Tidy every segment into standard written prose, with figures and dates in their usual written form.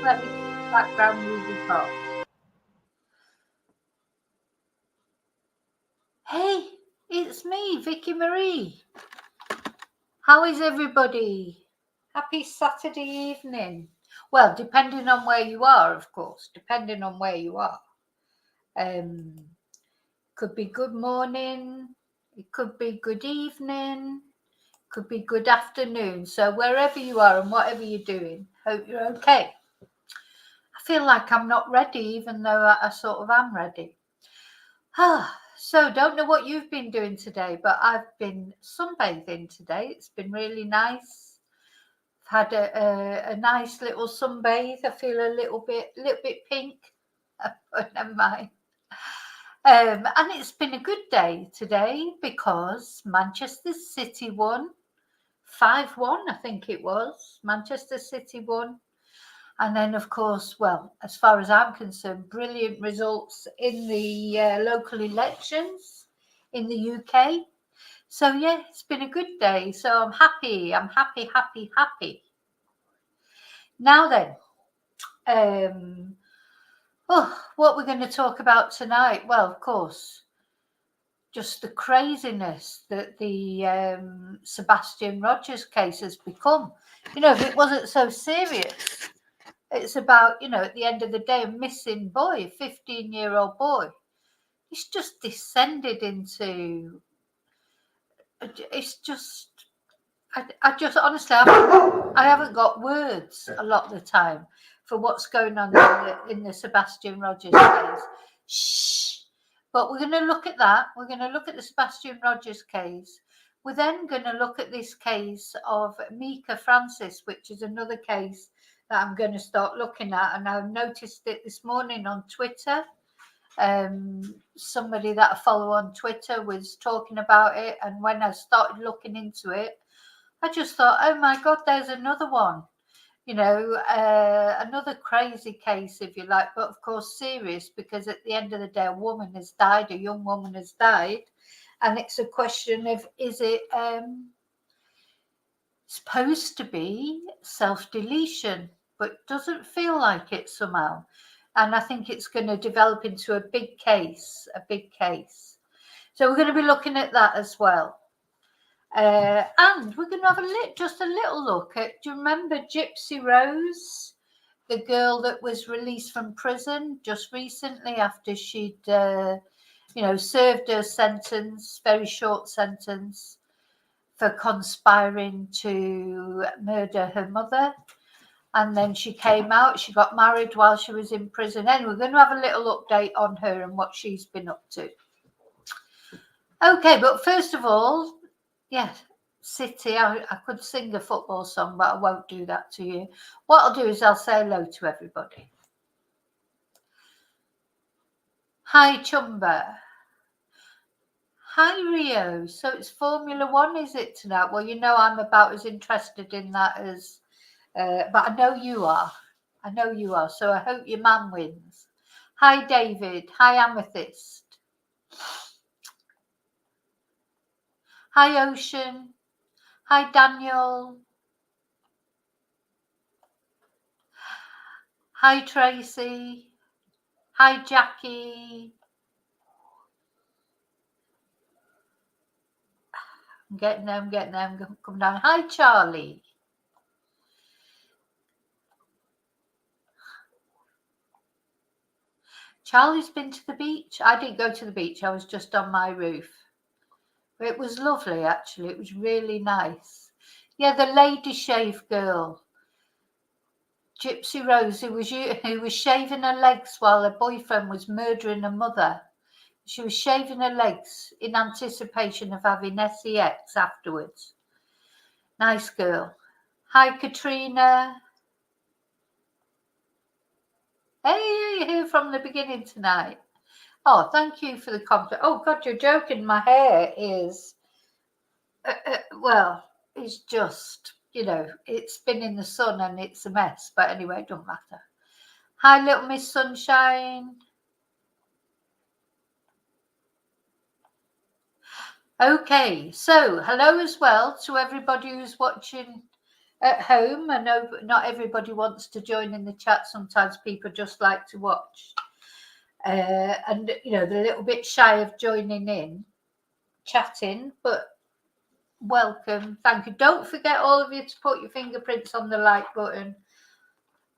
Let me get the background music off. Hey, it's me, Vicki Marie. How is everybody? Happy Saturday evening. Well, depending on where you are, of course, depending on where you are. Could be good morning, it could be good evening, could be good afternoon. So wherever you are and whatever you're doing, hope you're okay. I feel like I'm not ready, even though I sort of am ready. So don't know what you've been doing today, but I've been sunbathing today. It's been really nice. I've had a nice little sunbathe. I feel a little bit pink, but never mind. And it's been a good day today because Manchester City won 5-1, I think it was. Manchester City won. And then, of course, well, as far as I'm concerned, brilliant results in the local elections in the UK. So, yeah, it's been a good day. So I'm happy. I'm happy. Now then, what we're going to talk about tonight? Well, of course, just the craziness that the Sebastian Rogers case has become. You know, if it wasn't so serious, it's about, at the end of the day, a missing boy, a 15-year-old boy. It's just descended into, it's just, I just honestly, I haven't got words a lot of the time for what's going on in the Sebastian Rogers case. Shh. But we're going to look at that. We're going to look at the Sebastian Rogers case. We're then going to look at this case of Mica Francis, which is another case that I'm going to start looking at. And I've noticed it this morning on Twitter. Somebody that I follow on Twitter was talking about it. And when I started looking into it, I just thought, oh my God, there's another one. Another crazy case, if you like, but of course serious, because at the end of the day, a woman has died, a young woman has died, and it's a question of, is it supposed to be self-deletion, but doesn't feel like it somehow. And I think it's going to develop into a big case. So we're going to be looking at that as well. And we're going to have just a little look at, do you remember Gypsy Rose, the girl that was released from prison just recently after she'd, served her sentence, very short sentence, for conspiring to murder her mother. And then she came out, she got married while she was in prison. Anyway, we're going to have a little update on her and what she's been up to. Okay, but first of all, City, I could sing a football song, but I won't do that to you. What I'll do is I'll say hello to everybody. Hi, Chumba. Hi, Rio. So it's Formula One, is it, tonight? Well, I'm about as interested in that as, but I know you are. So I hope your man wins. Hi, David. Hi, Amethyst. Hi, Ocean. Hi, Daniel. Hi, Tracy. Hi, Jackie. I'm getting them. Come down. Hi, Charlie. Charlie's been to the beach. I didn't go to the beach. I was just on my roof. It was lovely, actually. It was really nice. Yeah, the lady shave girl. Gypsy Rose, who was shaving her legs while her boyfriend was murdering her mother. She was shaving her legs in anticipation of having sex afterwards. Nice girl. Hi, Katrina. Hey, you're here from the beginning tonight. Oh, thank you for the compliment. Oh, God, you're joking. My hair is, it's just, it's been in the sun and it's a mess. But anyway, it don't matter. Hi, little Miss Sunshine. Okay, so hello as well to everybody who's watching at home. I know not everybody wants to join in the chat. Sometimes people just like to watch. And, you know, they're a little bit shy of joining in, chatting, but welcome. Thank you. Don't forget, all of you, to put your fingerprints on the like button.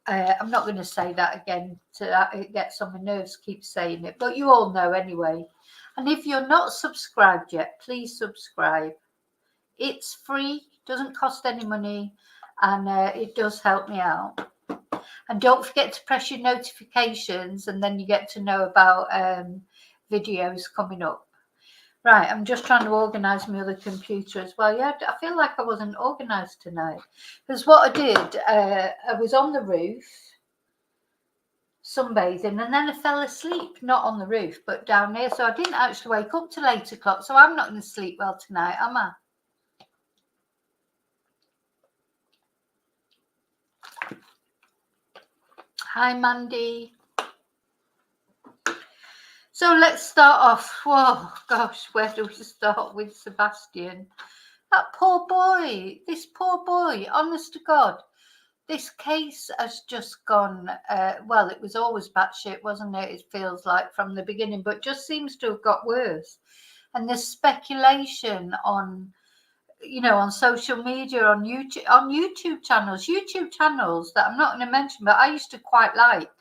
I'm not going to say that again. It gets on my nerves, keep saying it, but you all know anyway. And if you're not subscribed yet, please subscribe. It's free, doesn't cost any money, and it does help me out. And don't forget to press your notifications, and then you get to know about videos coming up. Right, I'm just trying to organise my other computer as well. Yeah, I feel like I wasn't organised tonight. Because what I did, I was on the roof sunbathing, and then I fell asleep, not on the roof, but down here. So I didn't actually wake up till 8 o'clock. So I'm not going to sleep well tonight, am I? Hi, Mandy. So let's start off. Whoa, gosh, where do we start with Sebastian? That poor boy, this poor boy, honest to God, this case has just gone, well, it was always batshit, wasn't it? It feels like from the beginning, but just seems to have got worse. And there's speculation on, you know, on social media, on YouTube channels that I'm not going to mention, but I used to quite like.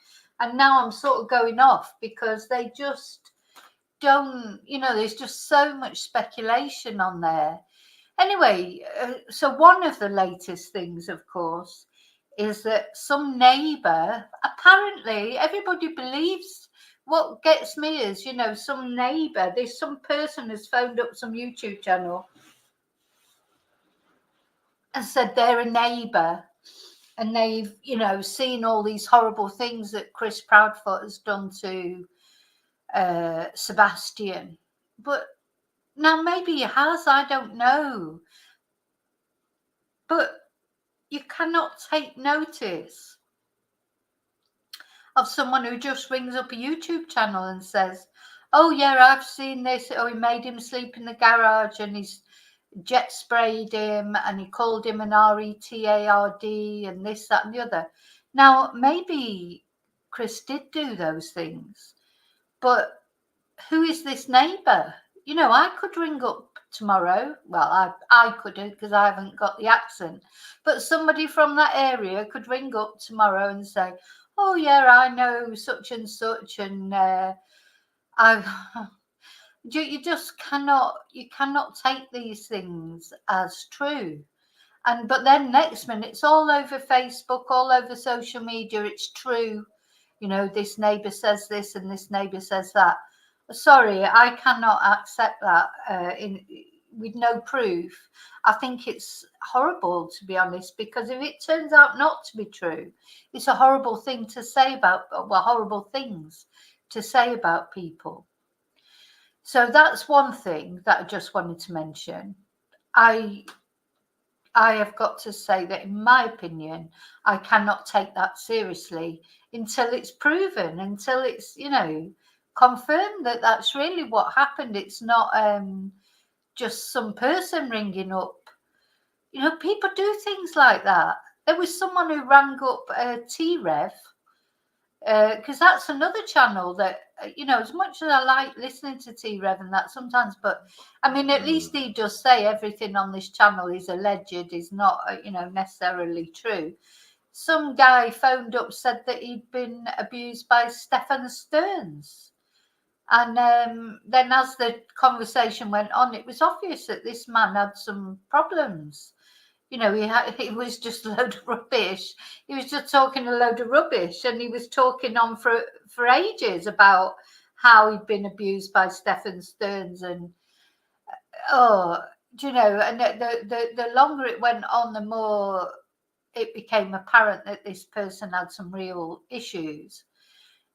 And now I'm sort of going off because they just don't, you know, there's just so much speculation on there. Anyway, so one of the latest things, of course, is that some neighbour, apparently everybody believes, what gets me is, you know, some neighbour, there's some person has phoned up some YouTube channel and said they're a neighbour, and they've, you know, seen all these horrible things that Chris Proudfoot has done to Sebastian. But now maybe he has, I don't know. But you cannot take notice of someone who just rings up a YouTube channel and says, oh yeah, I've seen this, or he made him sleep in the garage and he's jet sprayed him and he called him an retard and this, that and the other. Now, maybe Chris did do those things, but who is this neighbour? You know, I could ring up tomorrow. Well, I couldn't because I haven't got the accent. But somebody from that area could ring up tomorrow and say, oh, yeah, I know such and such. And you just cannot take these things as true. But then next minute, it's all over Facebook, all over social media. It's true. You know, this neighbour says this and this neighbour says that. Sorry, I cannot accept that with no proof. I think it's horrible, to be honest, because if it turns out not to be true, it's a horrible thing to say about, well, horrible things to say about people. So that's one thing that I just wanted to mention. I have got to say that, in my opinion, I cannot take that seriously until it's proven, until it's, you know, confirmed that that's really what happened. It's not just some person ringing up. You know, people do things like that. There was someone who rang up T-Rev, because that's another channel that, you know, as much as I like listening to T-Rev and that sometimes, but I mean, at least he does say everything on this channel is alleged, is not, you know, necessarily true. Some guy phoned up, said that he'd been abused by Stefan Stearns. And then as the conversation went on, it was obvious that this man had some problems. You know, he was just a load of rubbish. He was just talking a load of rubbish, and he was talking on for ages about how he'd been abused by Stefan Stearns. And you know, and the longer it went on, the more it became apparent that this person had some real issues.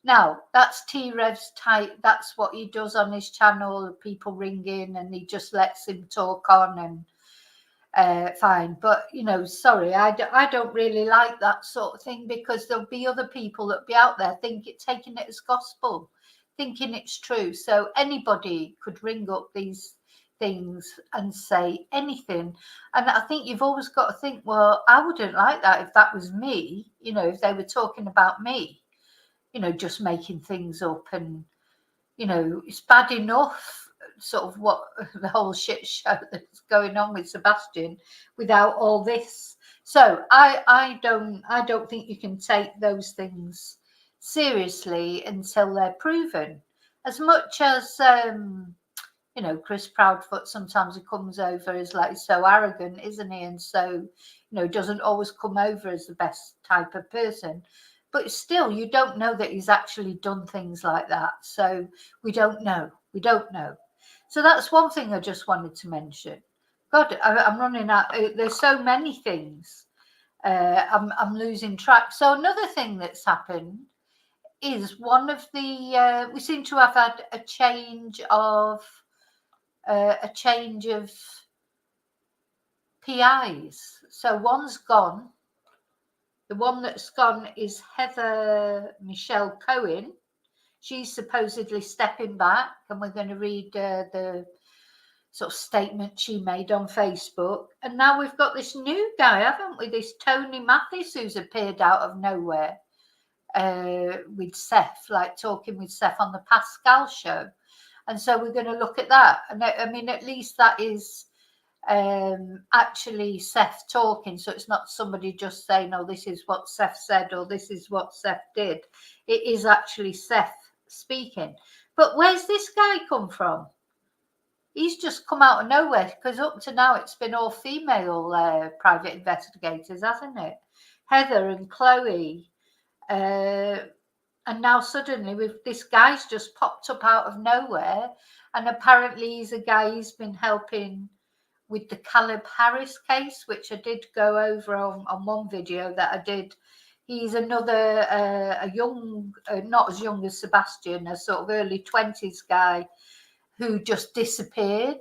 Now, that's T-Rev's type. That's what he does on his channel. People ring in and he just lets him talk on, and fine. But, you know, sorry, I don't really like that sort of thing, because there'll be other people that be out there taking it as gospel, thinking it's true. So anybody could ring up these things and say anything. And I think you've always got to think, well, I wouldn't like that if that was me, you know, if they were talking about me, you know, just making things up. And, you know, it's bad enough sort of what the whole shit show that's going on with Sebastian without all this. So I don't think you can take those things seriously until they're proven. As much as you know, Chris Proudfoot, sometimes he comes over as like so arrogant, isn't he? And so, you know, doesn't always come over as the best type of person. But still, you don't know that he's actually done things like that. So we don't know. We don't know. So that's one thing I just wanted to mention. God, I'm running out. There's so many things. I'm losing track. So another thing that's happened is one of the we seem to have had a change of PIs. So one's gone. The one that's gone is Heather Michelle Cohen. She's supposedly stepping back, and we're going to read the sort of statement she made on Facebook. And now we've got this new guy, haven't we? This Tony Mathis, who's appeared out of nowhere with Seth, like talking with Seth on the Pascal show. And so we're going to look at that. And I mean, at least that is actually Seth talking. So it's not somebody just saying, oh, this is what Seth said, or this is what Seth did. It is actually Seth speaking. But where's this guy come from? He's just come out of nowhere, because up to now it's been all female private investigators, hasn't it? Heather and Chloe. And now suddenly this guy's just popped up out of nowhere. And apparently he's a guy who's been helping with the Caleb Harris case, which I did go over on one video that I did. He's another, a young, not as young as Sebastian, a sort of early 20s guy who just disappeared.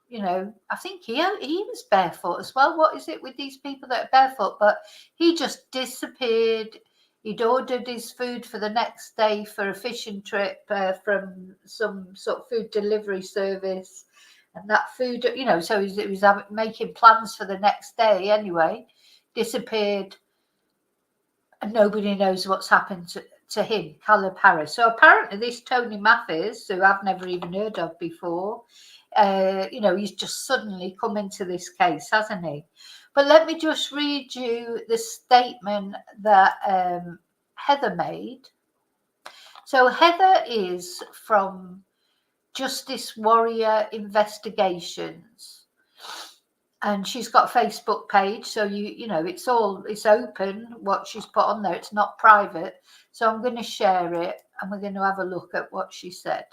You know, I think he was barefoot as well. What is it with these people that are barefoot? But he just disappeared. He'd ordered his food for the next day for a fishing trip from some sort of food delivery service. And that food, you know, so he was making plans for the next day anyway, disappeared. And nobody knows what's happened to him, Caleb Harris. So apparently this Tony Mathis, who I've never even heard of before, you know, he's just suddenly come into this case, hasn't he? But let me just read you the statement that Heather made. So Heather is from Justice Warrior Investigations. And she's got a Facebook page, so you know it's open what she's put on there. It's not private. So I'm going to share it, and we're going to have a look at what she said.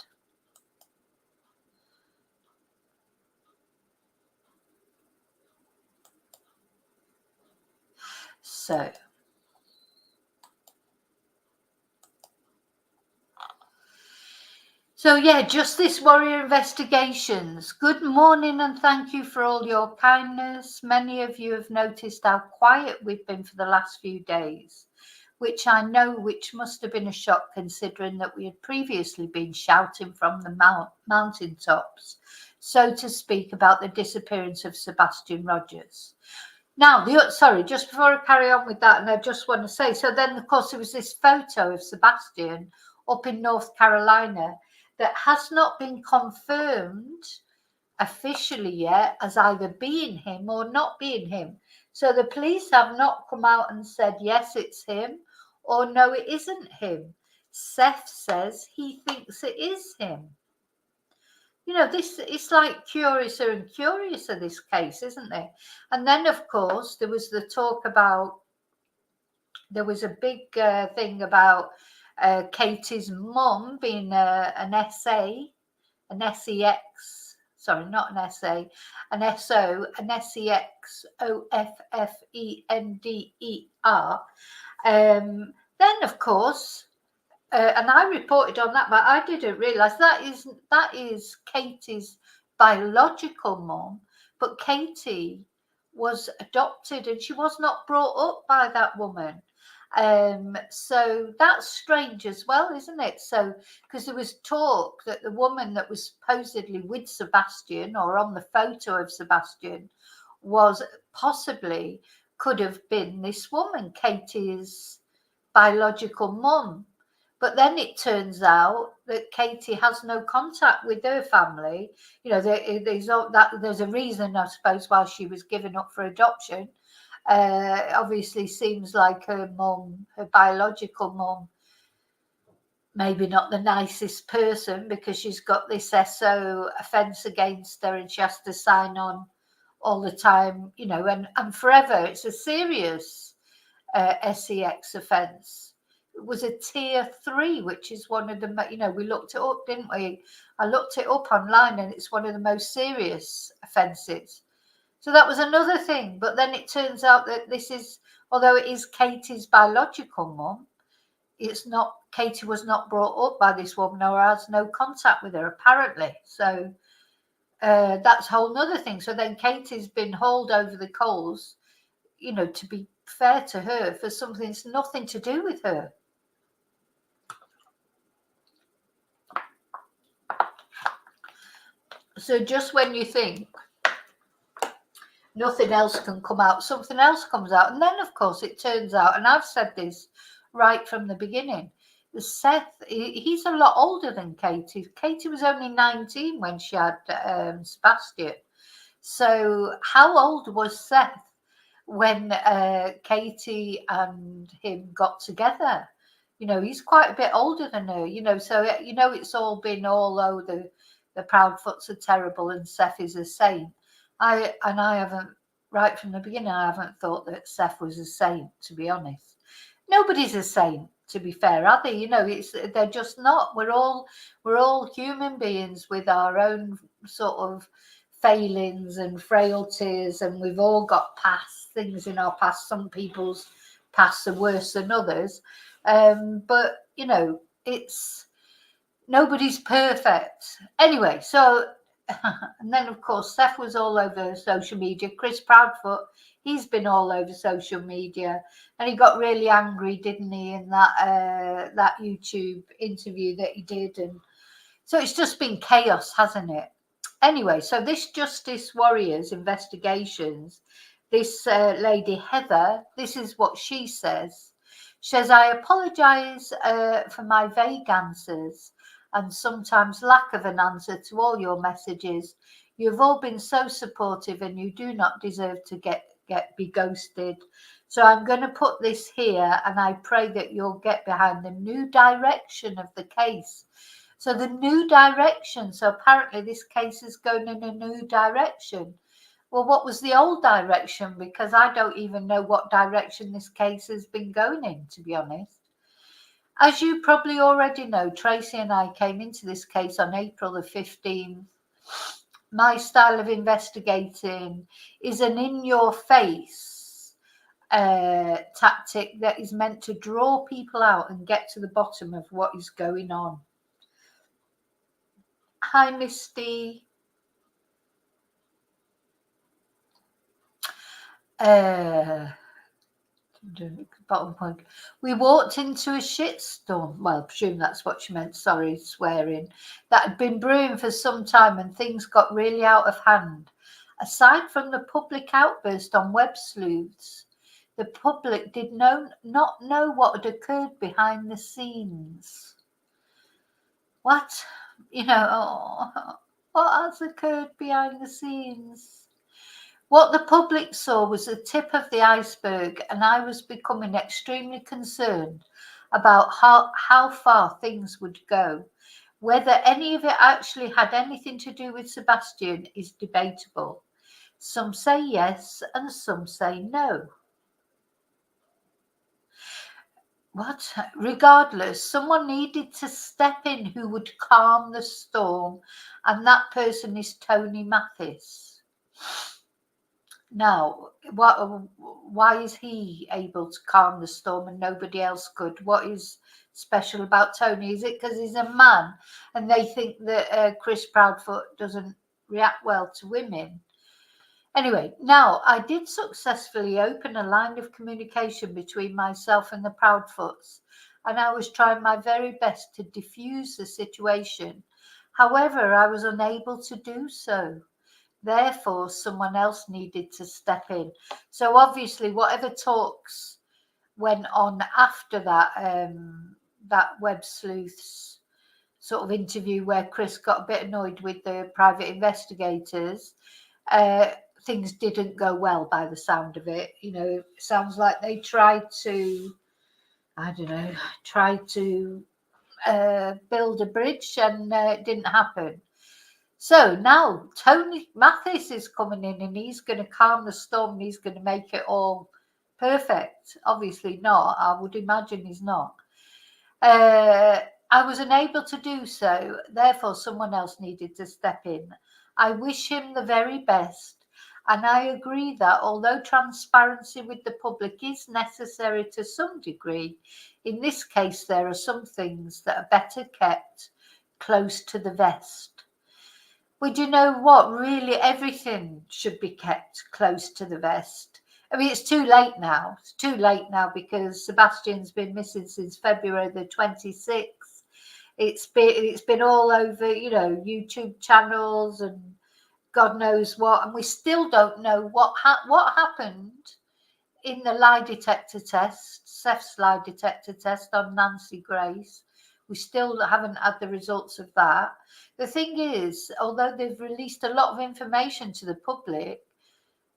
So yeah, Justice Warrior Investigations. Good morning, and thank you for all your kindness. Many of you have noticed how quiet we've been for the last few days, which must have been a shock, considering that we had previously been shouting from the mountaintops, so to speak, about the disappearance of Sebastian Rogers. Now, just before I carry on with that, and I just want to say, so then, of course, there was this photo of Sebastian up in North Carolina that has not been confirmed officially yet as either being him or not being him. So the police have not come out and said, yes, it's him, or no, it isn't him. Seth says he thinks it is him. You know, it's like curiouser and curiouser, this case, isn't it? And then, of course, there was the talk about, there was a big thing about Katie's mum being an SA, an SEX, sorry, not an SA, an SO, an SEXOFFENDER. Then, of course, and I reported on that, but I didn't realise that is Katie's biological mum, but Katie was adopted and she was not brought up by that woman. So that's strange as well, isn't it? So, because there was talk that the woman that was supposedly with Sebastian or on the photo of Sebastian was possibly could have been this woman, Katie's biological mum. But then it turns out that Katie has no contact with her family. You know, there's a reason, I suppose, why she was given up for adoption. Obviously seems like her mum, her biological mum, maybe not the nicest person, because she's got this SO offence against her and she has to sign on all the time, you know, and forever. It's a serious SEX offence. It was a tier 3, which is one of the, you know, we looked it up, didn't we? I looked it up online and it's one of the most serious offences. So that was another thing. But then it turns out that this is, although it is Katie's biological mum, it's not, Katie was not brought up by this woman or has no contact with her, apparently. So that's a whole nother thing. So then Katie's been hauled over the coals, you know, to be fair to her, for something that's nothing to do with her. So just when you think nothing else can come out, something else comes out. And then, of course, it turns out, and I've said this right from the beginning, Seth, he's a lot older than Katie. Katie was only 19 when she had Sebastian. So how old was Seth when Katie and him got together? You know, he's quite a bit older than her, you know, so, you know, it's all been all over the Proudfoots are terrible and Seth is a saint. I haven't, right from the beginning, I haven't thought that Seth was a saint, to be honest. Nobody's a saint, to be fair, are they? You know, they're just not. We're all human beings with our own sort of failings and frailties, and we've all got past things in our past. Some people's pasts are worse than others, but you know, it's nobody's perfect. Anyway, so and then of course Seth was all over social media. Chris Proudfoot, he's been all over social media, and he got really angry, didn't he, in that YouTube interview that he did, and so it's just been chaos, hasn't it? Anyway, so this Justice Warriors investigations, this lady Heather, this is what she says. She says, I apologise for my vague answers and sometimes lack of an answer to all your messages. You've all been so supportive and you do not deserve to be ghosted. So I'm going to put this here, and I pray that you'll get behind the new direction of the case. So the new direction, so apparently this case is going in a new direction. Well, what was the old direction? Because I don't even know what direction this case has been going in, to be honest. As you probably already know, Tracy and I came into this case on April the 15th. My style of investigating is an in-your-face tactic that is meant to draw people out and get to the bottom of what is going on. Hi, Misty. Bottom point. We walked into a shitstorm. Well, I presume that's what she meant. Sorry, swearing. That had been brewing for some time, and things got really out of hand. Aside from the public outburst on web sleuths, the public did not know what had occurred behind the scenes. What? You know, what has occurred behind the scenes? What the public saw was the tip of the iceberg, and I was becoming extremely concerned about how far things would go. Whether any of it actually had anything to do with Sebastian is debatable. Some say yes and some say no. What? Regardless, someone needed to step in who would calm the storm, and that person is Tony Mathis. Now, why is he able to calm the storm and nobody else could? What is special about Tony? Is it because he's a man and they think that Chris Proudfoot doesn't react well to women? Anyway, now I did successfully open a line of communication between myself and the Proudfoots, and I was trying my very best to diffuse the situation. However, I was unable to do so. Therefore, someone else needed to step in. So obviously, whatever talks went on after that Web Sleuths sort of interview where Chris got a bit annoyed with the private investigators, things didn't go well by the sound of it. You know, it sounds like they tried to, I don't know, build a bridge, and it didn't happen. So now Tony Mathis is coming in, and he's going to calm the storm, and he's going to make it all perfect. Obviously not. I would imagine he's not. I was unable to do so, therefore someone else needed to step in. I wish him the very best, and I agree that although transparency with the public is necessary to some degree, in this case there are some things that are better kept close to the vest. Well, do you know what? Really, everything should be kept close to the vest. I mean, it's too late now. It's too late now because Sebastian's been missing since February the 26th. It's been all over, you know, YouTube channels and God knows what, and we still don't know what happened in the lie detector test, Seth's lie detector test on Nancy Grace. We still haven't had the results of that. The thing is, although they've released a lot of information to the public,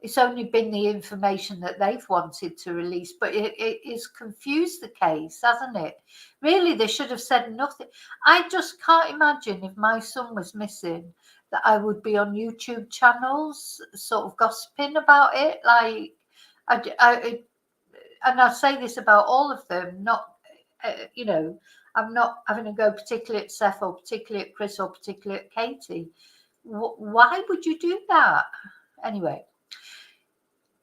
it's only been the information that they've wanted to release, but it has confused the case, hasn't it? Really, they should have said nothing. I just can't imagine if my son was missing that I would be on YouTube channels sort of gossiping about it. Like, and I say this about all of them, not, you know, I'm not having to go particularly at Seth or particularly at Chris or particularly at Katie. Why would you do that? Anyway.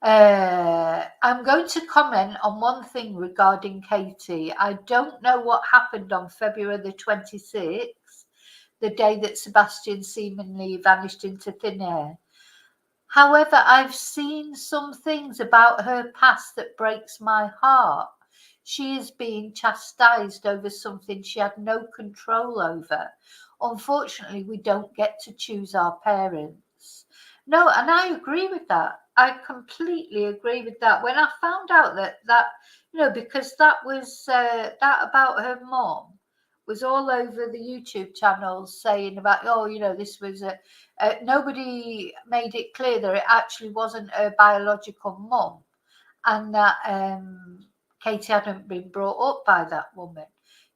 I'm going to comment on one thing regarding Katie. I don't know what happened on February the 26th, the day that Sebastian seemingly vanished into thin air. However, I've seen some things about her past that breaks my heart. She is being chastised over something she had no control over. Unfortunately, we don't get to choose our parents. No, and I agree with that. I completely agree with that. When I found out that you know, because that was that about her mom was all over the YouTube channels saying about, oh, you know, this was nobody made it clear that it actually wasn't her biological mum, and that Katie hadn't been brought up by that woman.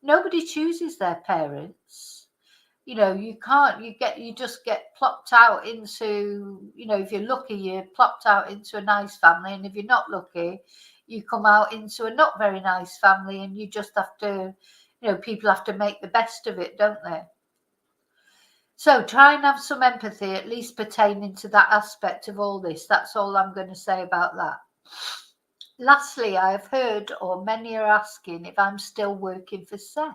Nobody chooses their parents. You know, you can't, you just get plopped out into, you know, if you're lucky, you're plopped out into a nice family. And if you're not lucky, you come out into a not very nice family, and you just have to, you know, people have to make the best of it, don't they? So try and have some empathy, at least pertaining to that aspect of all this. That's all I'm going to say about that. Lastly, I have heard, or many are asking, if I'm still working for Seth.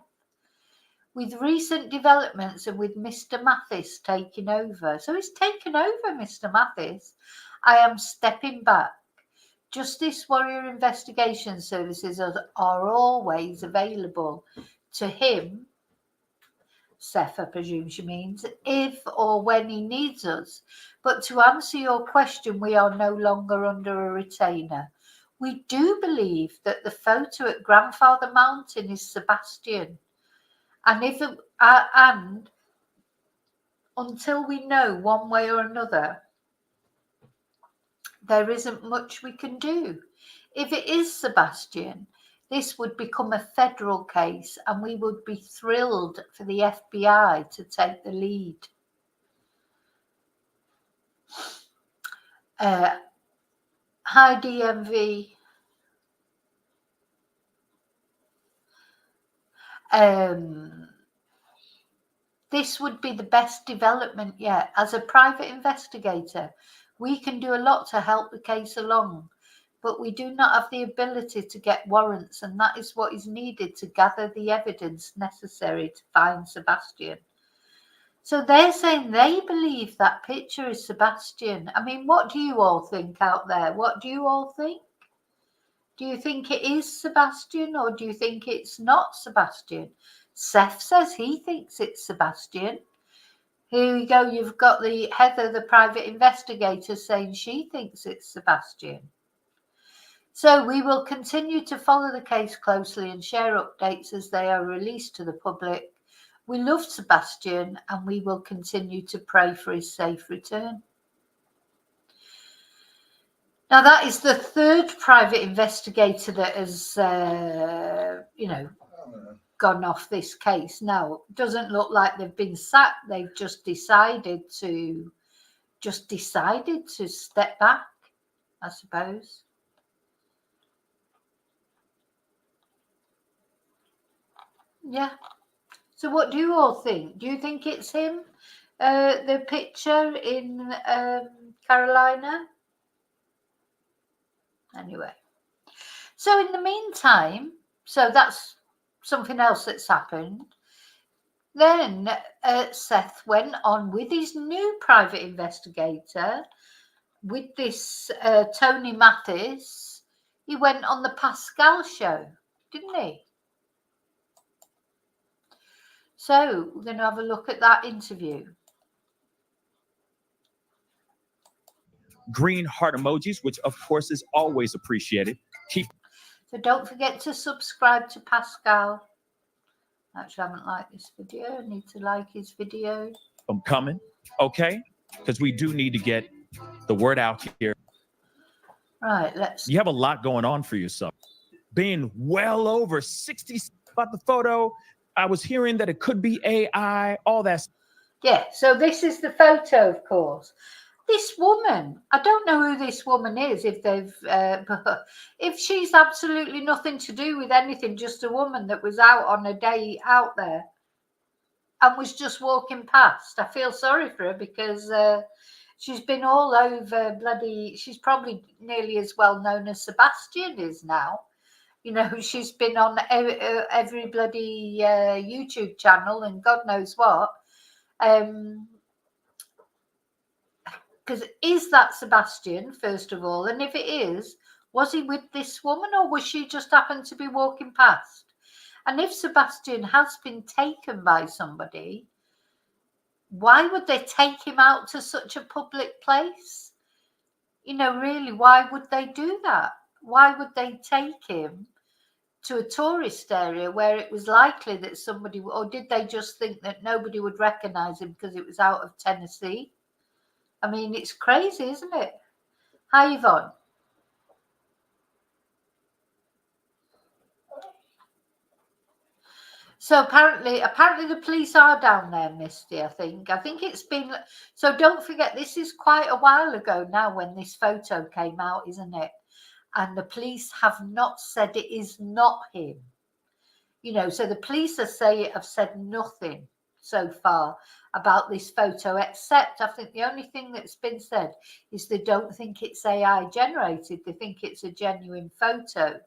With recent developments and with Mr. Mathis taking over. So he's taken over, Mr. Mathis. I am stepping back. Justice Warrior Investigation Services are always available to him, Seth, I presume she means, if or when he needs us. But to answer your question, we are no longer under a retainer. We do believe that the photo at Grandfather Mountain is Sebastian. And and until we know one way or another, there isn't much we can do. If it is Sebastian, this would become a federal case, and we would be thrilled for the FBI to take the lead. Hi, DMV. This would be the best development yet. As a private investigator, we can do a lot to help the case along, but we do not have the ability to get warrants, and that is what is needed to gather the evidence necessary to find Sebastian. So they're saying they believe that picture is Sebastian. I mean, what do you all think out there? What do you all think? Do you think it is Sebastian or do you think it's not Sebastian? Seth says he thinks it's Sebastian. Here we go. You've got the Heather, the private investigator, saying she thinks it's Sebastian. So we will continue to follow the case closely and share updates as they are released to the public. We love Sebastian and we will continue to pray for his safe return. Now, that is the third private investigator that has, gone off this case. Now, it doesn't look like they've been sacked. They've just decided to step back, I suppose. Yeah. So what do you all think? Do you think it's him? The picture in Carolina? Anyway. So in the meantime, so that's something else that's happened. Then Seth went on with his new private investigator, with this Tony Mathis. He went on the Pascal show, didn't he? So we're going to have a look at that interview. Green heart emojis, which of course is always appreciated. So don't forget to subscribe to Pascal. Actually, I haven't liked this video. I need to like his videos. I'm coming, okay? Because we do need to get the word out here. Right, let's. You have a lot going on for yourself. Being well over 60 about the photo. I was hearing that it could be AI, all that. Yeah, so this is the photo, of course. This woman, I don't know who this woman is, if she's absolutely nothing to do with anything, just a woman that was out on a day out there and was just walking past. I feel sorry for her because she's been all over bloody, she's probably nearly as well known as Sebastian is now. You know, she's been on every bloody YouTube channel and God knows what. Because is that Sebastian, first of all? And if it is, was he with this woman or was she just happened to be walking past? And if Sebastian has been taken by somebody, why would they take him out to such a public place? You know, really, why would they do that? Why would they take him to a tourist area where it was likely that somebody, or did they just think that nobody would recognize him because it was out of Tennessee? I mean, it's crazy, isn't it? Hi, Yvonne. So apparently the police are down there, Misty, I think it's been, so don't forget, this is quite a while ago now when this photo came out, isn't it? And the police have not said it is not him. You know, so the police have said nothing so far about this photo, except I think the only thing that's been said is they don't think it's AI generated. They think it's a genuine photo.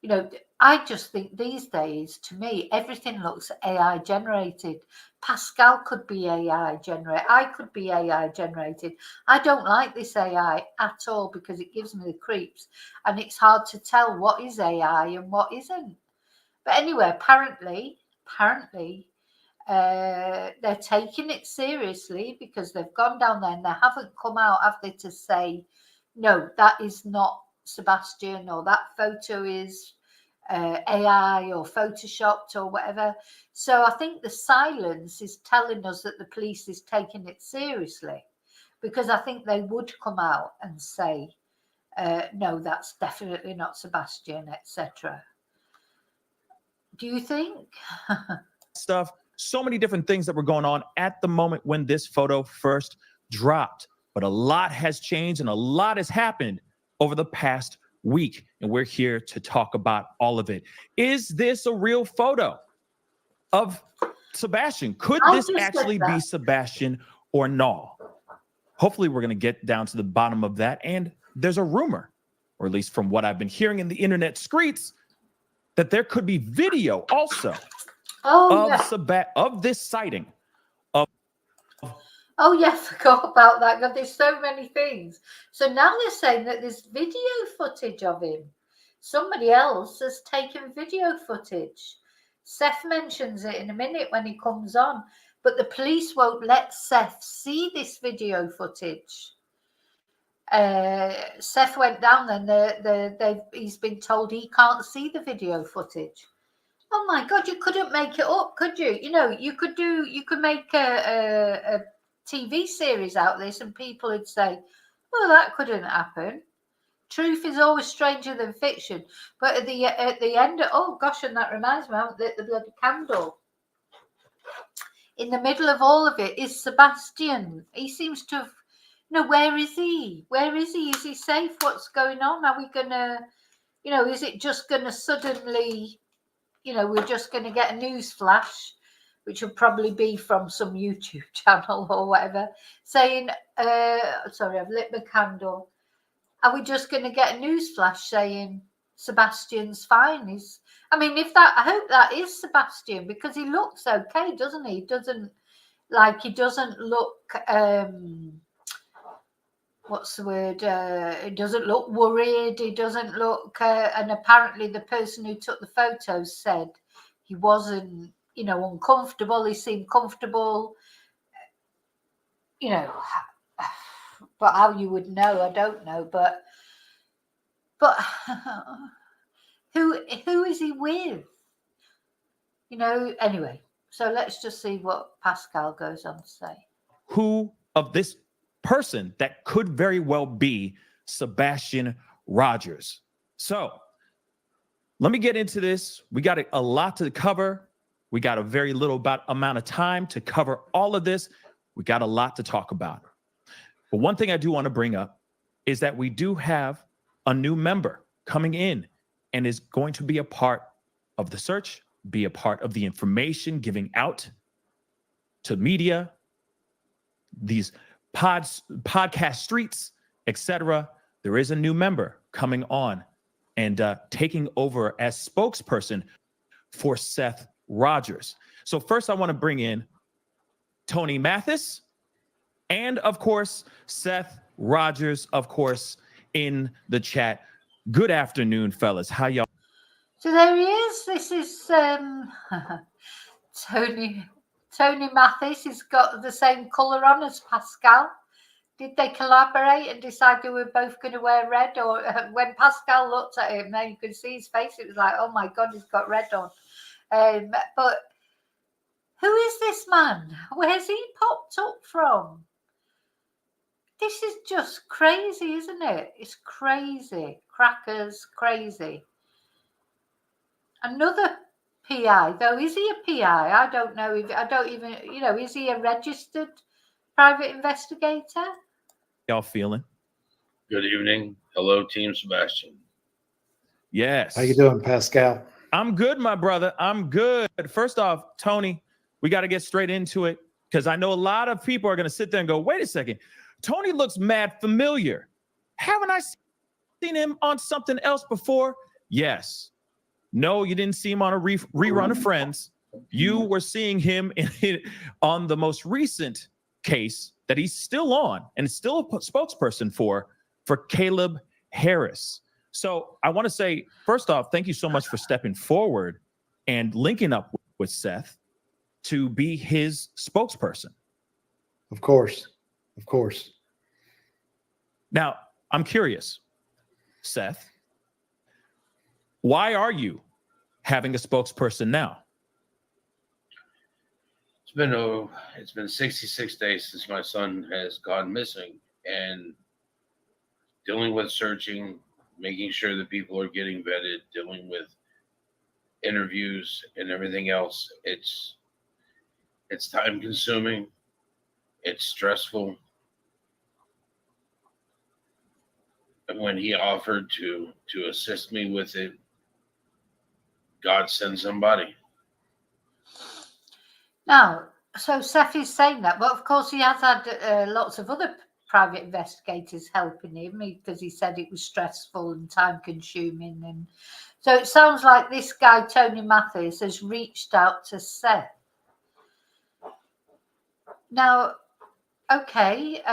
You know, I just think these days, to me, everything looks AI generated. Pascal could be AI generated. I could be AI generated. I don't like this AI at all because it gives me the creeps and it's hard to tell what is AI and what isn't. But anyway, apparently, they're taking it seriously because they've gone down there and they haven't come out, have they, to say, no, that is not Sebastian or that photo is AI or photoshopped or whatever. So I think the silence is telling us that the police is taking it seriously, because I think they would come out and say, no, that's definitely not Sebastian, etc. Do you think? Stuff, so many different things that were going on at the moment when this photo first dropped. But a lot has changed and a lot has happened over the past week. And we're here to talk about all of it. Is this a real photo of Sebastian? Could this actually be Sebastian or no? Hopefully we're going to get down to the bottom of that. And there's a rumor, or at least from what I've been hearing in the internet streets, that there could be video also of this sighting of Oh, yeah, I forgot about that. God, there's so many things. So now they're saying that there's video footage of him. Somebody else has taken video footage. Seth mentions it in a minute when he comes on, but the police won't let Seth see this video footage. Seth went down then. He's been told he can't see the video footage. Oh my God, you couldn't make it up, could you? You know, you could make a TV series out of this and people would say, oh, that couldn't happen. Truth is always stranger than fiction. But at the end, oh gosh, and that reminds me, the bloody candle. In the middle of all of it is Sebastian. He seems to have, where is he? Where is he? Is he safe? What's going on? Are we going to, is it just going to suddenly, we're just going to get a news flash, which will probably be from some YouTube channel or whatever, saying, sorry, I've lit the candle. Are we just going to get a news flash saying Sebastian's fine? I hope that is Sebastian, because he looks okay, doesn't he? He doesn't look, what's the word? He doesn't look worried. He doesn't look, and apparently the person who took the photos said he wasn't, uncomfortable. He seemed comfortable, but how you would know, I don't know. But who is he with? Anyway, so let's just see what Pascal goes on to say. Who of this person that could very well be Sebastian Rogers? So let me get into this. We got a lot to cover. We got a very little amount of time to cover all of this. We got a lot to talk about. But one thing I do want to bring up is that we do have a new member coming in and is going to be a part of the search, be a part of the information giving out to media, these podcast streets, etc. There is a new member coming on and taking over as spokesperson for Seth Rogers. So first I want to bring in Tony Mathis and, of course, Seth Rogers, of course, in the chat. Good afternoon, fellas. How y'all? So there he is. This is Tony Mathis. He's got the same colour on as Pascal. Did they collaborate and decide they were both going to wear red? Or when Pascal looked at him, now you could see his face. It was like, oh my God, he's got red on. But who is this man? Where's he popped up from? This is just crazy, isn't it? It's crazy. Crackers, crazy. Another PI, though. Is he a PI? I don't know. I don't even, is he a registered private investigator? Y'all feeling? Good evening. Hello, Team Sebastian. Yes. How you doing, Pascal? I'm good, my brother. I'm good. First off, Tony, we got to get straight into it because I know a lot of people are going to sit there and go, wait a second. Tony looks mad familiar. Haven't I seen him on something else before? Yes. No, you didn't see him on a rerun of Friends. You were seeing him on the most recent case that he's still on and still a spokesperson for Caleb Harris. So I want to say, first off, thank you so much for stepping forward and linking up with Seth to be his spokesperson. Of course. Of course. Now, I'm curious, Seth, why are you having a spokesperson now? It's been 66 days since my son has gone missing, and dealing with searching, making sure that people are getting vetted, dealing with interviews and everything else. It's time consuming. It's stressful. And when he offered to assist me with it, God sent somebody. Now, so Seth is saying that, but of course he has had lots of other private investigators helping him because he said it was stressful and time consuming. And so it sounds like this guy, Tony Mathis, has reached out to Seth. Now, Okay.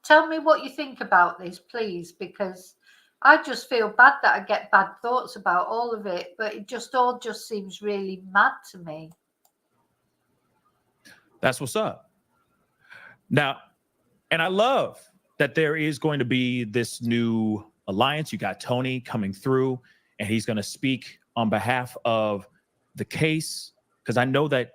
Tell me what you think about this, please, because I just feel bad that I get bad thoughts about all of it, but it all just seems really mad to me. That's what's up. Now, and I love that there is going to be this new alliance. You got Tony coming through, and he's going to speak on behalf of the case, because I know that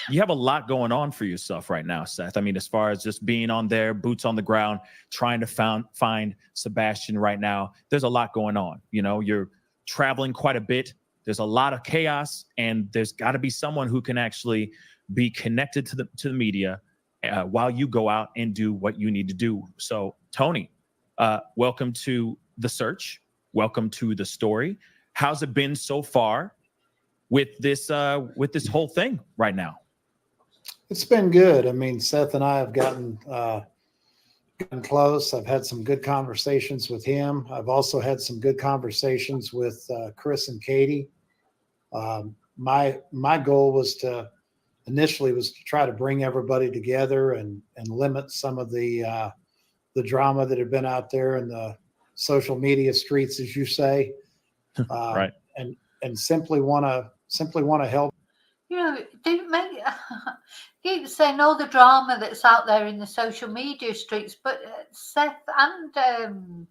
you have a lot going on for yourself right now, Seth. I mean, as far as just being on there, boots on the ground, trying to find Sebastian right now, there's a lot going on. You know, you're traveling quite a bit. There's a lot of chaos, and there's got to be someone who can actually be connected to the media while you go out and do what you need to do. So, Tony, welcome to The Search. Welcome to the story. How's it been so far with this whole thing right now? It's been good. I mean, Seth and I have gotten close. I've had some good conversations with him. I've also had some good conversations with Chris and Katie. My goal initially was to try to bring everybody together and limit some of the drama that had been out there in the social media streets, as you say. Right. And simply want to help. You know, keep saying all the drama that's out there in the social media streets, but Seth and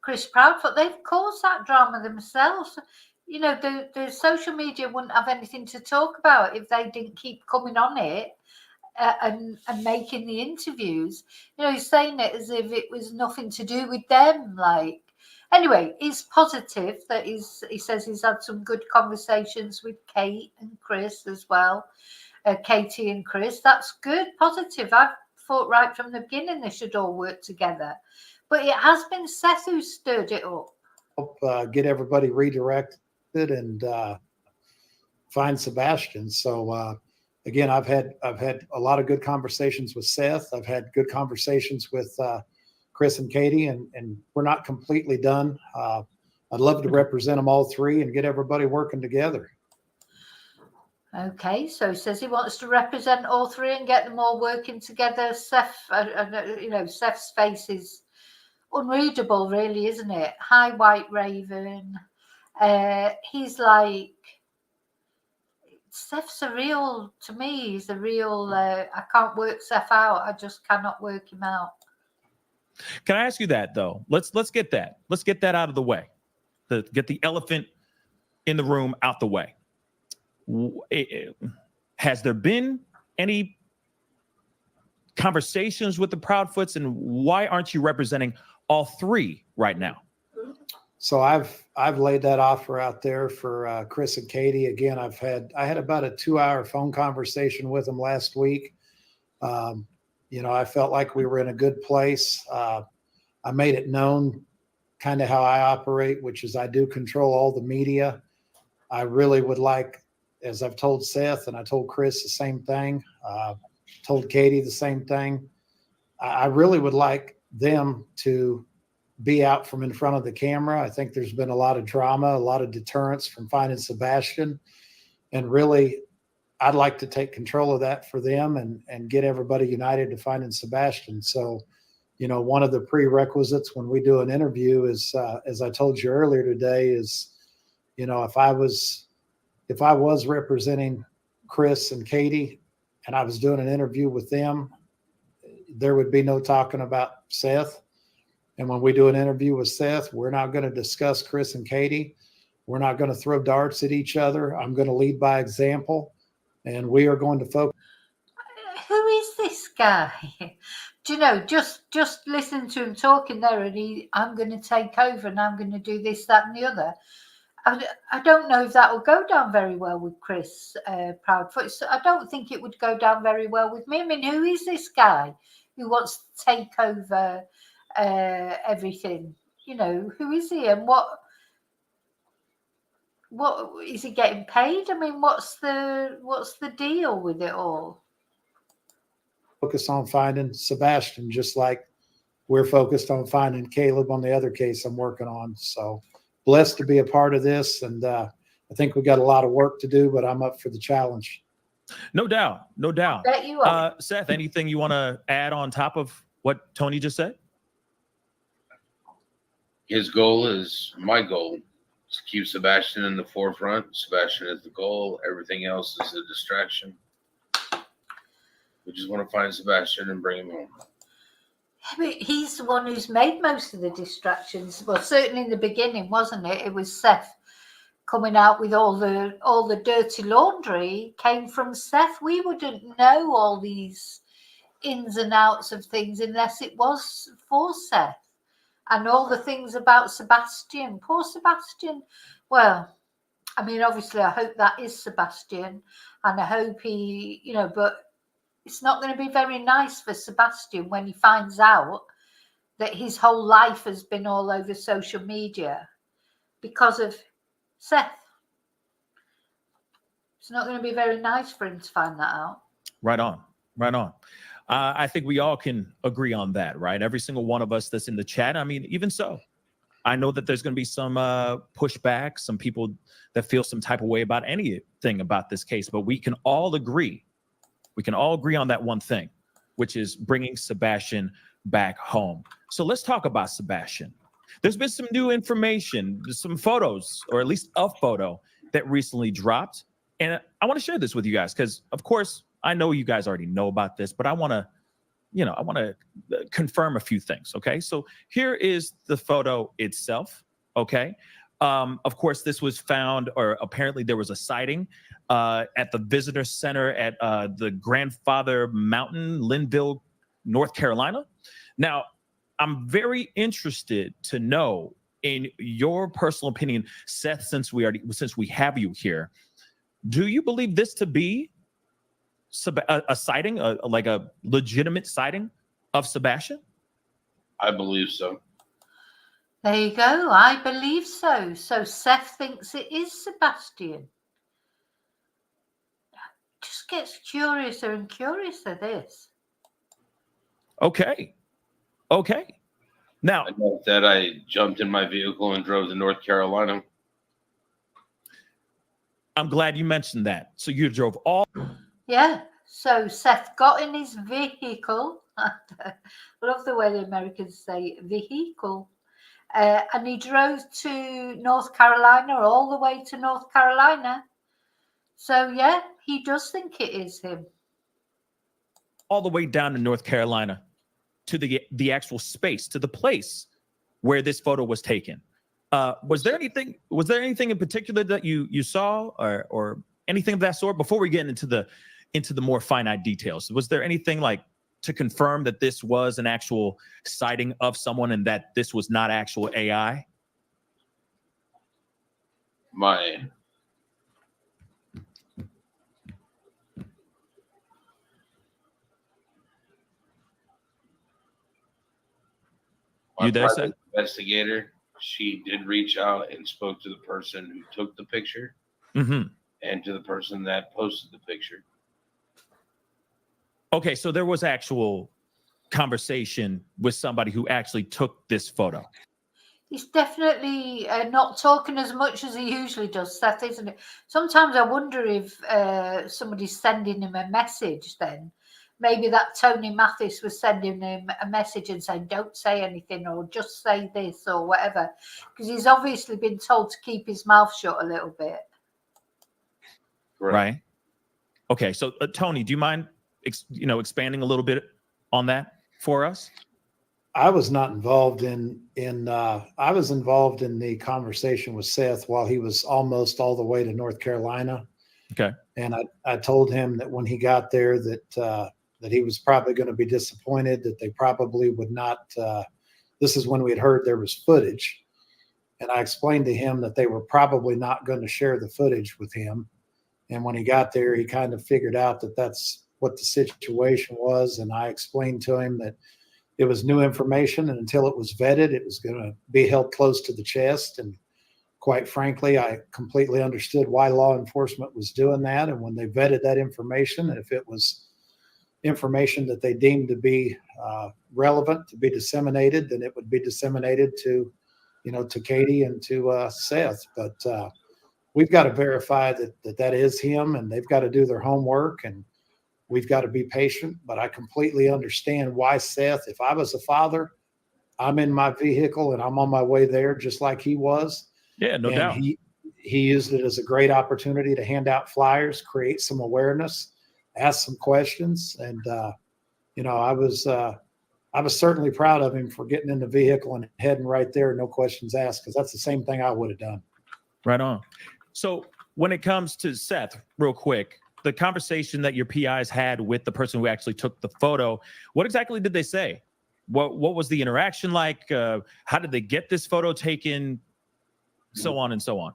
Chris Proudfoot, they've caused that drama themselves. You know, the social media wouldn't have anything to talk about if they didn't keep coming on it and making the interviews. You know, he's saying it as if it was nothing to do with them. Like, anyway, it's positive that he says he's had some good conversations with Kate and Chris as well. Katie and Chris, that's good, positive. I thought right from the beginning they should all work together. But it has been Seth who stirred it up. Help get everybody redirected and find Sebastian. So again, I've had a lot of good conversations with Seth. I've had good conversations with Chris and Katie, and we're not completely done. I'd love to represent them all three and get everybody working together. Okay, so he says he wants to represent all three and get them all working together. Seth, you know, Seth's face is unreadable, really, isn't it? Hi, White Raven. He's like, Seth's a real, to me, he's a real, I can't work Seth out. I just cannot work him out. Can I ask you that, though? Let's get that. Let's get that out of the way. Get the elephant in the room out the way. Has there been any conversations with the Proudfoots, and why aren't you representing all three right now? So I've laid that offer out there for Chris and Katie. Again, I had about a 2-hour phone conversation with them last week. You know, I felt like we were in a good place. I made it known kind of how I operate, which is I do control all the media. I really would like, as I've told Seth and I told Chris the same thing, told Katie the same thing. I really would like them to be out from in front of the camera. I think there's been a lot of drama, a lot of deterrence from finding Sebastian. And really, I'd like to take control of that for them and get everybody united to finding Sebastian. So, you know, one of the prerequisites when we do an interview is, as I told you earlier today, is, you know, if I was representing Chris and Katie and I was doing an interview with them, there would be no talking about Seth. And when we do an interview with Seth, we're not going to discuss Chris and Katie. We're not going to throw darts at each other. I'm going to lead by example, and we are going to focus. Who is this guy? Do you know, just listen to him talking there, and I'm going to take over and I'm going to do this, that, and the other. I don't know if that will go down very well with Chris Proudfoot. So I don't think it would go down very well with me. I mean, who is this guy who wants to take over everything? You know, who is he, and what is he getting paid? I mean, what's the deal with it all? Focus on finding Sebastian, just like we're focused on finding Caleb on the other case I'm working on. So blessed to be a part of this, and I think we got a lot of work to do, but I'm up for the challenge. No doubt. No doubt. Bet you are. Seth, anything you want to add on top of what Tony just said? His goal is my goal. To keep Sebastian in the forefront. Sebastian is the goal. Everything else is a distraction. We just want to find Sebastian and bring him home. But he's the one who's made most of the distractions. Well, certainly in the beginning, wasn't it? It was Seth coming out with all the dirty laundry came from Seth. We wouldn't know all these ins and outs of things unless it was for Seth. And all the things about Sebastian. Poor Sebastian. Well, I mean, obviously, I hope that is Sebastian. And I hope he, but it's not going to be very nice for Sebastian when he finds out that his whole life has been all over social media because of Seth. It's not going to be very nice for him to find that out. Right on. Right on. I think we all can agree on that, right? Every single one of us that's in the chat. I mean, even so, I know that there's going to be some pushback, some people that feel some type of way about anything about this case, but we can all agree. We can all agree on that one thing, which is bringing Sebastian back home. So let's talk about Sebastian. There's been some new information, some photos, or at least a photo that recently dropped. And I want to share this with you guys because, of course, I know you guys already know about this, but I want to confirm a few things. Okay. So here is the photo itself. Okay. Of course, this was found, or apparently there was a sighting at the visitor center at the Grandfather Mountain, Linville, North Carolina. Now, I'm very interested to know, in your personal opinion, Seth, since we have you here, do you believe this to be a sighting, like a legitimate sighting of Sebastian? I believe so. There you go. I believe so. So Seth thinks it is Sebastian. Just gets curiouser and curiouser, this. Okay. Now, I know that I jumped in my vehicle and drove to North Carolina. I'm glad you mentioned that. So you drove all. Yeah. So Seth got in his vehicle. I love the way the Americans say vehicle. And he drove to North Carolina, all the way to North Carolina. So, yeah, he does think it is him. All the way down to North Carolina to the actual space, to the place where this photo was taken. Was there anything in particular that you saw or anything of that sort before we get into the more finite details? Was there anything like to confirm that this was an actual sighting of someone and that this was not actual AI? My You there, private Seth? investigator, she did reach out and spoke to the person who took the picture Mm-hmm. and to the person that posted the picture. Okay, so there was actual conversation with somebody who actually took this photo. He's definitely not talking as much as he usually does, Seth, isn't it? Sometimes I wonder if somebody's sending him a message then. Maybe that Tony Mathis was sending him a message and saying, don't say anything or just say this or whatever. Because he's obviously been told to keep his mouth shut a little bit. Right. Okay, so Tony, do you mind expanding a little bit on that for us? I was not involved I was involved in the conversation with Seth while he was almost all the way to North Carolina. Okay. And I told him that when he got there that he was probably going to be disappointed, that they probably would not. This is when we had heard there was footage. And I explained to him that they were probably not going to share the footage with him. And when he got there, he kind of figured out that that's what the situation was. And I explained to him that it was new information, and until it was vetted, it was going to be held close to the chest. And quite frankly, I completely understood why law enforcement was doing that. And when they vetted that information, if it was information that they deemed to be relevant to be disseminated, then it would be disseminated to Katie and to Seth. But we've got to verify that is him, and they've got to do their homework, and we've got to be patient. But I completely understand why Seth, if I was a father, I'm in my vehicle and I'm on my way there just like he was. Yeah, no doubt. He used it as a great opportunity to hand out flyers, create some awareness, ask some questions. And, I was certainly proud of him for getting in the vehicle and heading right there. No questions asked, because that's the same thing I would have done. Right on. So when it comes to Seth, real quick, the conversation that your PIs had with the person who actually took the photo, what exactly did they say? What was the interaction like? How did they get this photo taken? So on and so on.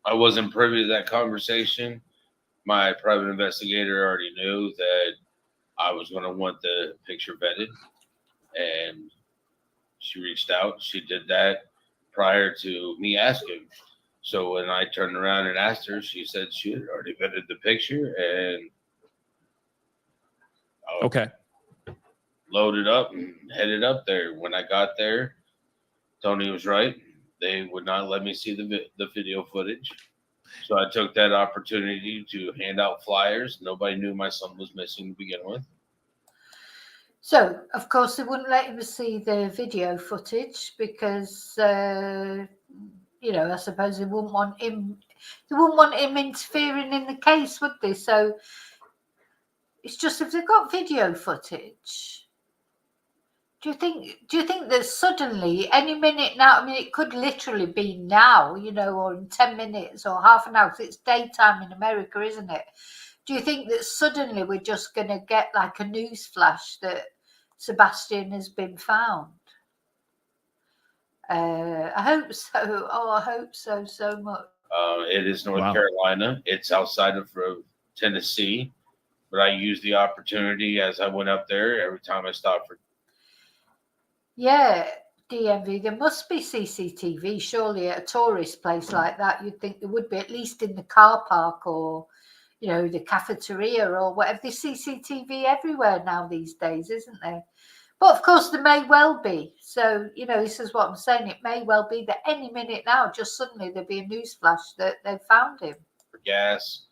I wasn't privy to that conversation. My private investigator already knew that I was going to want the picture vetted, and she reached out. She did that prior to me asking. So when I turned around and asked her, she said she had already vetted the picture, and okay, loaded up and headed up there. When I got there, Tony was right. They would not let me see the video footage. So I took that opportunity to hand out flyers. Nobody knew my son was missing to begin with. So, of course, they wouldn't let him see the video footage because, I suppose they wouldn't want him interfering in the case, would they? So it's just, if they've got video footage, do you think that suddenly, any minute now, I mean, it could literally be now, or in 10 minutes or half an hour, 'cause it's daytime in America, isn't it? Do you think that suddenly we're just going to get like a news flash that Sebastian has been found? I hope so. Oh, I hope so much. It is North Carolina. It's outside of Tennessee. But I used the opportunity as I went up there every time I stopped for. Yeah, DMV, there must be CCTV, surely, at a tourist place like that. You'd think there would be, at least in the car park or, the cafeteria or whatever. There's CCTV everywhere now these days, isn't there? But of course, there may well be. So, this is what I'm saying. It may well be that any minute now, just suddenly there'll be a news flash that they found him. For gas,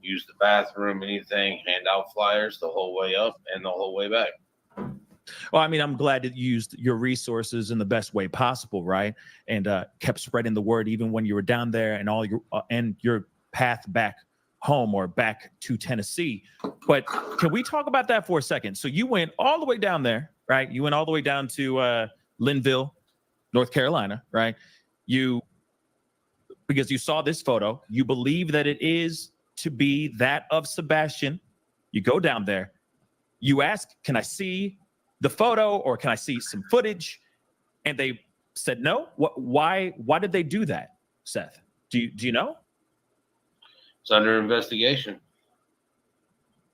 use the bathroom, anything, hand out flyers the whole way up and the whole way back. Well, I mean, I'm glad that you used your resources in the best way possible, right? And kept spreading the word even when you were down there and all your path back home or back to Tennessee. But can we talk about that for a second? So you went all the way down there, right? You went all the way down to Linville, North Carolina, right? Because you saw this photo, you believe that it is to be that of Sebastian. You go down there, you ask, can I see the photo or can I see some footage? And they said no. Why did they do that, Seth? Do you know? It's under investigation.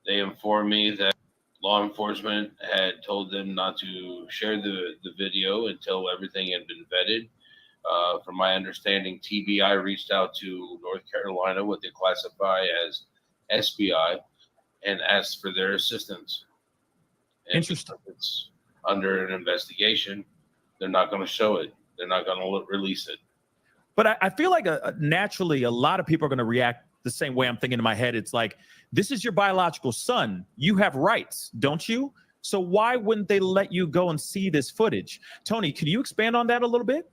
They informed me that law enforcement had told them not to share the video until everything had been vetted. From my understanding, TBI reached out to North Carolina, what they classify as SBI, and asked for their assistance. And interesting. It's under an investigation. They're not going to show it. They're not going to release it. But I feel like naturally a lot of people are going to react the same way. I'm thinking in my head. It's like, this is your biological son. You have rights, don't you? So why wouldn't they let you go and see this footage? Tony, can you expand on that a little bit?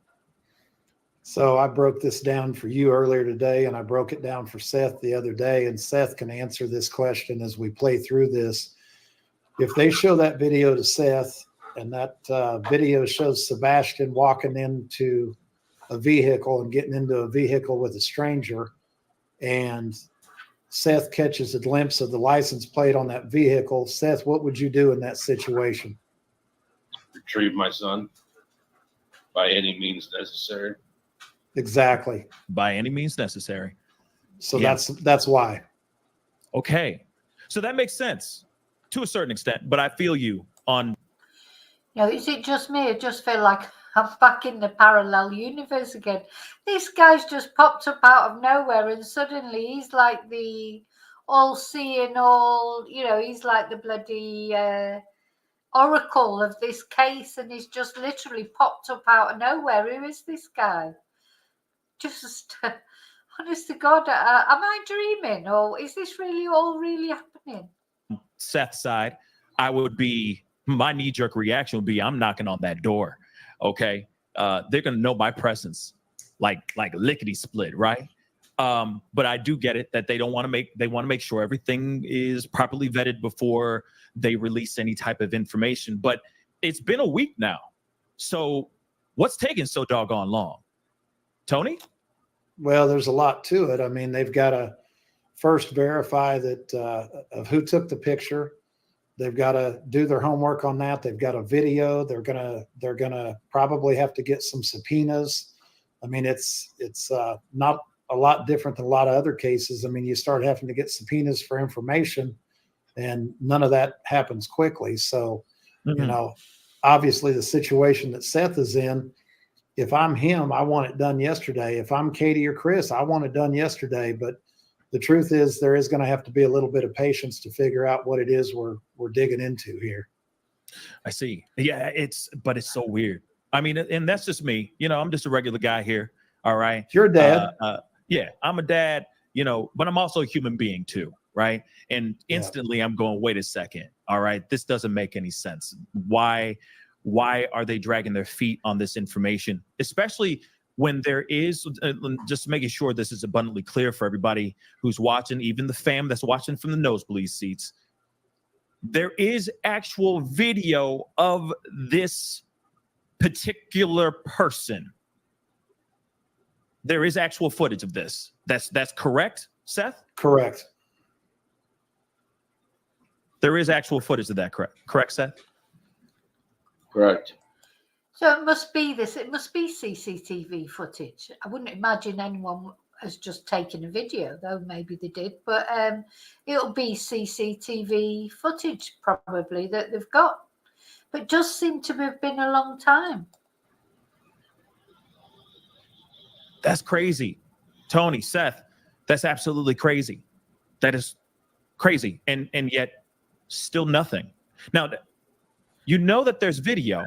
So I broke this down for you earlier today, and I broke it down for Seth the other day, and Seth can answer this question as we play through this. If they show that video to Seth, and that video shows Sebastian walking into a vehicle and getting into a vehicle with a stranger, and Seth catches a glimpse of the license plate on that vehicle, Seth, what would you do in that situation? Retrieve my son by any means necessary. Exactly. By any means necessary. So yeah. That's why. Okay. So that makes sense to a certain extent, but I feel you on. Is it just me? I just feel like I'm back in the parallel universe again. This guy's just popped up out of nowhere, and suddenly he's like the all-seeing, he's like the bloody oracle of this case, and he's just literally popped up out of nowhere. Who is this guy? Just, Honest to God, am I dreaming, or is this really all really happening? Seth's side, my knee-jerk reaction would be, I'm knocking on that door. Okay. They're gonna know my presence like lickety split, right? But I do get it that they want to make sure everything is properly vetted before they release any type of information. But it's been a week now. So what's taking so doggone long? Tony? Well, there's a lot to it. I mean, they've got to first verify that of who took the picture. They've got to do their homework on that. They've got a video. They're gonna probably have to get some subpoenas. I mean, it's not a lot different than a lot of other cases. I mean, you start having to get subpoenas for information, and none of that happens quickly. So, you know, obviously the situation that Seth is in, if I'm him, I want it done yesterday. If I'm Katie or Chris, I want it done yesterday. But the truth is, there is going to have to be a little bit of patience to figure out what it is we're digging into here. I see. Yeah, but it's so weird. I mean, and that's just me. You know, I'm just a regular guy here. All right. You're a dad. Yeah, I'm a dad, you know, but I'm also a human being too, right? And instantly I'm going, wait a second. All right, this doesn't make any sense. Why are they dragging their feet on this information? Especially when there is, just making sure this is abundantly clear for everybody who's watching, even the fam that's watching from the nosebleed seats. There is actual video of this particular person. There is actual footage of this. That's correct, Seth? Correct. There is actual footage of that, correct, Seth? Correct. So it must be CCTV footage. I wouldn't imagine anyone has just taken a video, though maybe they did, but it'll be CCTV footage probably that they've got. But it just seemed to have been a long time. That's crazy. Tony, Seth, that's absolutely crazy. That is crazy. And yet still nothing. Now, you know that there's video,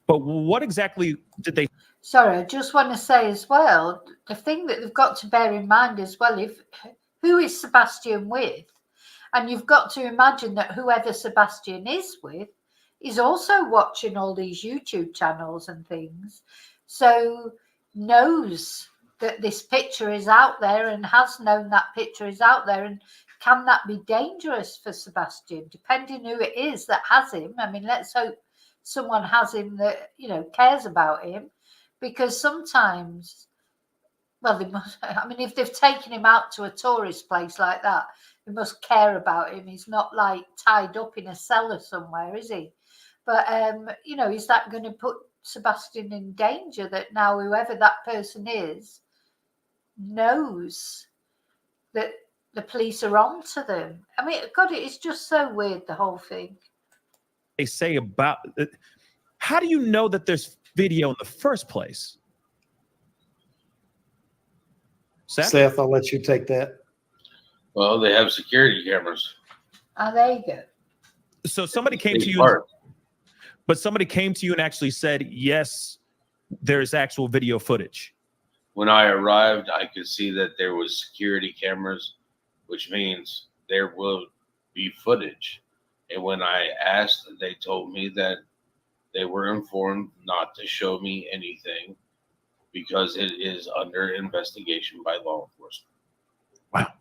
but what exactly did they? Sorry, I just want to say as well, the thing that they've got to bear in mind as well, who is Sebastian with? And you've got to imagine that whoever Sebastian is with is also watching all these YouTube channels and things. So knows that this picture is out there and has known that picture is out there. And can that be dangerous for Sebastian, depending who it is that has him? I mean, let's hope someone has him that, you know, cares about him, because sometimes, well, they must, I mean, if they've taken him out to a tourist place like that, they must care about him. He's not like tied up in a cellar somewhere, is he? But, you know, is that going to put Sebastian in danger, that now whoever that person is knows that the police are on to them? I mean, God, it's just so weird, the whole thing. They say about it. How do you know that there's video in the first place? Seth, I'll let you take that. Well, they have security cameras. Oh, there you go. So somebody came to you, but somebody came to you and actually said, yes, there's actual video footage. When I arrived, I could see that there was security cameras, which means there will be footage. And when I asked, they told me that they were informed not to show me anything because it is under investigation by law enforcement. Wow.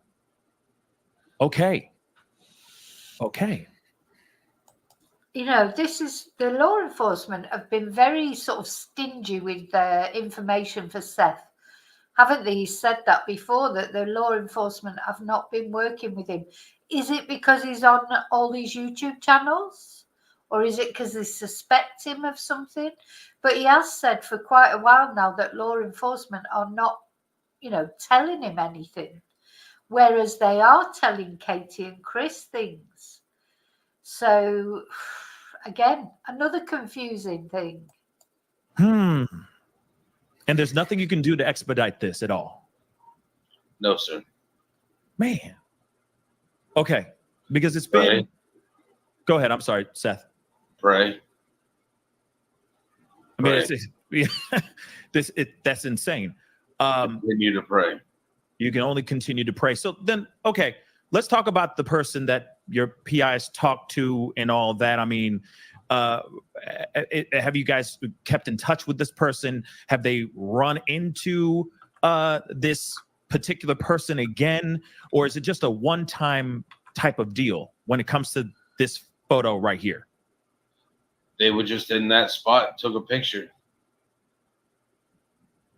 Okay. You know, this is, the law enforcement have been very sort of stingy with information for Seth. Haven't they said that before, that the law enforcement have not been working with him? Is it because he's on all these YouTube channels? Or is it because they suspect him of something? But he has said for quite a while now that law enforcement are not, you know, telling him anything. Whereas they are telling Katie and Chris things. So, again, another confusing thing. And there's nothing you can do to expedite this at all? No, sir. Man. Okay. Because it's been... Right. Go ahead. I'm sorry, Seth. Pray. I mean, that's insane. Continue to pray. You can only continue to pray. So then, okay, let's talk about the person that your PIs talked to and all that. I mean, have you guys kept in touch with this person? Have they run into this particular person again? Or is it just a one-time type of deal when it comes to this photo right here? They were just in that spot, took a picture.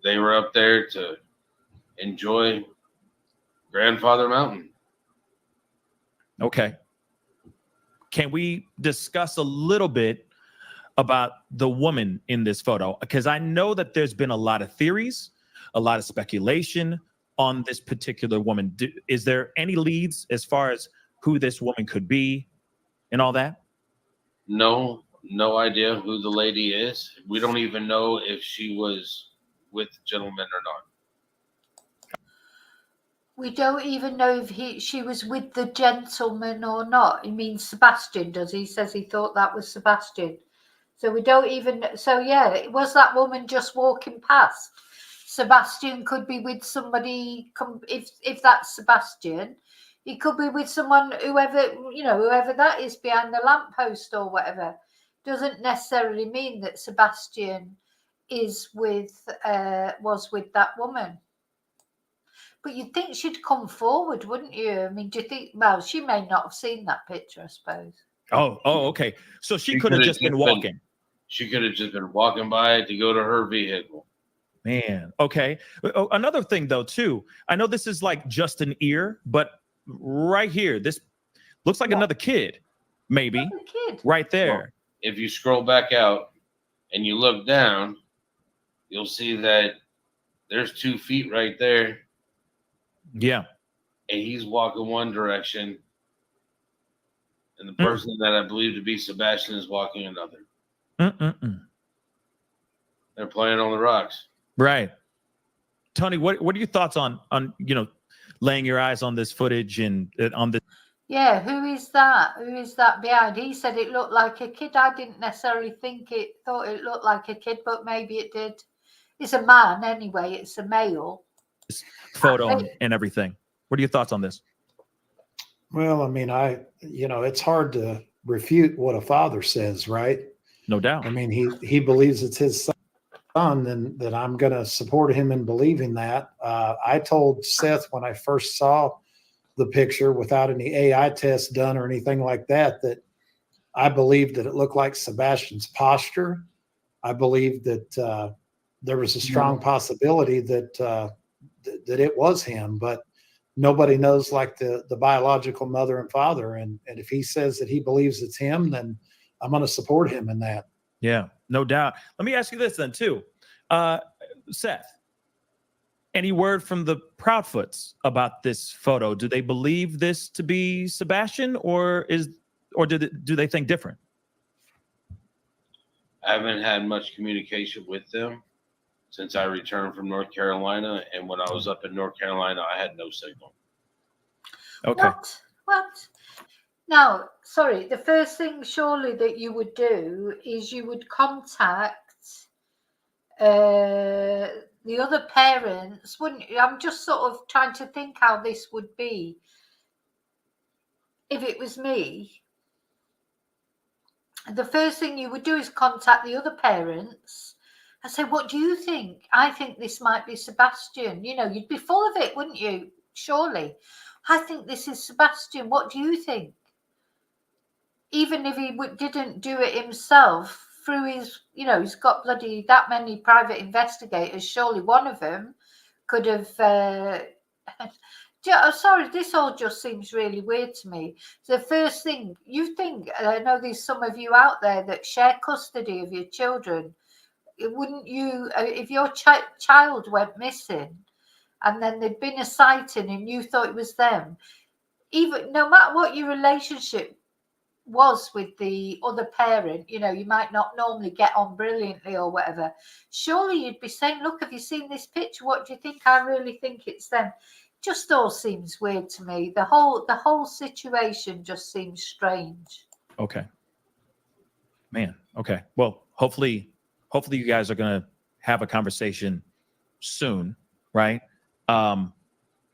They were up there to enjoy Grandfather Mountain. Okay. Can we discuss a little bit about the woman in this photo? Because I know that there's been a lot of theories, a lot of speculation on this particular woman. Is there any leads as far as who this woman could be and all that? No idea who the lady is. We don't even know if she was with the gentleman or not. We don't even know if she was with the gentleman or not. He means Sebastian, does he? He says he thought that was Sebastian. So we don't even. So yeah, was that woman just walking past? Sebastian could be with somebody. If that's Sebastian, he could be with someone, whoever that is behind the lamppost or whatever. Doesn't necessarily mean that Sebastian was with that woman. But you'd think she'd come forward, wouldn't you? I mean, do you think? Well, she may not have seen that picture, I suppose. Oh, okay. So she could have just been walking. She could have just been walking by to go to her vehicle. Man, okay. Another thing, though, too. I know this is like just an ear, but right here, this looks like another kid, maybe. Another kid. Right there. Well, if you scroll back out and you look down, you'll see that there's 2 feet right there. Yeah. And he's walking one direction, and the person that I believe to be Sebastian is walking another. They're playing on the rocks. Right. Tony, what are your thoughts on laying your eyes on this footage and on this? Yeah, who is that? Who is that behind? He said it looked like a kid. I didn't necessarily thought it looked like a kid, but maybe it did. It's a man anyway. It's a male. Photo and everything. What are your thoughts on this? Well, I mean, it's hard to refute what a father says, right? No doubt. I mean, he believes it's his son, then that I'm going to support him in believing that. I told Seth when I first saw the picture, without any AI test done or anything like that, that I believed that it looked like Sebastian's posture. I believed that there was a strong possibility that it was him, but nobody knows like the biological mother and father. And if he says that he believes it's him, then I'm going to support him in that. Yeah, no doubt. Let me ask you this then too. Seth, any word from the Proudfoots about this photo? Do they believe this to be Sebastian, or do they think different? I haven't had much communication with them since I returned from North Carolina, and when I was up in North Carolina, I had no signal. Okay. What? Now, sorry, the first thing surely that you would do is you would contact the other parents, wouldn't you? I'm just sort of trying to think how this would be if it was me. The first thing you would do is contact the other parents and say, what do you think? I think this might be Sebastian. You'd be full of it, wouldn't you? Surely. I think this is Sebastian. What do you think? Even if he didn't do it himself, through his, he's got bloody that many private investigators. Surely one of them could have. Sorry, this all just seems really weird to me. So the first thing you think, I know there's some of you out there that share custody of your children. Wouldn't you, if your child went missing and then there'd been a sighting and you thought it was them, even no matter what your relationship was with the other parent, you might not normally get on brilliantly or whatever, surely you'd be saying, look, have you seen this picture? What do you think? I really think it's them. Just all seems weird to me. The whole situation just seems strange. Okay. Man. Okay. Well, hopefully you guys are going to have a conversation soon, right?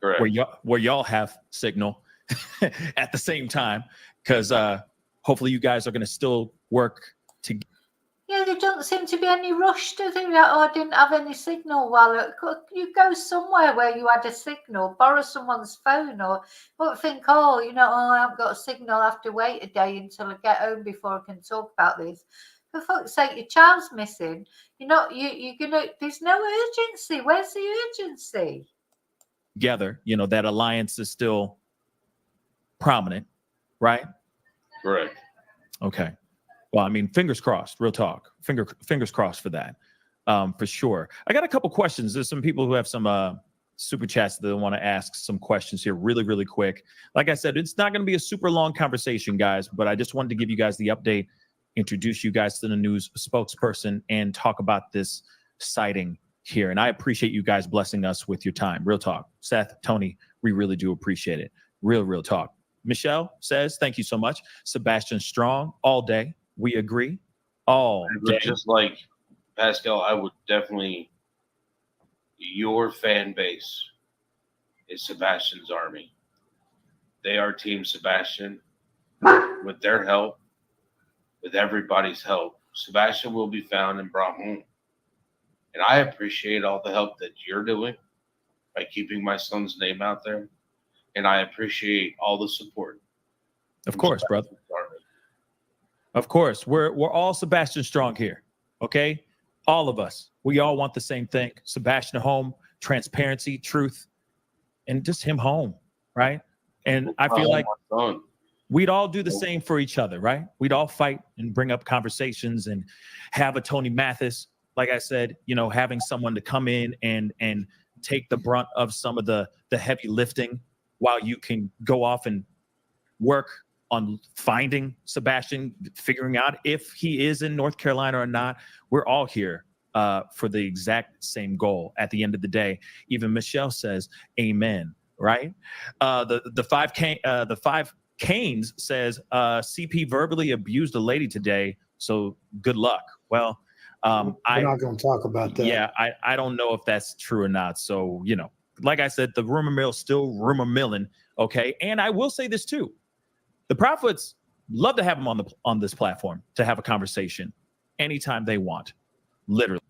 Correct. where y'all have signal at the same time, because hopefully you guys are going to still work together. Yeah, there don't seem to be any rush to do that. Oh, I didn't have any signal while you go somewhere where you had a signal, borrow someone's phone, or think, oh, I haven't got a signal. I have to wait a day until I get home before I can talk about this. For fuck's sake, your child's missing. You're gonna. There's no urgency. Where's the urgency? Together, that alliance is still prominent, right? Correct. Okay. Well, I mean, fingers crossed, real talk. Fingers crossed for that, for sure. I got a couple questions. There's some people who have some super chats that want to ask some questions here really, really quick. Like I said, it's not going to be a super long conversation, guys, but I just wanted to give you guys the update, introduce you guys to the news spokesperson, and talk about this sighting here. And I appreciate you guys blessing us with your time. Real talk. Seth, Tony, we really do appreciate it. Real talk. Michelle says, thank you so much. Sebastian Strong, all day. We agree. All day. Just like Pascal, I would definitely, your fan base is Sebastian's army. They are Team Sebastian. With their help, with everybody's help, Sebastian will be found and brought home. And I appreciate all the help that you're doing by keeping my son's name out there. And I appreciate all the support. Of course, brother. Of course. We're all Sebastian Strong here. Okay? All of us. We all want the same thing. Sebastian home, transparency, truth, and just him home, right? And I feel like we'd all do the same for each other, right? We'd all fight and bring up conversations and have a Tony Mathis, like I said, having someone to come in and take the brunt of some of the heavy lifting while you can go off and work on finding Sebastian, figuring out if he is in North Carolina or not. We're all here for the exact same goal at the end of the day. Even Michelle says, amen, right? The five Canes says, CP verbally abused a lady today, so good luck. Well, we're not going to talk about that. Yeah, I don't know if that's true or not. So, like I said, the rumor mill still rumor milling, okay? And I will say this too. The Prophets love to have them on this platform to have a conversation anytime they want, literally.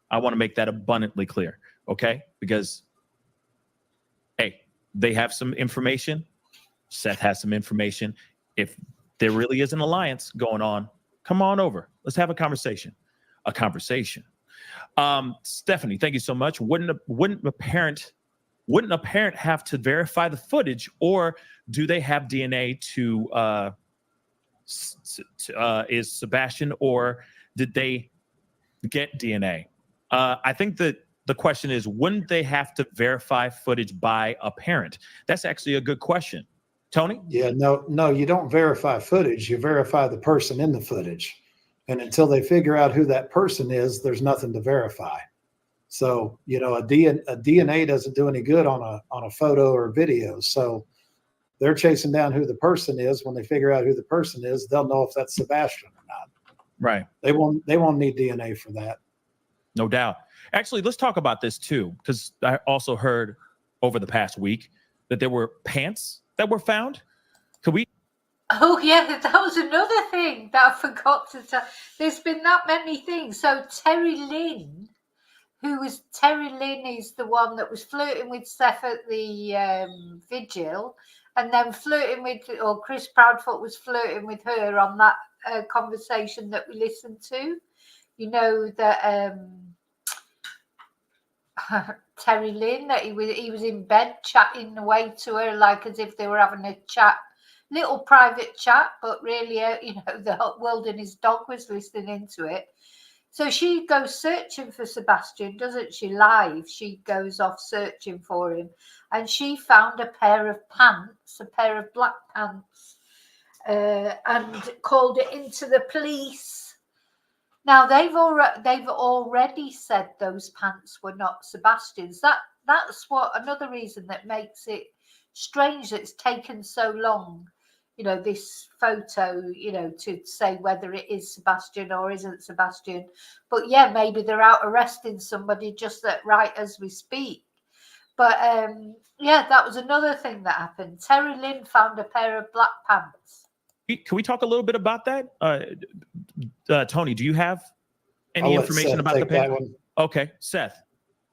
I want to make that abundantly clear, okay? Because, hey, they have some information. Seth has some information. If there really is an alliance going on, come on over. Let's have a conversation. Stephanie, thank you so much. Wouldn't a parent have to verify the footage, or do they have DNA to is Sebastian, or did they get DNA? I think that the question is, wouldn't they have to verify footage by a parent? That's actually a good question. Tony? Yeah, no, you don't verify footage. You verify the person in the footage. And until they figure out who that person is, there's nothing to verify. So, a DNA doesn't do any good on a photo or video. So they're chasing down who the person is. When they figure out who the person is, they'll know if that's Sebastian or not. Right. They won't need DNA for that. No doubt. Actually, let's talk about this too, because I also heard over the past week that there were pants that were found. Could we? Oh, yeah, that was another thing that I forgot to tell. There's been that many things. So Terry Lynn is the one that was flirting with Seth at the vigil, and then Chris Proudfoot was flirting with her on that conversation that we listened to. That Terry Lynn, that he was in bed chatting away to her, like as if they were having a chat, little private chat, but really, the whole world and his dog was listening into it. So she goes searching for Sebastian, doesn't she? Live, she goes off searching for him, and she found a pair of black pants, and called it into the police. Now they've already said those pants were not Sebastian's. That's another reason that makes it strange that it's taken so long, this photo, to say whether it is Sebastian or isn't Sebastian. But yeah, maybe they're out arresting somebody just right as we speak. But yeah, that was another thing that happened. Terry Lynn found a pair of black pants. Can we talk a little bit about that? Tony, do you have any I'll let information Seth about the take that pants? one. Okay, Seth,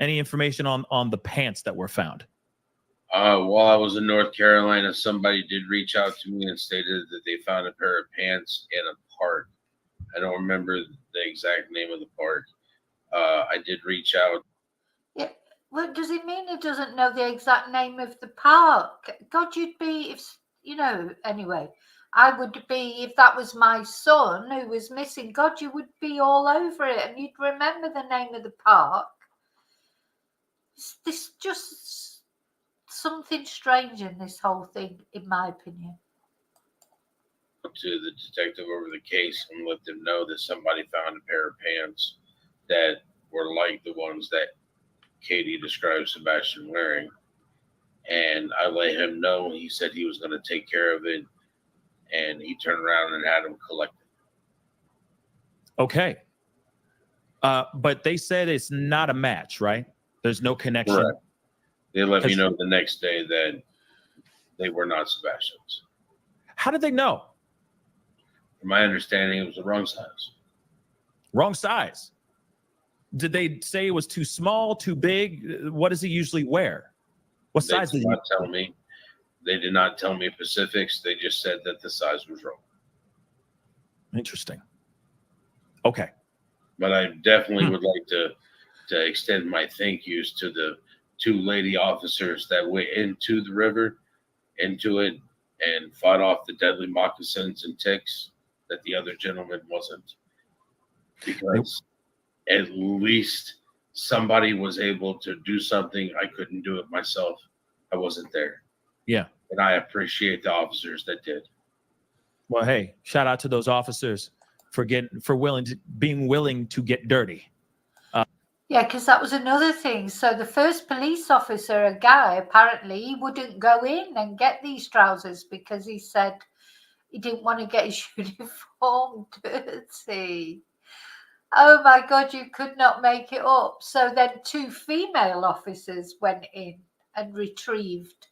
any information on the pants that were found? While I was in North Carolina, somebody did reach out to me and stated that they found a pair of pants in a park. I don't remember the exact name of the park. I did reach out. Yeah. What does it mean? He doesn't know the exact name of the park. God, you'd be if Anyway, I would be if that was my son who was missing. God, you would be all over it, and you'd remember the name of the park. This just something strange in this whole thing, in my opinion. To the detective over the case and let them know that somebody found a pair of pants that were like the ones that Katie described Sebastian wearing. And I let him know. He said he was going to take care of it. And he turned around and had him collect it. Okay. But they said it's not a match, right? There's no connection. Correct. They let me know the next day that they were not Sebastian's. How did they know? From my understanding, it was the wrong size. Wrong size. Did they say it was too small, too big? What does he usually wear? What size They did did he not tell me. They did not tell me specifics. They just said that the size was wrong. Interesting. Okay. But I definitely would like to extend my thank yous to the two lady officers that went into the river, into it, and fought off the deadly moccasins and ticks that the other gentleman wasn't. Because at least somebody was able to do something. I couldn't do it myself. I wasn't there. Yeah. And I appreciate the officers that did. Well, hey, shout out to those officers for being willing to get dirty. Yeah, because that was another thing. So the first police officer, a guy, apparently he wouldn't go in and get these trousers because he said he didn't want to get his uniform dirty. Oh my God, you could not make it up. So then two female officers went in and retrieved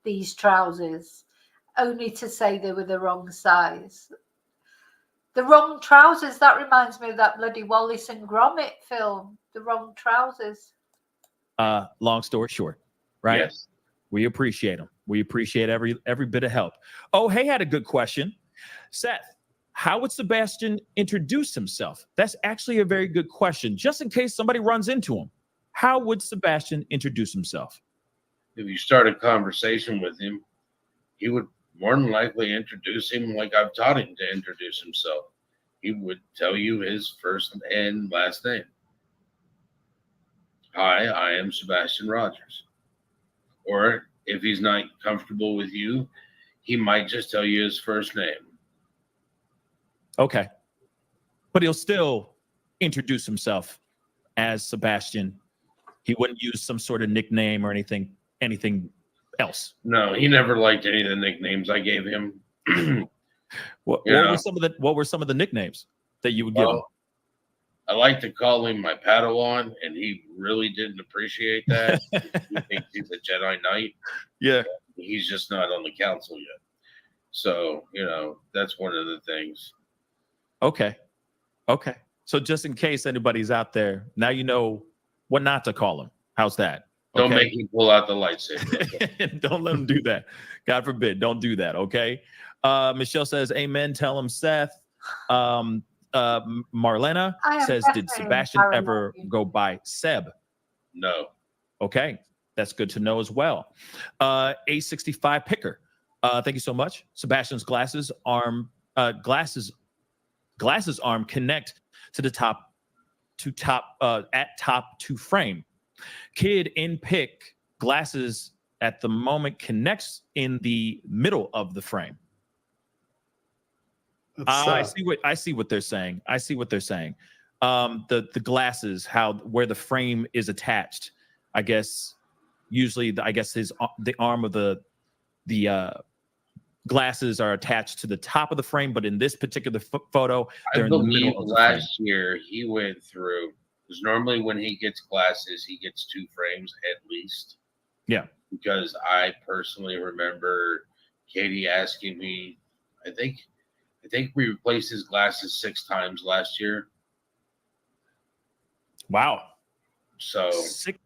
these trousers, only to say they were the wrong size. The wrong trousers, that reminds me of that bloody Wallace and Gromit film, The Wrong Trousers. Long story short, right? Yes. We appreciate them. We appreciate every bit of help. Oh, hey, had a good question. Seth, how would Sebastian introduce himself? That's actually a very good question. Just in case somebody runs into him, how would Sebastian introduce himself? If you start a conversation with him, he would more than likely introduce him like I've taught him to introduce himself. He would tell you his first and last name. Hi, I am Sebastian Rogers. Or if he's not comfortable with you, he might just tell you his first name. Okay. But he'll still introduce himself as Sebastian. He wouldn't use some sort of nickname or anything else. No, he never liked any of the nicknames I gave him. What were some of the nicknames that you would give him? I like to call him my Padawan, and he really didn't appreciate that. He thinks he's a Jedi Knight. Yeah. He's just not on the council yet. So, that's one of the things. Okay. So just in case anybody's out there, now you know what not to call him. How's that? Okay? Don't make him pull out the lightsaber. Don't let him do that. God forbid. Don't do that. Okay. Michelle says, amen. Tell him, Seth. Marlena says, did Sebastian ever go by Seb? No. Okay. That's good to know as well. A65 Picker. Thank you so much. Sebastian's glasses arm connect to the top to frame. Kid in pic, glasses at the moment connects in the middle of the frame. I see what they're saying. The glasses, where the frame is attached. I guess usually the arm of the glasses are attached to the top of the frame, but in this particular photo, they're in the middle of the frame. Last year he went through, because normally when he gets glasses, he gets two frames at least. Yeah. Because I personally remember Katie asking me, I think we replaced his glasses 6 times last year. Wow. So 6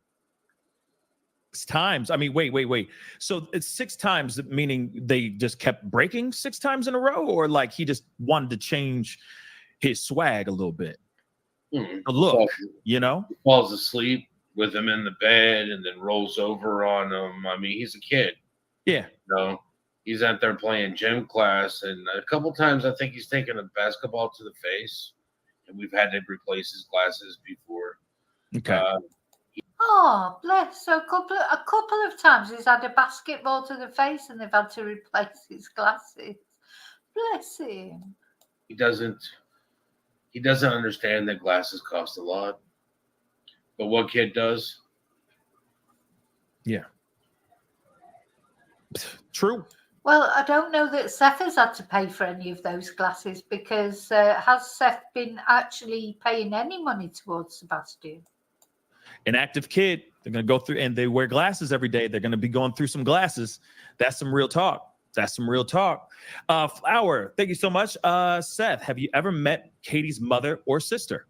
times. I mean, wait. So it's 6 times, meaning they just kept breaking 6 times in a row, or like he just wanted to change his swag a little bit? The look, he falls asleep with him in the bed and then rolls over on him. I mean, he's a kid. Yeah. He's out there playing gym class, and a couple times I think he's taken a basketball to the face, and we've had to replace his glasses before. Okay. Oh, bless. So a couple of times he's had a basketball to the face and they've had to replace his glasses. Bless him. He doesn't understand that glasses cost a lot. But what kid does? Yeah. True. Well, I don't know that Seth has had to pay for any of those glasses, because has Seth been actually paying any money towards Sebastian? An active kid, they're going to go through, and they wear glasses every day. They're going to be going through some glasses. That's some real talk. Flower, thank you so much. Seth, have you ever met Katie's mother or sister?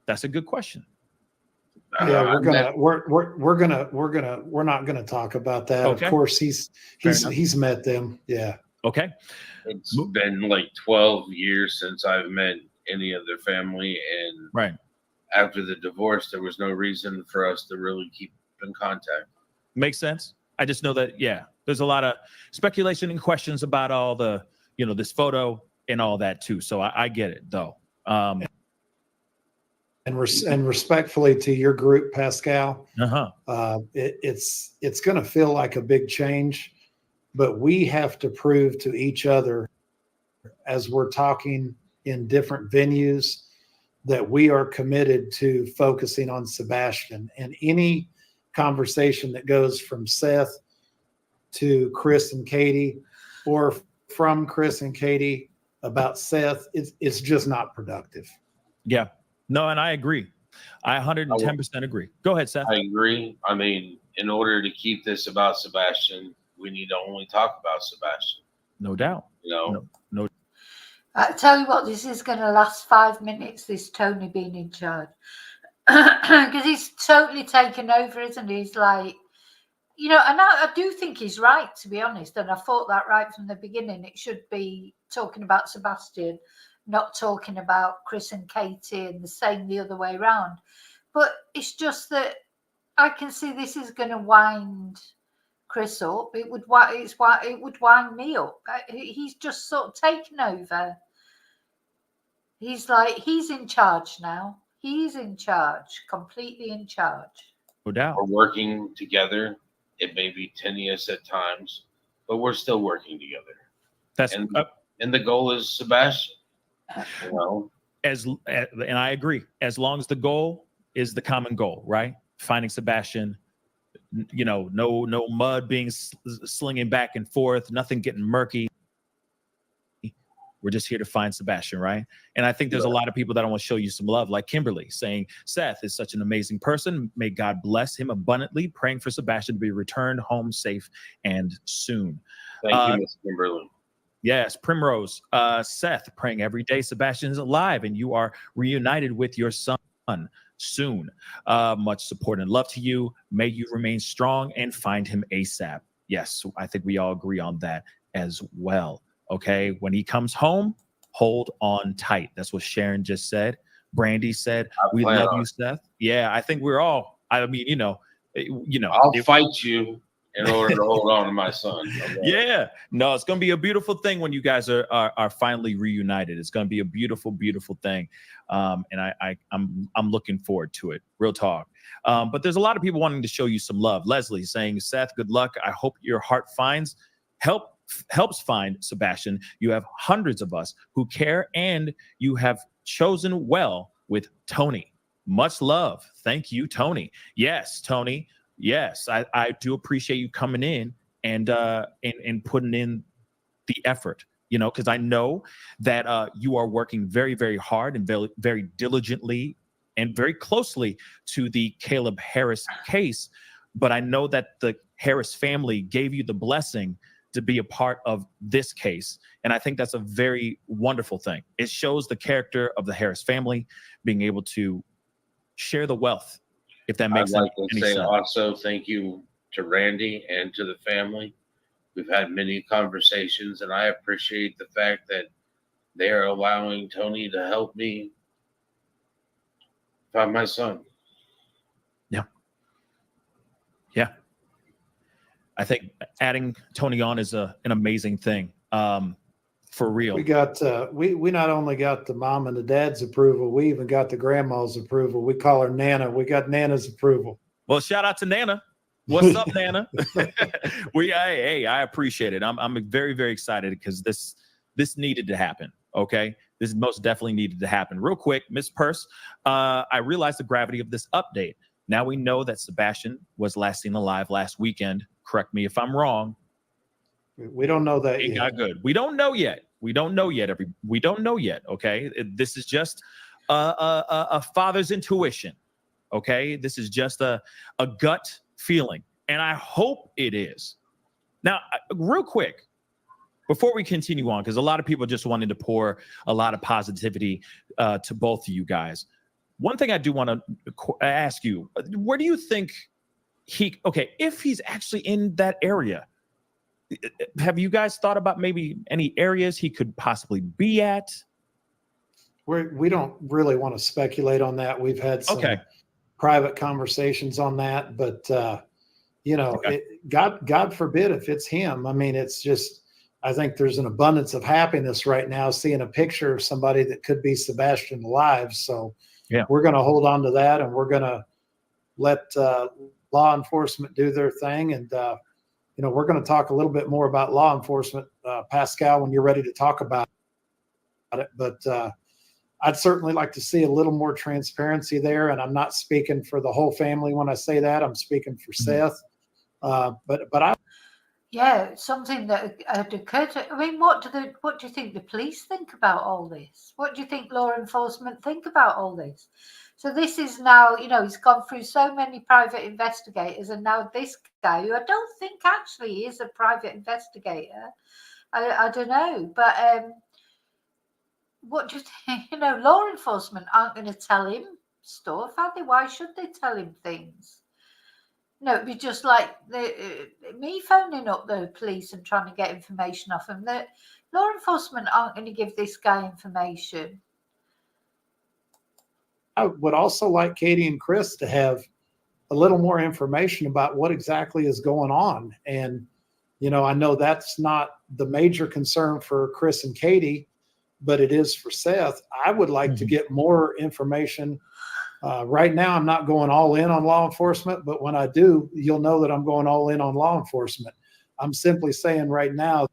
That's a good question. Yeah, we're not gonna talk about that. Okay. Of course, he's met them. Yeah. Okay. It's been like 12 years since I've met any of their family, and right after the divorce, there was no reason for us to really keep in contact. Makes sense. I just know that, yeah, there's a lot of speculation and questions about all the, this photo and all that too. So I get it though. And respectfully to your group, Pascal, it's going to feel like a big change, but we have to prove to each other, as we're talking in different venues, that we are committed to focusing on Sebastian. And any conversation that goes from Seth to Chris and Katie, or from Chris and Katie about Seth, it's just not productive. Yeah. No, and I agree. I 110% agree. Go ahead, Seth. I agree. I mean, in order to keep this about Sebastian, we need to only talk about Sebastian. No doubt. No. I tell you what, this is going to last 5 minutes, this Tony being in charge. Because he's totally taken over, isn't he? He's like, and I do think he's right, to be honest. And I thought that right from the beginning. It should be talking about Sebastian, not talking about Chris and Katie, and the same the other way around. But it's just that I can see this is going to wind Chris up. It would wind me up. He's just sort of taken over. He's like, he's in charge now. He's in charge, completely in charge. No doubt. We're working together. It may be tenuous at times, but we're still working together. And the goal is Sebastian. And I agree. As long as the goal is the common goal, right? Finding Sebastian, no mud being slinging back and forth, nothing getting murky. We're just here to find Sebastian, right? And I think there's a lot of people that want to show you some love, like Kimberly saying, Seth is such an amazing person. May God bless him abundantly, praying for Sebastian to be returned home safe and soon. Thank you, Miss Kimberly. Yes, Primrose. Seth, praying every day Sebastian is alive and you are reunited with your son soon. Much support and love to you. May you remain strong and find him ASAP. Yes, I think we all agree on that as well. Okay, when he comes home, hold on tight. That's what Sharon just said. Brandy said, we love you, Seth. Yeah, I think we're all, I'll fight you in order to hold on to my son. Okay? Yeah, no, it's going to be a beautiful thing when you guys are finally reunited. It's going to be a beautiful, beautiful thing. And I'm looking forward to it. Real talk. But there's a lot of people wanting to show you some love. Leslie saying, Seth, good luck. I hope your heart helps find Sebastian. You have hundreds of us who care, and you have chosen well with Tony. Much love. Thank you, Tony. Yes, Tony. Yes, I do appreciate you coming in and putting in the effort, because I know that you are working very, very hard and very, very diligently and very closely to the Caleb Harris case. but I know that the Harris family gave you the blessing to be a part of this case. And I think that's a very wonderful thing. It shows the character of the Harris family being able to share the wealth, if that makes I'd like any to say sense. also thank you to Randy and to the family. We've had many conversations, and I appreciate the fact that they are allowing Tony to help me find my son. Yeah. Yeah. I think adding Tony on is an amazing thing. For real. We got we not only got the mom and the dad's approval, we even got the grandma's approval. We call her Nana. We got Nana's approval. Well, shout out to Nana. What's up, Nana? I appreciate it. I'm very, very excited because this needed to happen. Okay, this most definitely needed to happen. Real quick, Miss Purse, I realized the gravity of this update. Now we know that Sebastian was last seen alive last weekend. Correct me if I'm wrong. We don't know that Ain't yet. got good. We don't know yet. We don't know yet. We don't know yet. Okay, this is just a father's intuition. Okay, this is just a gut feeling, and I hope it is. Now, real quick, before we continue on, because a lot of people just wanted to pour a lot of positivity to both of you guys. One thing I do want to ask you: where do you think if he's actually in that area? Have you guys thought about maybe any areas he could possibly be at? We don't really want to speculate on that. We've had some private conversations on that, but God forbid if it's him. I mean, it's just, I think there's an abundance of happiness right now seeing a picture of somebody that could be Sebastian alive. So we're going to hold on to that, and we're going to let law enforcement do their thing. And, we're going to talk a little bit more about law enforcement, Pascal, when you're ready to talk about it. But I'd certainly like to see a little more transparency there. And I'm not speaking for the whole family when I say that. I'm speaking for Seth. Something that had occurred. I mean, what do you think the police think about all this? What do you think law enforcement think about all this? So this is now, he's gone through so many private investigators, and now this guy, who I don't think actually is a private investigator. I don't know, but what do you think? Law enforcement aren't going to tell him stuff, are they? Why should they tell him things? It'd be just like me phoning up the police and trying to get information off them. That law enforcement aren't going to give this guy information. I would also like Katie and Chris to have a little more information about what exactly is going on. And, I know that's not the major concern for Chris and Katie, but it is for Seth. I would like to get more information. Right now, I'm not going all in on law enforcement, but when I do, you'll know that I'm going all in on law enforcement. I'm simply saying right now.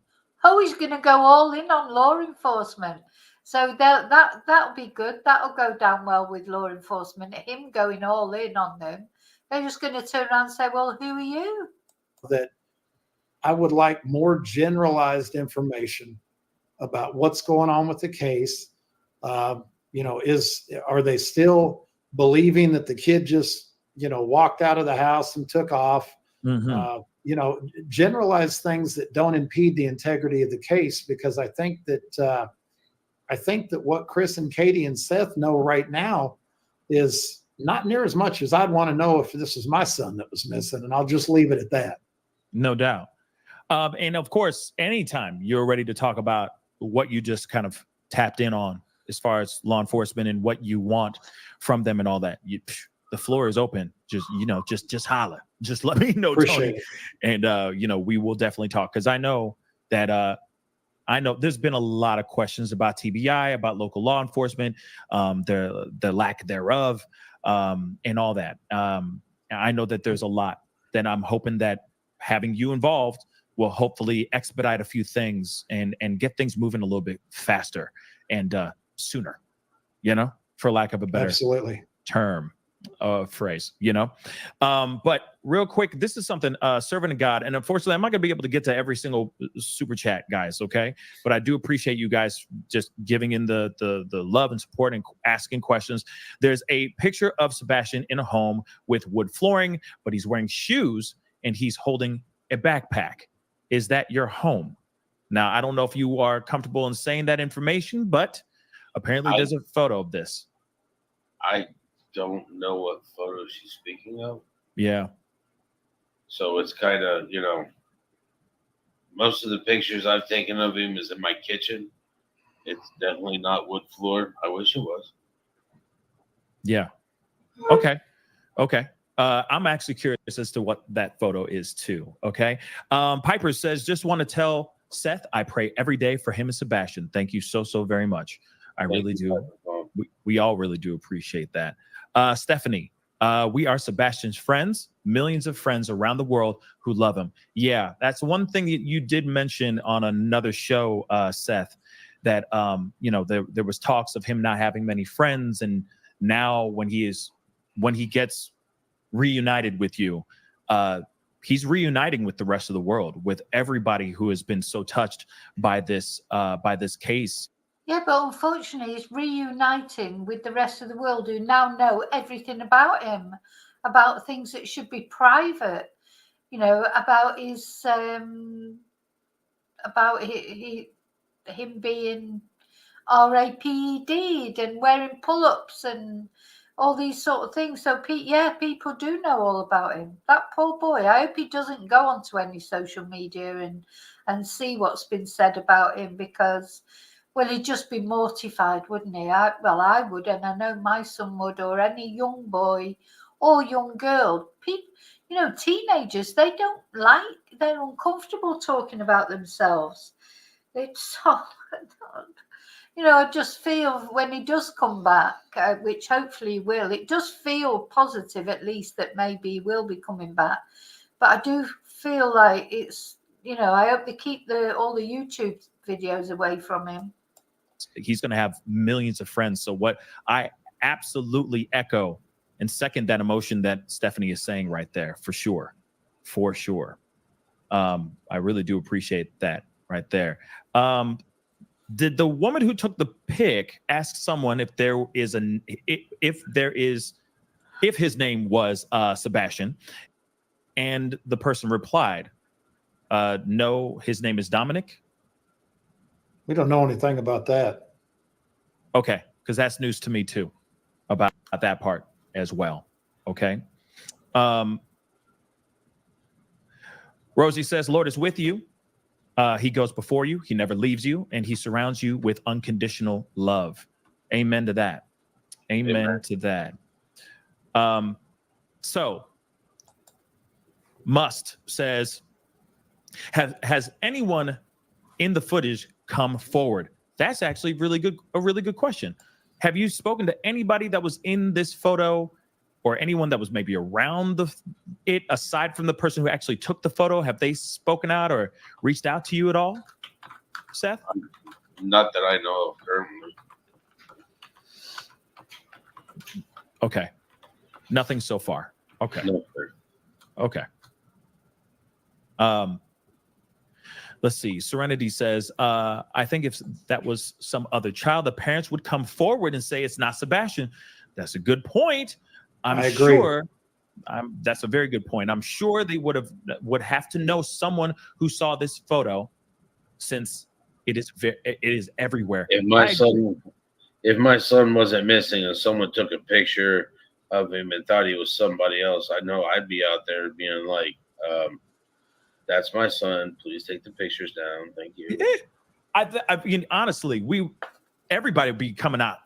Oh, he's going to go all in on law enforcement. So that'll be good. That'll go down well with law enforcement. Him going all in on them. They're just going to turn around and say, well, who are you? That I would like more generalized information about what's going on with the case. Are they still believing that the kid just, walked out of the house and took off? Generalized things that don't impede the integrity of the case, because I think that what Chris and Katie and Seth know right now is not near as much as I'd want to know if this was my son that was missing. And I'll just leave it at that. No doubt. And of course, anytime you're ready to talk about what you just kind of tapped in on as far as law enforcement and what you want from them and all that, the floor is open. Just holler. Just let me know, Appreciate Tony. And, we will definitely talk, because I know that there's been a lot of questions about TBI, about local law enforcement, the lack thereof, and all that. I know that there's a lot that I'm hoping that having you involved will hopefully expedite a few things and get things moving a little bit faster and sooner, for lack of a better Absolutely term. phrase, you know. But real quick, this is something, servant of God, and unfortunately I'm not gonna be able to get to every single super chat, guys, okay? But I do appreciate you guys just giving in the love and support and asking questions. There's a picture of Sebastian in a home with wood flooring, but he's wearing shoes and he's holding a backpack. Is that your home? Now, I don't know if you are comfortable in saying that information, but apparently there's a photo of this. I don't know what photo she's speaking of. Yeah. So it's kind of, you know, most of the pictures I've taken of him is in my kitchen. It's definitely not wood floor. I wish it was. Yeah. Okay. I'm actually curious as to what that photo is too. Okay. Piper says, just want to tell Seth, I pray every day for him and Sebastian. Thank you so very much. I really do. We all really do appreciate that. Stephanie, we are Sebastian's friends, millions of friends around the world who love him. Yeah, that's one thing that you did mention on another show, Seth, that, you know, there was talks of him not having many friends. And now when he gets reunited with you, he's reuniting with the rest of the world, with everybody who has been so touched by this case. Yeah, but unfortunately, he's reuniting with the rest of the world who now know everything about him, about things that should be private, you know, about his, about him being RAPD'd and wearing pull-ups and all these sort of things. So, people do know all about him. That poor boy, I hope he doesn't go onto any social media and see what's been said about him, because, well, he'd just be mortified, wouldn't he? I would, and I know my son would, or any young boy or young girl. People, you know, teenagers, they're uncomfortable talking about themselves. It's so, you know, I just feel when he does come back, which hopefully he will, it does feel positive, at least, that maybe he will be coming back. But I do feel like it's, you know, I hope they keep all the YouTube videos away from him. He's going to have millions of friends. So what I absolutely echo and second that emotion that Stephanie is saying right there, for sure. I really do appreciate that right there. Did the woman who took the pic ask someone if his name was Sebastian? And the person replied, no, his name is Dominic. We don't know anything about that. Okay, because that's news to me too, about that part as well. Okay. Rosie says, Lord is with you. He goes before you. He never leaves you, and he surrounds you with unconditional love. Amen to that. Amen to that. So Must says, has anyone in the footage come forward? That's actually a really good question. Have you spoken to anybody that was in this photo, or anyone that was maybe around it, aside from the person who actually took the photo? Have they spoken out or reached out to you at all, Seth? Not that I know of currently. Okay. Nothing so far. Okay. No, sir. Okay. Let's see. Serenity says, I think if that was some other child, the parents would come forward and say it's not Sebastian. That's a good point. I agree. Sure. That's a very good point. I'm sure they would have to know someone who saw this photo, since it is everywhere. If my son wasn't missing and someone took a picture of him and thought he was somebody else, I know I'd be out there being like, that's my son. Please take the pictures down. Thank you. I mean, honestly, everybody would be coming out.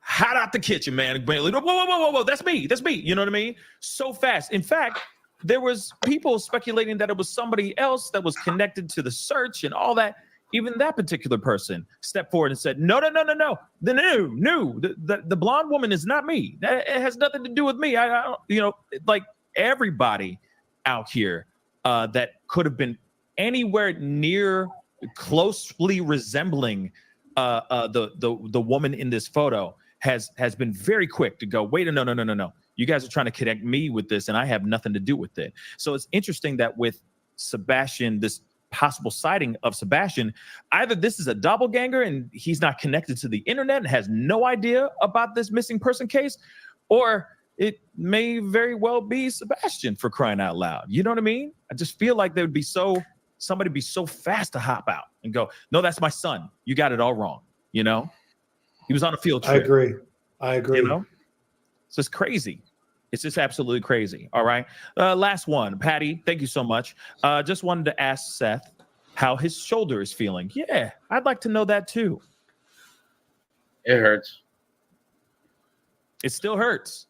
Hot out the kitchen, man. Whoa. That's me. You know what I mean? So fast. In fact, there was people speculating that it was somebody else that was connected to the search and all that. Even that particular person stepped forward and said, no. The blonde woman is not me. It has nothing to do with me. I like everybody out here that could have been anywhere near closely resembling the woman in this photo has been very quick to go, wait, no. You guys are trying to connect me with this, and I have nothing to do with it. So it's interesting that with Sebastian, this possible sighting of Sebastian, either this is a doppelganger and he's not connected to the internet and has no idea about this missing person case, or it may very well be Sebastian, for crying out loud. You know what I mean? I just feel like there would be somebody be so fast to hop out and go, no, that's my son. You got it all wrong. You know, he was on a field trip. I agree. You know, so it's crazy. It's just absolutely crazy. All right. Last one, Patty. Thank you so much. Just wanted to ask Seth how his shoulder is feeling. Yeah, I'd like to know that too. It hurts. It still hurts.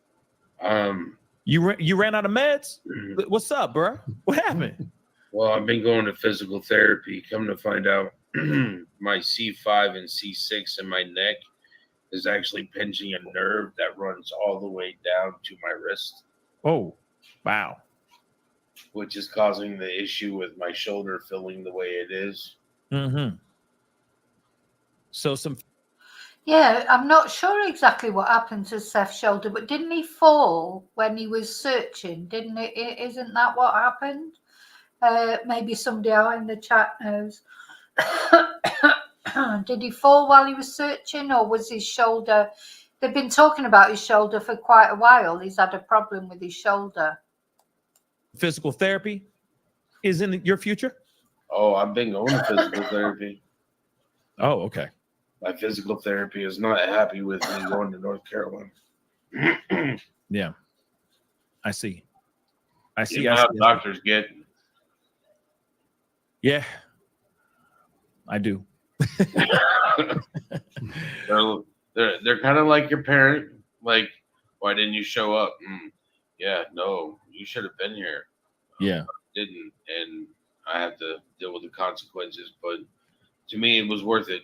You ran out of meds? What's up, bro? What happened? Well, I've been going to physical therapy. Come to find out, my C5 and C6 in my neck is actually pinching a nerve that runs all the way down to my wrist. Oh, wow. Which is causing the issue with my shoulder feeling the way it is. Mm-hmm. So Yeah, I'm not sure exactly what happened to Seth's shoulder, but didn't he fall when he was searching? Didn't it? Isn't that what happened? Maybe somebody out in the chat knows. Did he fall while he was searching, or was his shoulder? They've been talking about his shoulder for quite a while. He's had a problem with his shoulder. Physical therapy is in your future? Oh, I've been going to physical therapy. Oh, okay. My physical therapy is not happy with me going to North Carolina. Yeah. I see. You know how doctors get. Yeah. I do. They're kind of like your parent. Like, why didn't you show up? Yeah, no, you should have been here. Yeah. Didn't, and I have to deal with the consequences. But to me, it was worth it.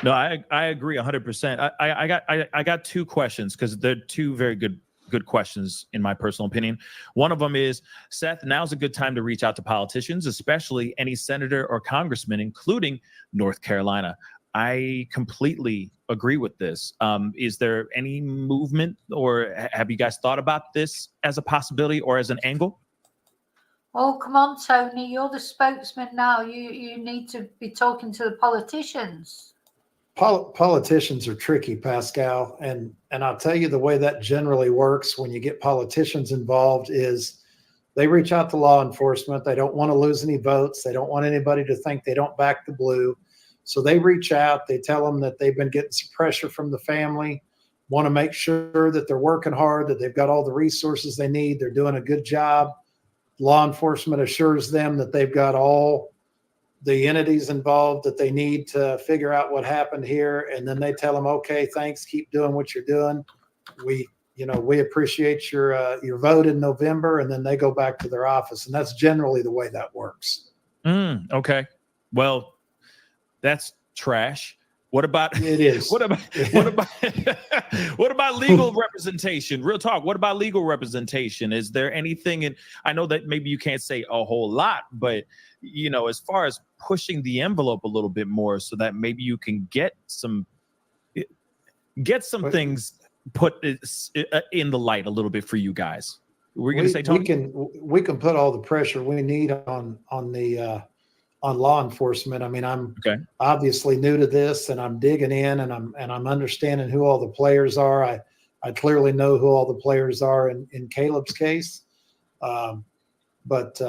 No, I agree 100%. I got two questions because they're two very good questions in my personal opinion. One of them is, Seth, now's a good time to reach out to politicians, especially any senator or congressman, including North Carolina. I completely agree with this. Is there any movement, or have you guys thought about this as a possibility or as an angle? Oh, come on, Tony. You're the spokesman now. You need to be talking to the politicians. Politicians are tricky, Pascal, and I'll tell you the way that generally works when you get politicians involved is they reach out to law enforcement. They don't want to lose any votes. They don't want anybody to think they don't back the blue. So they reach out. They tell them that they've been getting some pressure from the family, want to make sure that they're working hard, that they've got all the resources they need. They're doing a good job. Law enforcement assures them that they've got all the entities involved that they need to figure out what happened here. And then they tell them, okay, thanks, keep doing what you're doing. We appreciate your vote in November, and then they go back to their office. And that's generally the way that works. Okay. Well, that's trash. What about it is? What about legal representation? Real talk. What about legal representation? Is there anything? And I know that maybe you can't say a whole lot, but as far as pushing the envelope a little bit more, so that maybe you can get some things put in the light a little bit for you guys. We're going to say, Tony? We can put all the pressure we need on law enforcement. I mean, I'm obviously new to this, and I'm digging in, and I'm understanding who all the players are. I clearly know who all the players are in Caleb's case. But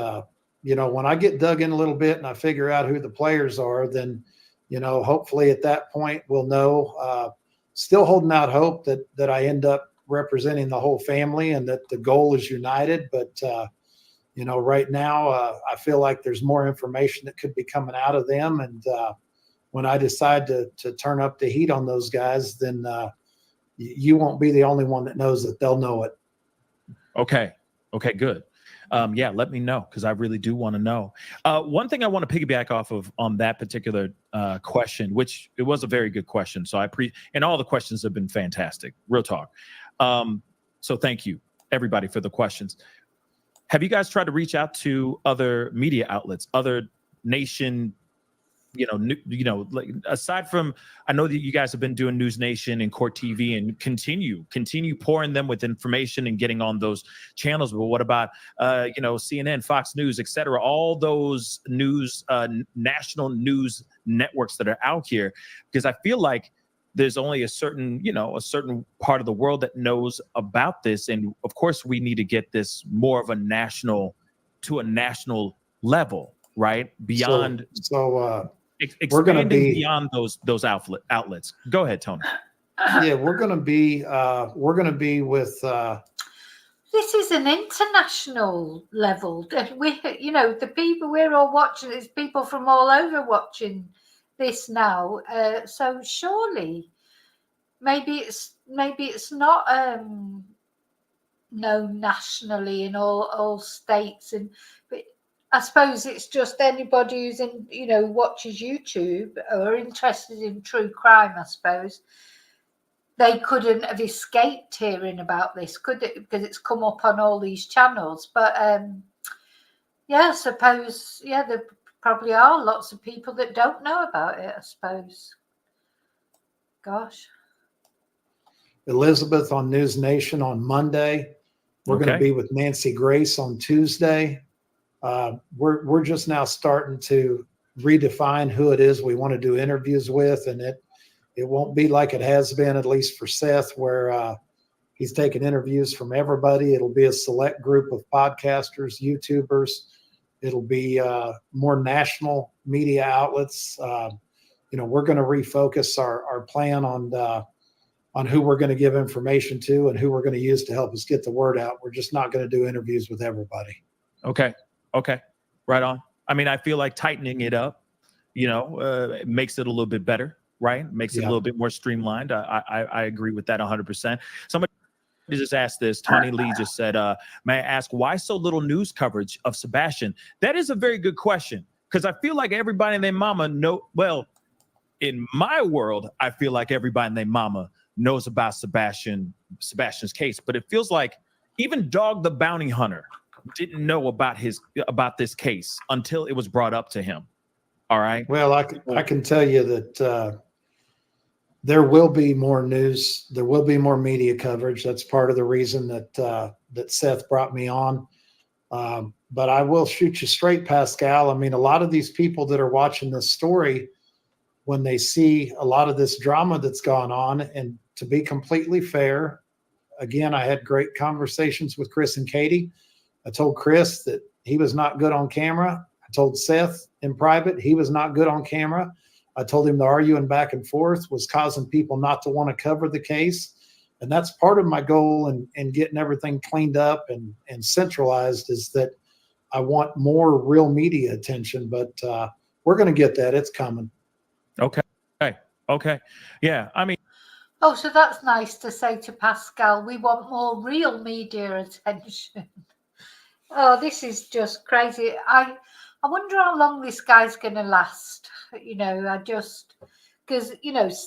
when I get dug in a little bit and I figure out who the players are, then, hopefully at that point we'll know. Still holding out hope that I end up representing the whole family and that the goal is united. But, right now I feel like there's more information that could be coming out of them. And when I decide to turn up the heat on those guys, then you won't be the only one that knows that. They'll know it. Okay, good. Yeah, let me know, because I really do want to know. One thing I want to piggyback off of on that particular question, which it was a very good question. So and all the questions have been fantastic. Real talk. So thank you, everybody, for the questions. Have you guys tried to reach out to other media outlets, other nation like aside from, I know that you guys have been doing News Nation and Court TV and continue pouring them with information and getting on those channels. But what about, CNN, Fox News, et cetera, all those news, national news networks that are out here? Because I feel like there's only a certain part of the world that knows about this. And of course, we need to get this more of a national level, right? Beyond. We're going to be beyond those outlets. Go ahead, Tony. Yeah, we're going to be with. This is an international level. We, the people we're all watching, there's people from all over watching this now. So surely, maybe it's not known nationally in all states, but I suppose it's just anybody who's watches YouTube or interested in true crime. I suppose they couldn't have escaped hearing about this, could it? Because it's come up on all these channels. But I suppose there probably are lots of people that don't know about it. I suppose. Gosh. Elizabeth on News Nation on Monday. We're going to be with Nancy Grace on Tuesday. We're just now starting to redefine who it is we want to do interviews with, and it won't be like it has been, at least for Seth, where he's taking interviews from everybody. It'll be a select group of podcasters, YouTubers. It'll be more national media outlets. We're going to refocus our plan on who we're going to give information to and who we're going to use to help us get the word out. We're just not going to do interviews with everybody. Okay. Right on. I mean, I feel like tightening it up, it makes it a little bit better, right? Makes it a little bit more streamlined. I agree with that 100%. Somebody just asked this. Tony Lee just said, may I ask why so little news coverage of Sebastian? That is a very good question, because I feel like everybody and their mama in my world, I feel like everybody and their mama knows about Sebastian's case, but it feels like even Dog the Bounty Hunter didn't know about this case until it was brought up to him. All right. Well, I can tell you that there will be more news. There will be more media coverage. That's part of the reason that Seth brought me on. But I will shoot you straight, Pascal. I mean, a lot of these people that are watching this story, when they see a lot of this drama that's gone on, and to be completely fair, again, I had great conversations with Chris and Katie. I told Chris that he was not good on camera. I told Seth in private he was not good on camera. I told him the arguing back and forth was causing people not to want to cover the case. And that's part of my goal in getting everything cleaned up and centralized, is that I want more real media attention. But we're going to get that. It's coming. Okay. Yeah. I mean. Oh, so that's nice to say to Pascal. We want more real media attention. Oh, this is just crazy. I wonder how long this guy's going to last. Because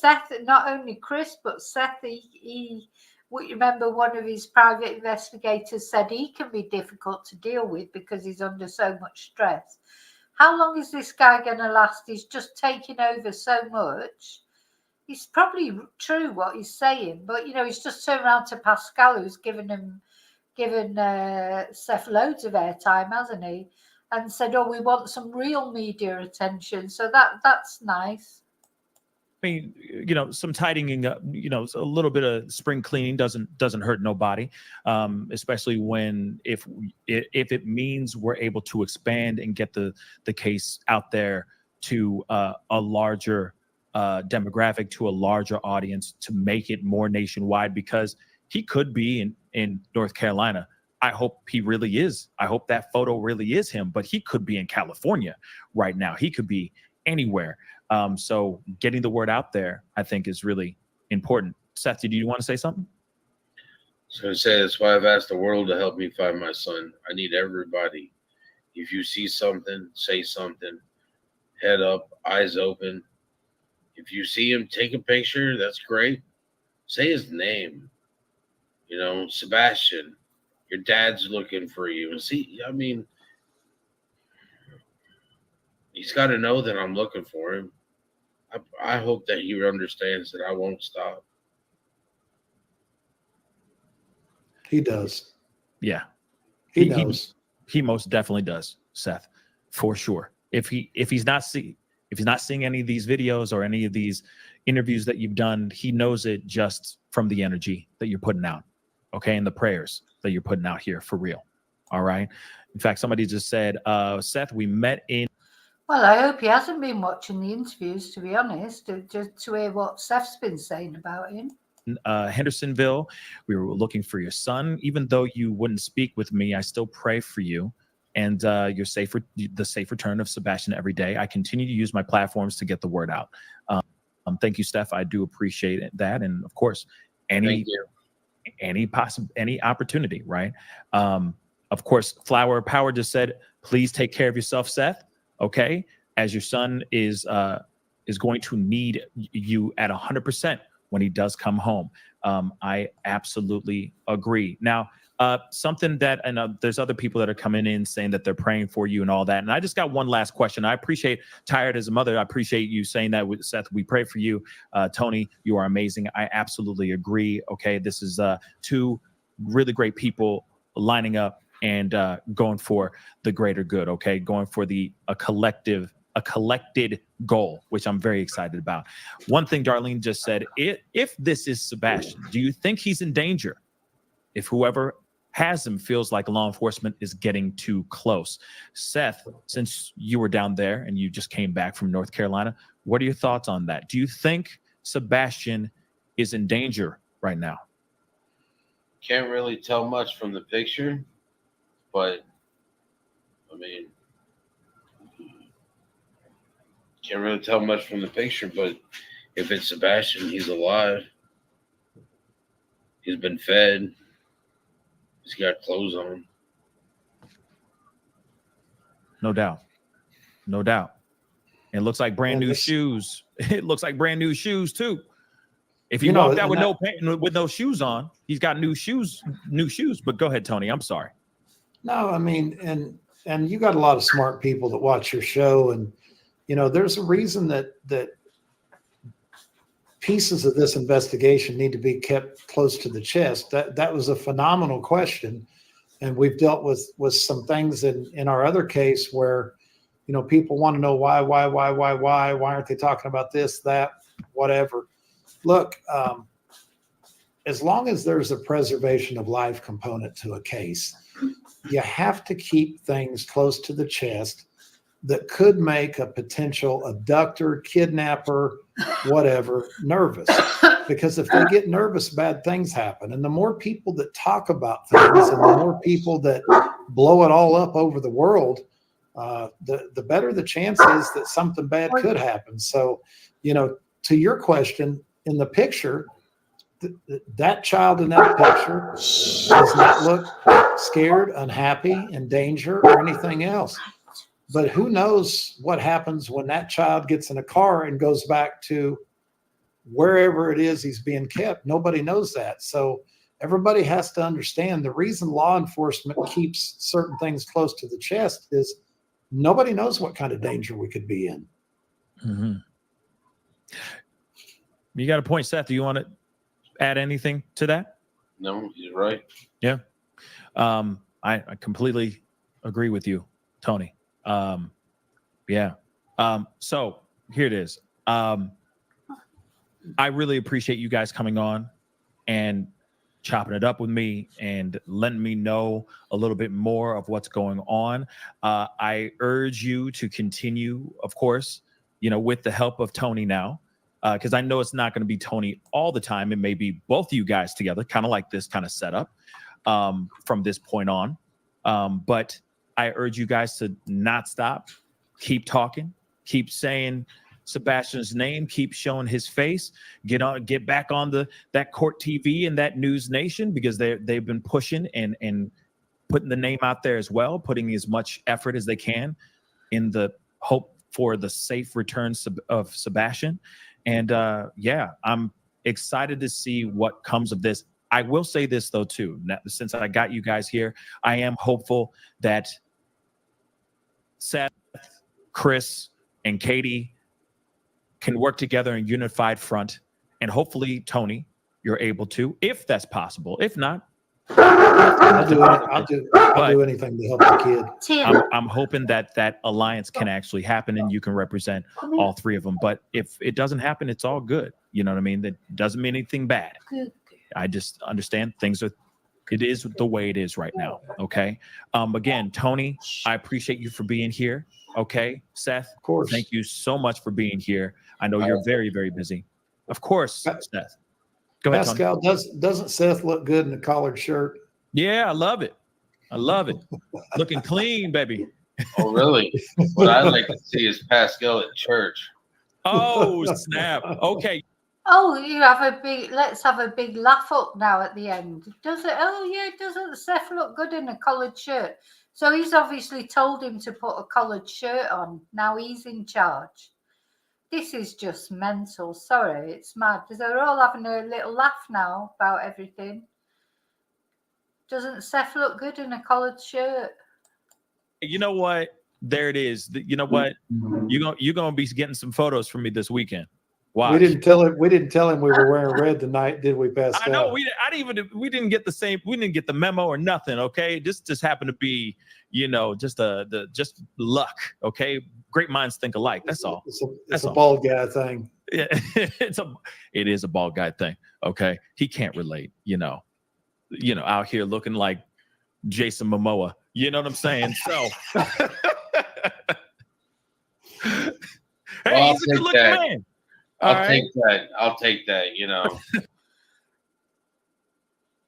Seth, not only Chris, but Seth, he remember one of his private investigators said he can be difficult to deal with because he's under so much stress. How long is this guy going to last? He's just taking over so much. It's probably true what he's saying, but he's just turned around to Pascal, who's given Seth loads of airtime, hasn't he? And said, "Oh, we want some real media attention." So that's nice. I mean, some tidying up, a little bit of spring cleaning doesn't hurt nobody, especially if it means we're able to expand and get the case out there to a larger demographic, to a larger audience, to make it more nationwide, because he could be in North Carolina. I hope he really is. I hope that photo really is him, but he could be in California right now. He could be anywhere. So getting the word out there, I think, is really important. Seth, do you want to say something? So I say that's why I've asked the world to help me find my son. I need everybody. If you see something, say something. Head up, eyes open. If you see him, take a picture. That's great. Say his name. Sebastian, your dad's looking for you. And see, I mean, he's got to know that I'm looking for him. I hope that he understands that I won't stop. He does. Yeah. He knows. He most definitely does, Seth, for sure. If he's not seeing any of these videos or any of these interviews that you've done, he knows it just from the energy that you're putting out, okay, and the prayers that you're putting out here for real. All right. In fact, somebody just said, Seth, we met in. Well, I hope he hasn't been watching the interviews, to be honest, just to hear what Seth's been saying about him. Hendersonville. We were looking for your son. Even though you wouldn't speak with me, I still pray for you and the safe return of Sebastian every day. I continue to use my platforms to get the word out. Thank you, Steph. I do appreciate that. And of course, any opportunity, right? Of course, Flower Power just said, please take care of yourself, Seth. Okay. As your son is going to need you at 100% when he does come home. I absolutely agree. Now, something that, and there's other people that are coming in saying that they're praying for you and all that. And I just got one last question. I appreciate Tired as a Mother. I appreciate you saying that with Seth. We pray for you. Tony, you are amazing. I absolutely agree. Okay. This is two really great people lining up and going for the greater good. Okay. Going for a collected goal, which I'm very excited about. One thing Darlene just said, if this is Sebastian, do you think he's in danger if whoever has him feels like law enforcement is getting too close? Seth, since you were down there and you just came back from North Carolina, what are your thoughts on that? Do you think Sebastian is in danger right now? Can't really tell much from the picture, but I mean, can't really tell much from the picture, but if it's Sebastian, he's alive. He's been fed. He's got clothes on. No doubt. No doubt. It looks like brand new shoes. It looks like brand new shoes too. If he walked out with no shoes on, he's got new shoes. But go ahead, Tony. I'm sorry. No, I mean, and you got a lot of smart people that watch your show, and there's a reason that pieces of this investigation need to be kept close to the chest. That was a phenomenal question, and we've dealt with some things in our other case where people want to know why aren't they talking about this, that, whatever. Look, as long as there's a preservation of life component to a case, you have to keep things close to the chest that could make a potential abductor, kidnapper, whatever, nervous. Because if they get nervous, bad things happen. And the more people that talk about things and the more people that blow it all up over the world, the better the chance is that something bad could happen. So, to your question, in the picture, that child in that picture does not look scared, unhappy, in danger, or anything else. But who knows what happens when that child gets in a car and goes back to wherever it is he's being kept. Nobody knows that. So everybody has to understand the reason law enforcement keeps certain things close to the chest is nobody knows what kind of danger we could be in. Mm-hmm. You got a point, Seth. Do you want to add anything to that? No, you're right. Yeah. I completely agree with you, Tony. Yeah. So here it is. I really appreciate you guys coming on and chopping it up with me and letting me know a little bit more of what's going on. I urge you to continue, of course, with the help of Tony now, because I know it's not going to be Tony all the time. It may be both of you guys together, kind of like this kind of setup from this point on. But I urge you guys to not stop, keep talking, keep saying Sebastian's name, keep showing his face, get back on that court TV and that News Nation, because they've been pushing and putting the name out there as well, putting as much effort as they can in the hope for the safe return of Sebastian. And yeah, I'm excited to see what comes of this. I will say this though too, since I got you guys here, I am hopeful that Seth Chris and Katie can work together in unified front, and hopefully, Tony, you're able to, if that's possible. If not, I'll do anything to help the kid. Tim, I'm hoping that alliance can actually happen and you can represent all three of them. But if it doesn't happen, it's all good. You know what I mean? That doesn't mean anything bad. I just understand it is the way it is right now. Okay. Again, Tony, I appreciate you for being here. Okay. Seth, Of course. thank you so much for being here. I know you're very, very busy. Of course, Seth. Go ahead, Pascal, Tony. doesn't Seth look good in a collared shirt? Yeah, I love it. Looking clean, baby. Oh, really? What I like to see is Pascal at church. Oh, snap. Okay. oh, let's have a big laugh up now at the end. Doesn't Seth look good in a collared shirt? So he's obviously told him to put a collared shirt on. Now he's in charge. This is just mental. Sorry, it's mad. They're all having a little laugh now about everything. Doesn't Seth look good in a collared shirt? You know what? There it is. You know what? You're gonna be getting some photos from me this weekend. Watch. We didn't tell him we were wearing red tonight, did we, Pascal? I know we didn't get the memo or nothing. Okay, this just happened to be, just luck. Okay, great minds think alike. That's all. It's a bald guy thing. Yeah, it is a bald guy thing. Okay, he can't relate. Out here looking like Jason Momoa. You know what I'm saying? So, hey, he's a good-looking man. I'll take that.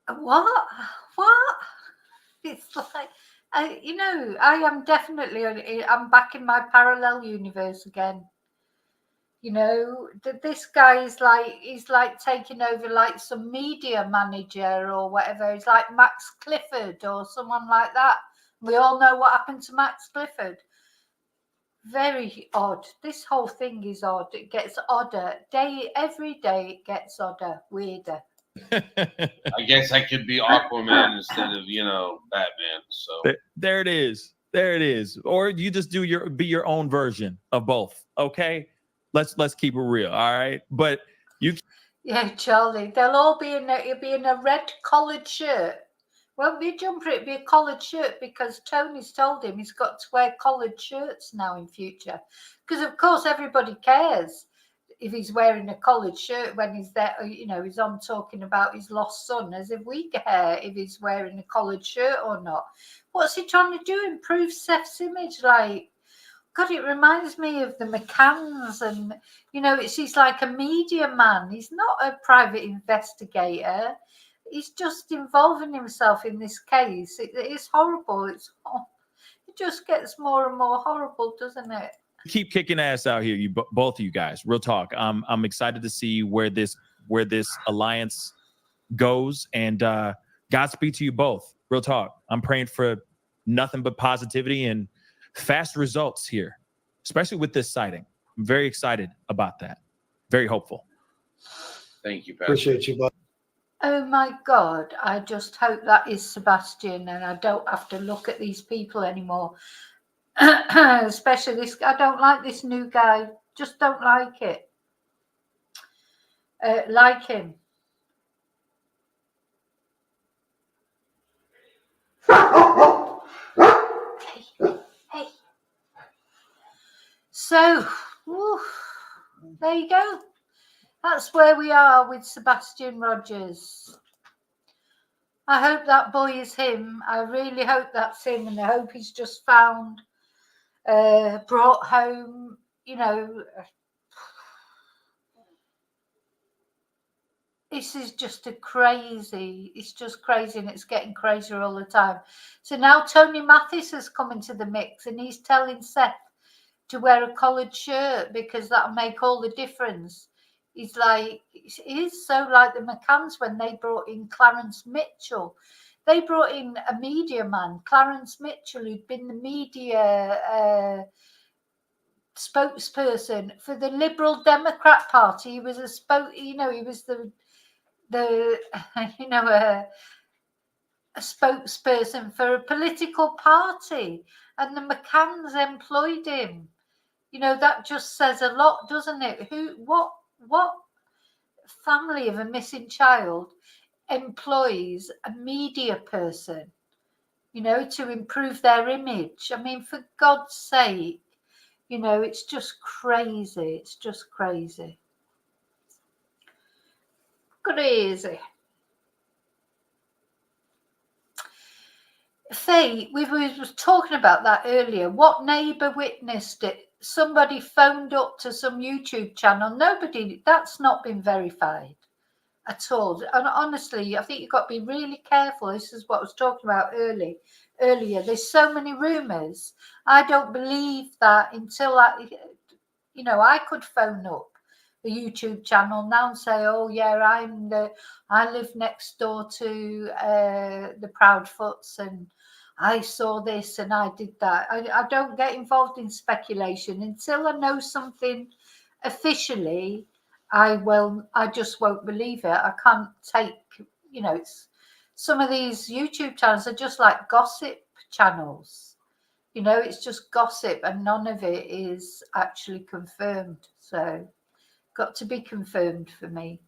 What? It's like, I am definitely, I'm back in my parallel universe again. This guy is he's like taking over like some media manager or whatever. He's like Max Clifford or someone like that. We all know what happened to Max Clifford. Very odd. This whole thing is odd. It gets odder. Every day it gets odder, weirder. I guess I could be Aquaman instead of, Batman. So there it is. There it is. Or you just be your own version of both. Okay. Let's keep it real. All right. But yeah, Charlie, they'll all be in a red collared shirt. Won't be a jumper, it'd be a collared shirt because Tony's told him he's got to wear collared shirts now in future. Because of course everybody cares if he's wearing a collared shirt when he's there, he's on talking about his lost son, as if we care if he's wearing a collared shirt or not. What's he trying to do? Improve Seth's image? God, it reminds me of the McCanns, and he's like a media man. He's not a private investigator. He's just involving himself in this case. It is horrible. It just gets more and more horrible, doesn't it? Keep kicking ass out here, both of you guys. Real talk. I'm excited to see where this alliance goes, and Godspeed to you both. Real talk. I'm praying for nothing but positivity and fast results here, especially with this sighting. I'm very excited about that. Very hopeful. Thank you, Pastor. Appreciate you, bud. Oh my God, I just hope that is Sebastian and I don't have to look at these people anymore. Especially this, I don't like this new guy. Just don't like it. Like him. Hey. So, there you go. That's where we are with Sebastian Rogers. I hope that boy is him. I really hope that's him, and I hope he's just found, brought home, This is just it's just crazy, and it's getting crazier all the time. So now Tony Mathis has come into the mix, and he's telling Seth to wear a collared shirt because that'll make all the difference. He's like, it is so like the McCanns when they brought in Clarence Mitchell. They brought in a media man, Clarence Mitchell, who'd been the media spokesperson for the Liberal Democrat Party. He was he was a spokesperson for a political party, and the McCanns employed him. You know, that just says a lot, doesn't it? What family of a missing child employs a media person, you know, to improve their image? I mean, for God's sake, you know, it's just crazy. It's just crazy. Crazy. Faye, we was talking about that earlier. What neighbour witnessed it? Somebody phoned up to some YouTube channel. Nobody, that's not been verified at all. And honestly, I think you've got to be really careful. This is what I was talking about earlier. There's so many rumours. I don't believe that until you know, I could phone up the YouTube channel now and say, oh yeah, I live next door to the Proudfoots, and I saw this and I did that. I don't get involved in speculation until I know something officially. I just won't believe it. I can't take, you know, some of these YouTube channels are just like gossip channels. You know, it's just gossip and none of it is actually confirmed. So, got to be confirmed for me.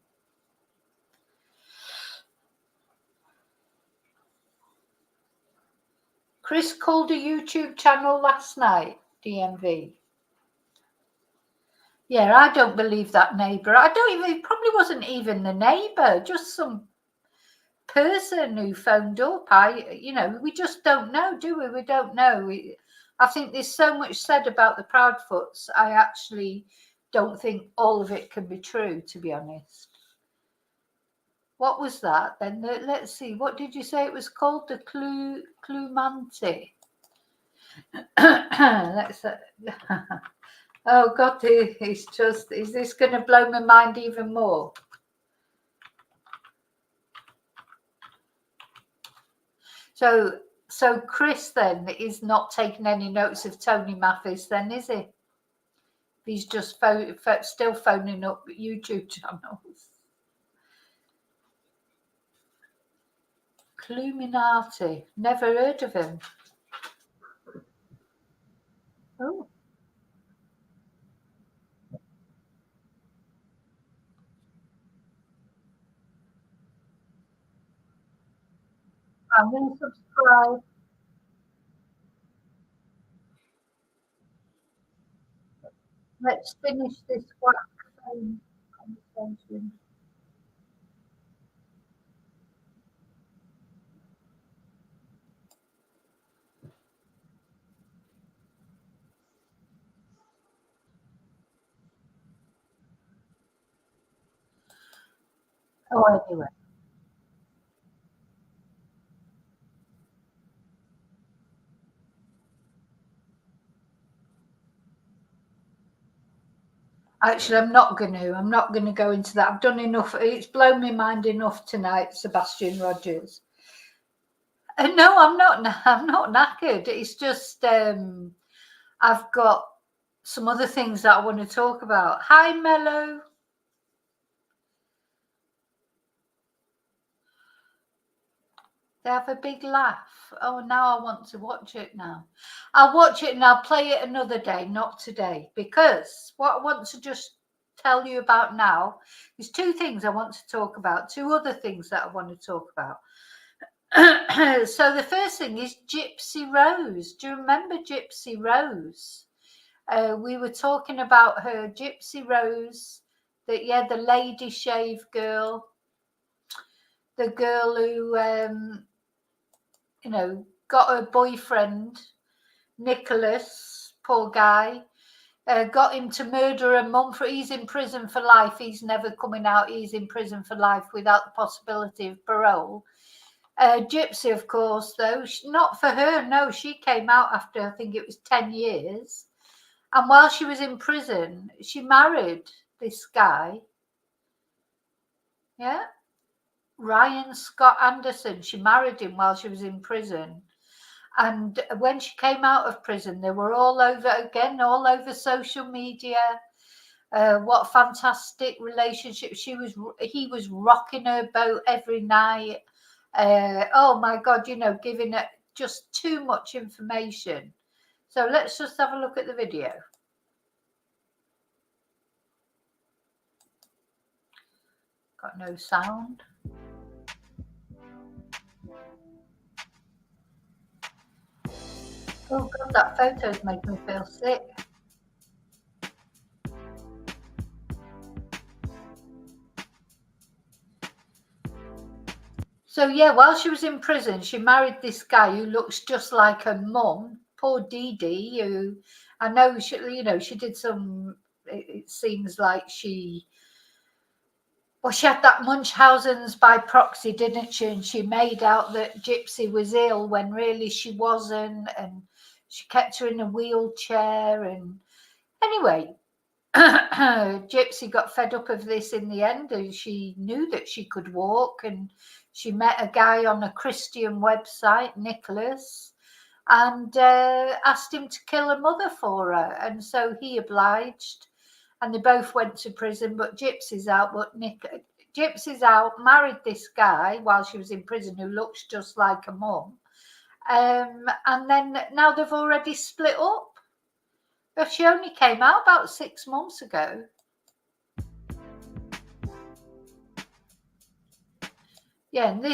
Chris called a YouTube channel last night, DMV. Yeah, I don't believe that neighbour. It probably wasn't even the neighbour, just some person who phoned up. You know, we just don't know, do we? We don't know. I think there's so much said about the Proudfoots. I actually don't think all of it can be true, to be honest. What was that then? Let's see. What did you say it was called? The Clumanti. Let's. Oh God, it's just. Is this going to blow my mind even more? So Chris then is not taking any notes of Tony Mathis, then, is he? He's just still phoning up YouTube channels. Cluminati. Never heard of him. Oh. I'm going to subscribe. Let's finish this phone conversation. Oh, anyway. Actually, I'm not going to go into that. I've done enough. It's blown my mind enough tonight, Sebastian Rogers. No, I'm not knackered. It's just I've got some other things that I want to talk about. Hi, Mello. They have a big laugh. Oh, now I want to watch it now. I'll watch it and I'll play it another day, not today, because what I want to just tell you about now is two things I want to talk about, two other things that I want to talk about. So the first thing is Gypsy Rose. Do you remember Gypsy Rose? We were talking about her, Gypsy Rose, the lady shave girl, the girl who you know, got her boyfriend, Nicholas, poor guy, got him to murder a mum. He's in prison for life. He's never coming out. He's in prison for life without the possibility of parole. Gypsy, of course, though, not for her. No, she came out after, I think it was 10 years. And while she was in prison, she married this guy. Yeah. Ryan Scott Anderson. She married him while she was in prison. And when she came out of prison, they were all over social media. What a fantastic relationship. He was rocking her boat every night. Oh my God, you know, giving it just too much information. So let's just have a look at the video. Got no sound. Oh God, that photo's making me feel sick. So yeah, while she was in prison, she married this guy who looks just like her mum. Poor Dee Dee, who I know she, you know, she did some. It seems like she had that Munchausen's by proxy, didn't she? And she made out that Gypsy was ill when really she wasn't, and she kept her in a wheelchair. And anyway, Gypsy got fed up of this in the end, and she knew that she could walk, and she met a guy on a Christian website, Nicholas, and asked him to kill her mother for her, and so he obliged, and they both went to prison. But Gypsy's out. Gypsy's out, married this guy while she was in prison who looks just like her mum, and then now they've already split up. But she only came out about 6 months ago. Yeah, and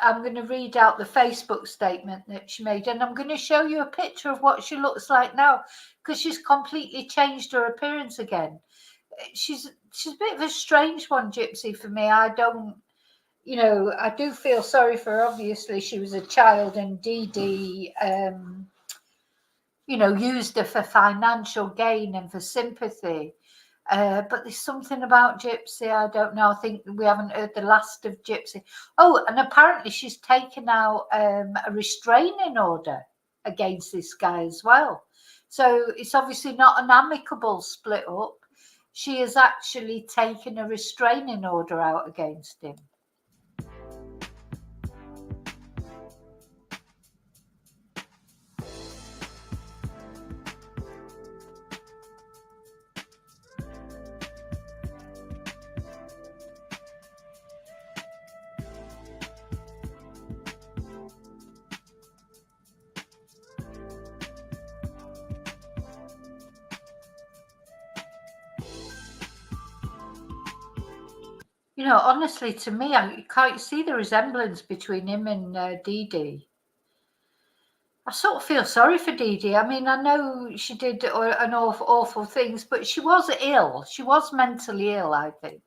I'm going to read out the Facebook statement that she made, and I'm going to show you a picture of what she looks like now, because she's completely changed her appearance again. She's a bit of a strange one, Gypsy, for me. I don't, you know, I do feel sorry for her. Obviously, she was a child, and Dee Dee, you know, used her for financial gain and for sympathy. But there's something about Gypsy, I don't know. I think we haven't heard the last of Gypsy. Oh, and apparently she's taken out a restraining order against this guy as well. So it's obviously not an amicable split up. She has actually taken a restraining order out against him. You know, honestly, to me, I can't see the resemblance between him and Dee Dee. I sort of feel sorry for Dee Dee. I mean, I know she did an awful things, but she was ill. She was mentally ill, I think.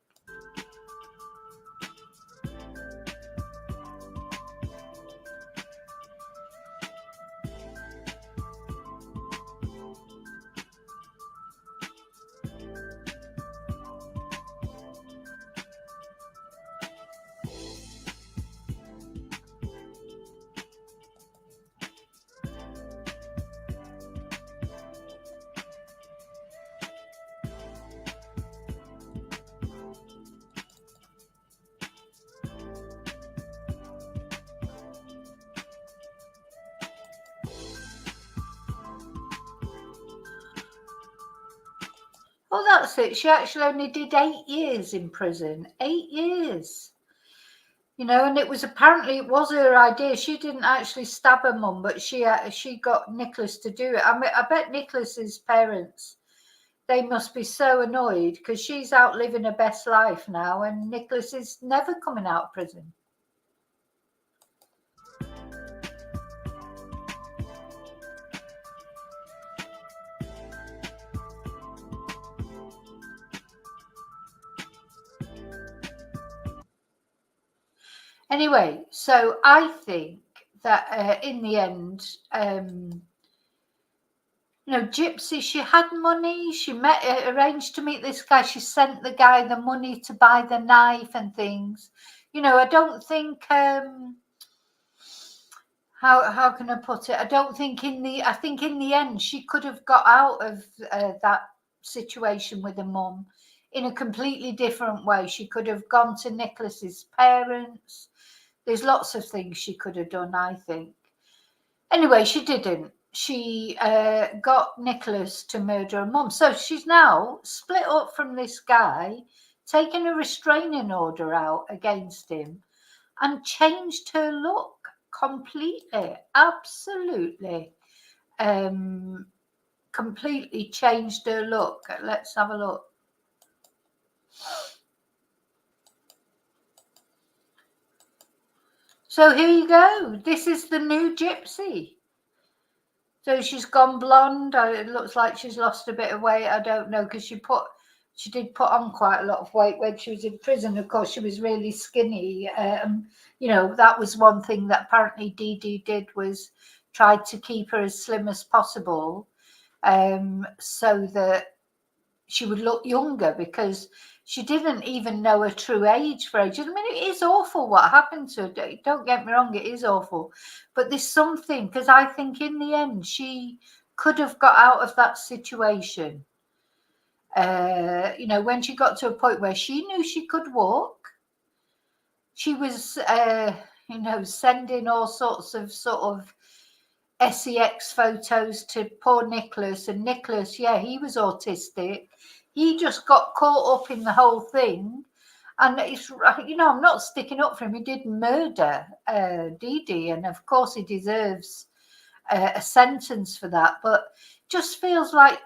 Oh, that's it. She actually only did 8 years in prison. 8 years. You know, and it was her idea. She didn't actually stab her mum, but she got Nicholas to do it. I mean, I bet Nicholas's parents, they must be so annoyed because she's out living her best life now, and Nicholas is never coming out of prison. Anyway, so I think that in the end, you know, Gypsy, she had money. She arranged to meet this guy. She sent the guy the money to buy the knife and things. You know, I don't think. How can I put it? I think in the end she could have got out of that situation with her mum in a completely different way. She could have gone to Nicholas's parents. There's lots of things she could have done, I think. Anyway, she didn't. She got Nicholas to murder her mum. So she's now split up from this guy, taken a restraining order out against him, and changed her look completely. Absolutely. Completely changed her look. Let's have a look. So here you go. This is the new Gypsy. So she's gone blonde. It looks like she's lost a bit of weight. I don't know, because she did put on quite a lot of weight when she was in prison. Of course, she was really skinny. You know, that was one thing that apparently Dee Dee did, was tried to keep her as slim as possible, so that she would look younger, because she didn't even know her true age for ages. I mean, it is awful what happened to her. Don't get me wrong, it is awful. But there's something, because I think in the end she could have got out of that situation. You know, when she got to a point where she knew she could walk, she was, you know, sending all sorts of sort of sex photos to poor Nicholas. And Nicholas, yeah, he was autistic. He just got caught up in the whole thing. And it's, you know, I'm not sticking up for him. He did murder Dee Dee, and of course he deserves a sentence for that. But just feels like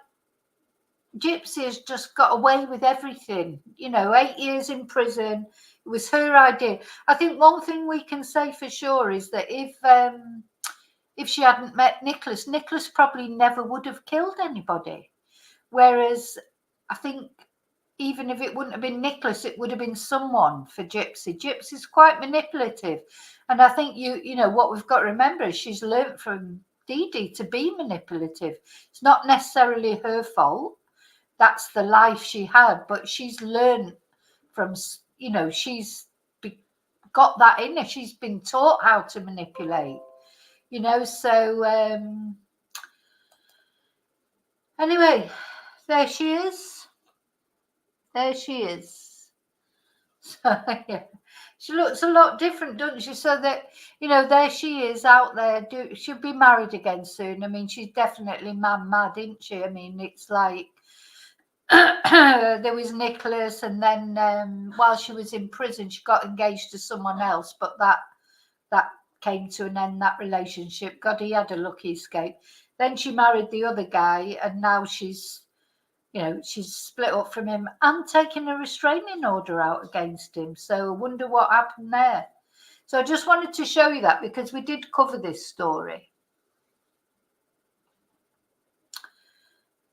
Gypsy has just got away with everything. You know, 8 years in prison. It was her idea. I think one thing we can say for sure is that if she hadn't met Nicholas, Nicholas probably never would have killed anybody. Whereas I think even if it wouldn't have been Nicholas, it would have been someone for Gypsy. Gypsy's quite manipulative. And I think, you know, what we've got to remember is she's learnt from Dee Dee to be manipulative. It's not necessarily her fault. That's the life she had. But she's learnt from, you know, she's got that in her. She's been taught how to manipulate. You know, so anyway, there she is. There she is. So, yeah, she looks a lot different, doesn't she? So that, you know, there she is out there. She'll be married again soon. I mean, she's definitely mad, isn't she? I mean, it's like there was Nicholas, and then while she was in prison, she got engaged to someone else, but that came to an end, that relationship. God, he had a lucky escape. Then she married the other guy, and now she's, you know, she's split up from him and taken a restraining order out against him. So I wonder what happened there. So I just wanted to show you that, because we did cover this story.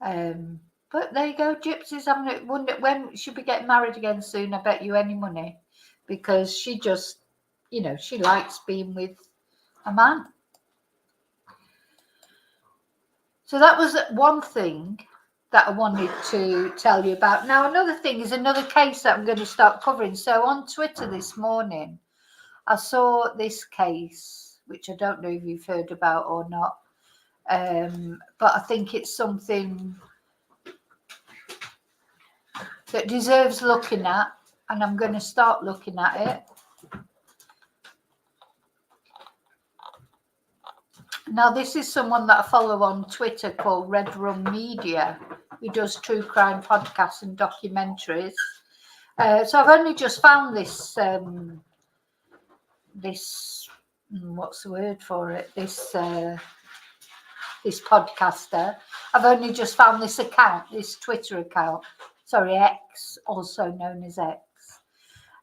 But there you go, Gypsy's having it. Wonder when she'll be getting married again soon. I bet you any money, because she just, you know, she likes being with a man. So that was one thing that I wanted to tell you about. Now, another thing is another case that I'm going to start covering. So on Twitter this morning, I saw this case, which I don't know if you've heard about or not, but I think it's something that deserves looking at, and I'm going to start looking at it. Now, this is someone that I follow on Twitter called Red Rum Media, who does true crime podcasts and documentaries. So I've only just found this, what's the word for it? This podcaster. I've only just found this account, this Twitter account. Sorry, X, also known as X.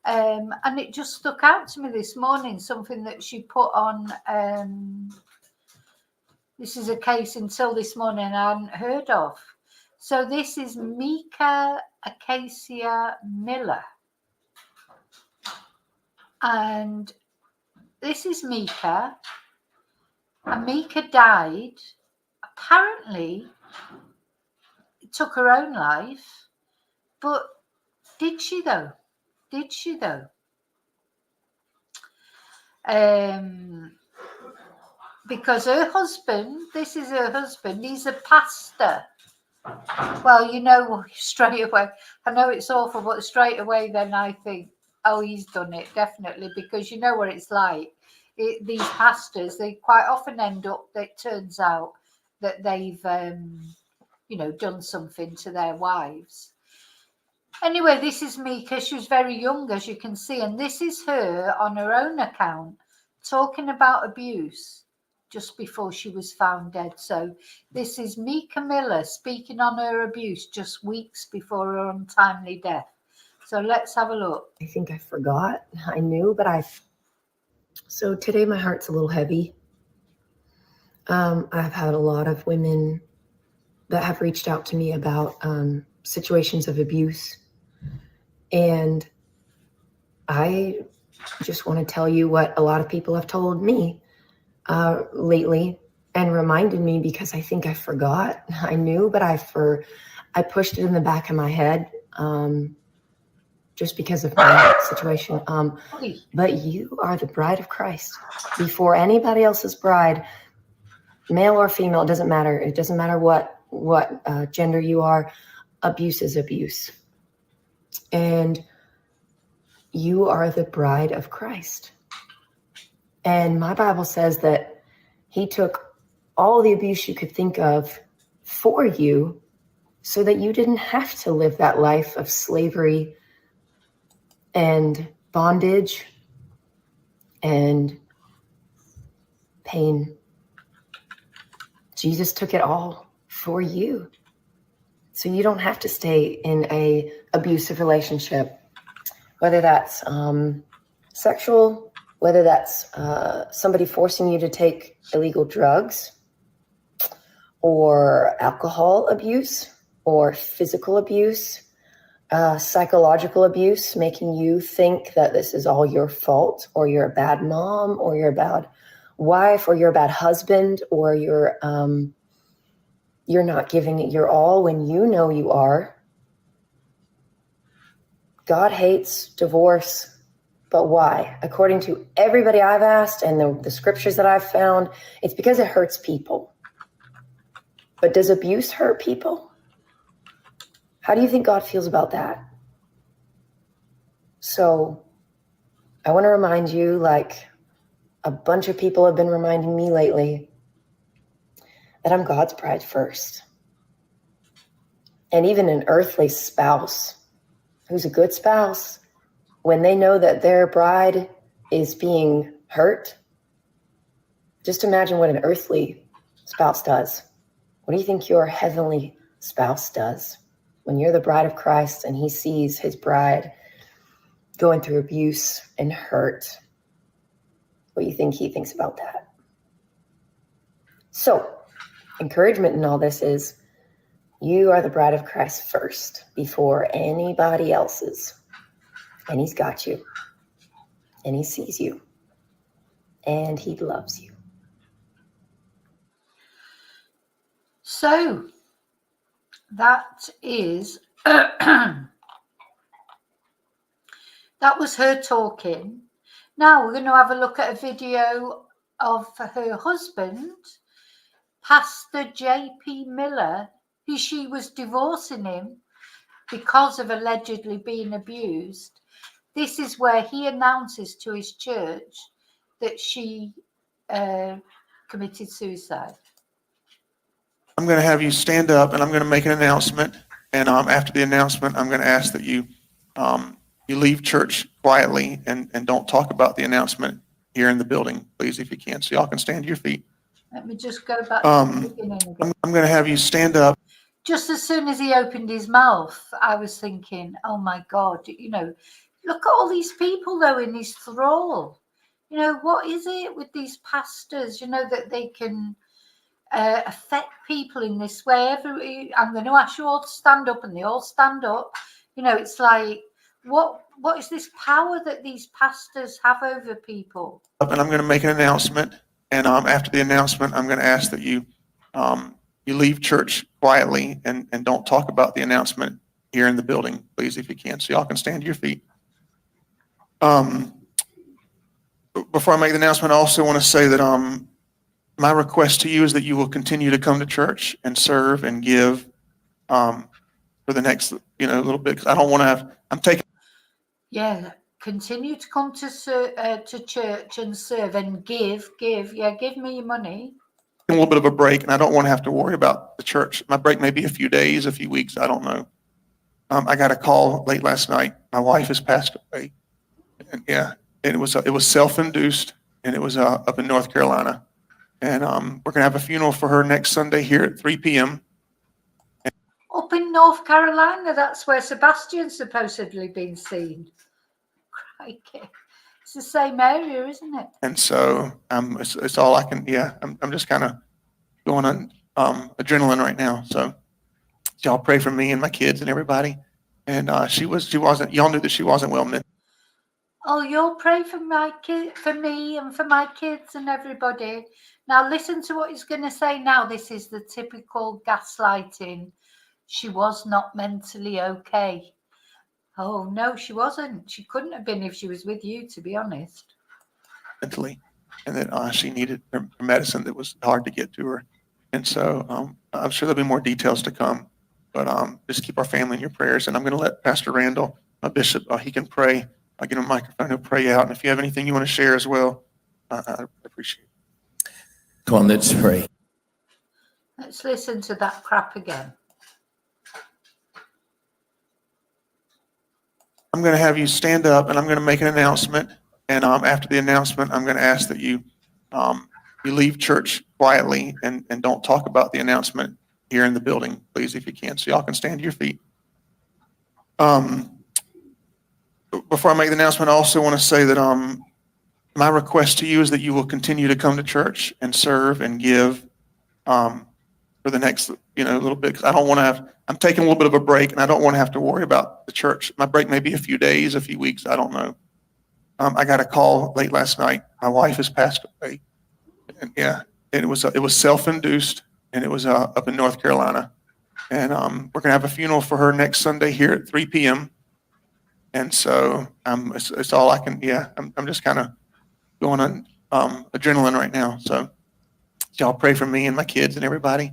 And it just stuck out to me this morning, something that she put on. This is a case until this morning I hadn't heard of. So this is Mica Miller. And this is Mica. And Mica died. Apparently, took her own life. But did she though? Did she though? Because her husband, this is her husband, he's a pastor. Well, you know, straight away, I know it's awful, but straight away then I think, oh, he's done it, definitely, because you know what it's like. These pastors, they quite often end up, it turns out that they've, you know, done something to their wives. Anyway, this is Mica. She was very young, as you can see, and this is her on her own account talking about abuse just before she was found dead. So this is Mica Miller speaking on her abuse just weeks before her untimely death. So let's have a look. I think I forgot. I knew, but I So today my heart's a little heavy. I've had a lot of women that have reached out to me about situations of abuse. And I just want to tell you what a lot of people have told me lately and reminded me, because I think I forgot. I knew, but I pushed it in the back of my head just because of my situation. But you are the bride of Christ. Before anybody else's bride, male or female, it doesn't matter. It doesn't matter what gender you are. Abuse is abuse. And you are the bride of Christ. And my Bible says that he took all the abuse you could think of for you so that you didn't have to live that life of slavery and bondage and pain. Jesus took it all for you. So you don't have to stay in a abusive relationship, whether that's sexual, whether that's somebody forcing you to take illegal drugs or alcohol abuse or physical abuse, psychological abuse, making you think that this is all your fault, or you're a bad mom, or you're a bad wife, or you're a bad husband, or you're not giving it your all when you know you are. God hates divorce. But why? According to everybody I've asked and the scriptures that I've found, it's because it hurts people. But does abuse hurt people? How do you think God feels about that? So I want to remind you, like a bunch of people have been reminding me lately, that I'm God's bride first. And even an earthly spouse who's a good spouse, when they know that their bride is being hurt, just imagine what an earthly spouse does. What do you think your heavenly spouse does when you're the bride of Christ and he sees his bride going through abuse and hurt? What do you think he thinks about that? So, encouragement in all this is you are the bride of Christ first before anybody else's. And he's got you. And he sees you. And he loves you. So that is that was her talking. Now we're going to have a look at a video of her husband, Pastor J.P. Miller, who she was divorcing him because of allegedly being abused. This is where he announces to his church that she committed suicide. I'm going to have you stand up, and I'm going to make an announcement. And after the announcement, I'm going to ask that you leave church quietly and don't talk about the announcement here in the building, please, if you can. So y'all can stand to your feet. Let me just go back to the beginning again. I'm going to have you stand up. Just as soon as he opened his mouth, I was thinking, oh my God, look at all these people though in his thrall. What is it with these pastors, that they can affect people in this way? I'm going to ask you all to stand up, and they all stand up. It's like, what is this power that these pastors have over people? And I'm going to make an announcement. And after the announcement, I'm going to ask that you leave church quietly and don't talk about the announcement here in the building, please, if you can. So y'all can stand to your feet. Before I make the announcement, I also want to say that my request to you is that you will continue to come to church and serve and give for the next little bit, because I don't want to have. I'm taking. Yeah, continue to come to church and serve and give. Yeah, give me your money. A little bit of a break, and I don't want to have to worry about the church. My break may be a few days, a few weeks. I don't know. I got a call late last night. My wife has passed away, and it was self-induced, and it was up in North Carolina. And we're gonna have a funeral for her next Sunday here at 3 p.m. Up in North Carolina, that's where Sebastian's supposedly been seen. Crikey. It's the same area, isn't it? And so it's all I can. Yeah, I'm just kind of going on adrenaline right now. So y'all pray for me and my kids and everybody. And she wasn't. Y'all knew that she wasn't well mentally. Oh, you'll pray for my kid, for me, and for my kids and everybody. Now listen to what he's going to say. Now this is the typical gaslighting. She was not mentally okay. Oh no, she wasn't. She couldn't have been if she was with you, to be honest. Mentally, and that she needed her medicine that was hard to get to her. And so I'm sure there'll be more details to come, but just keep our family in your prayers. And I'm going to let Pastor Randall, Bishop, he can pray. I'll give him a microphone, he'll pray out. And if you have anything you want to share as well, I appreciate it. Come on, let's pray. Let's listen to that crap again. I'm going to have you stand up and I'm going to make an announcement. And after the announcement, I'm going to ask that you leave church quietly and don't talk about the announcement here in the building, please, if you can. So y'all can stand to your feet. Before I make the announcement, I also want to say that my request to you is that you will continue to come to church and serve and give for the next little bit, because I don't want to have. I'm taking a little bit of a break, and I don't want to have to worry about the church. My break may be a few days, a few weeks. I don't know. I got a call late last night. My wife has passed away, and it was self-induced, and it was up in North Carolina, and we're gonna have a funeral for her next Sunday here at 3 p.m. And so it's all I can. Yeah, I'm just kind of going on adrenaline right now. So y'all pray for me and my kids and everybody.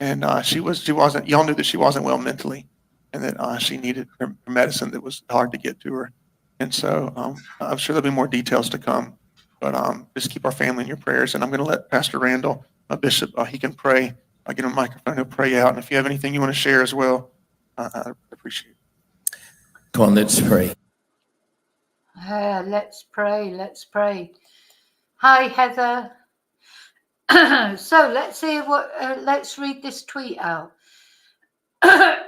And she wasn't. Y'all knew that she wasn't well mentally, and that she needed her medicine that was hard to get to her. And so I'm sure there'll be more details to come, but just keep our family in your prayers. And I'm going to let Pastor Randall, Bishop, he can pray. I'll give him a microphone, he'll pray out. And if you have anything you want to share as well, I appreciate it. Come on, let's pray. Let's pray. Let's pray. Hi, Heather. So let's hear what. Let's read this tweet out.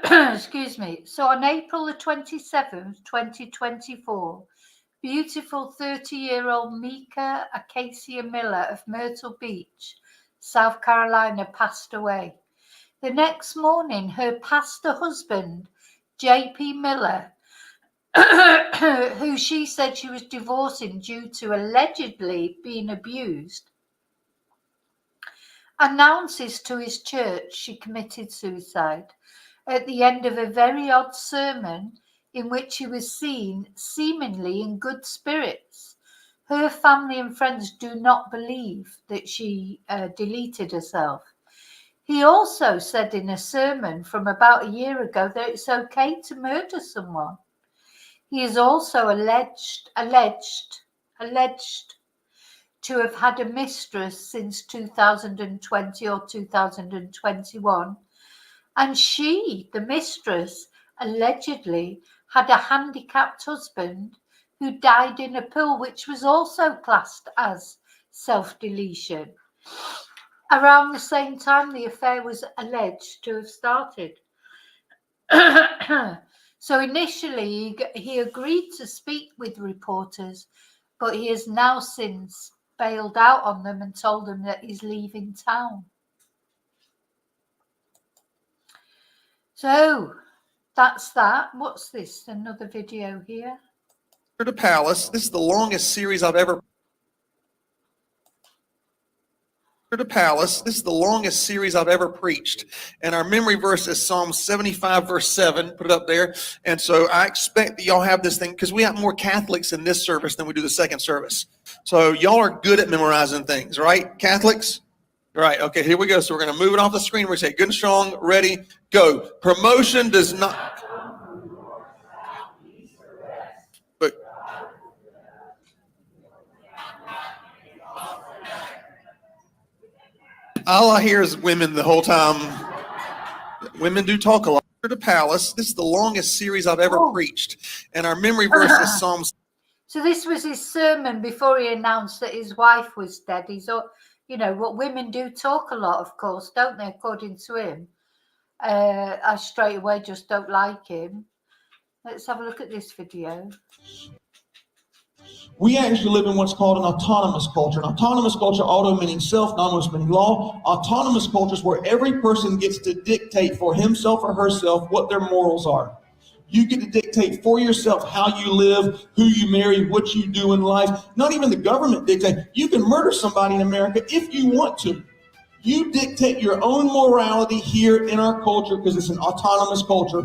Excuse me. So on April the 27th, 2024, beautiful 30-year-old Mica Miller of Myrtle Beach, South Carolina, passed away. The next morning, her pastor husband, J.P. Miller, who she said she was divorcing due to allegedly being abused, announces to his church she committed suicide at the end of a very odd sermon in which he was seen seemingly in good spirits. Her family and friends do not believe that she deleted herself. He also said in a sermon from about a year ago that it's okay to murder someone. He is also alleged to have had a mistress since 2020 or 2021. And she, the mistress, allegedly had a handicapped husband who died in a pool, which was also classed as self-deletion. Around the same time the affair was alleged to have started. So initially he agreed to speak with reporters, but he has now since bailed out on them and told them that he's leaving town. So that's that. What's this? Another video here. The Palace. This is the longest series I've ever. The Palace. This is the longest series I've ever preached, and our memory verse is Psalm 75, verse 7. Put it up there. And so I expect that y'all have this thing because we have more Catholics in this service than we do the second service. So y'all are good at memorizing things, right, Catholics? Right. Okay. Here we go. So we're going to move it off the screen. We say good and strong. Ready. Go. Promotion does not. But all I hear is women the whole time. Women do talk a lot. The Palace. This is the longest series I've ever preached, and our memory verse is Psalms. So this was his sermon before he announced that his wife was dead. He's, what women do talk a lot, of course, don't they? According to him, I straight away just don't like him. Let's have a look at this video. We actually live in what's called an autonomous culture. An autonomous culture, auto meaning self, nomos meaning law. Autonomous cultures where every person gets to dictate for himself or herself what their morals are. You get to dictate for yourself how you live, who you marry, what you do in life. Not even the government dictates. You can murder somebody in America if you want to. You dictate your own morality here in our culture because it's an autonomous culture.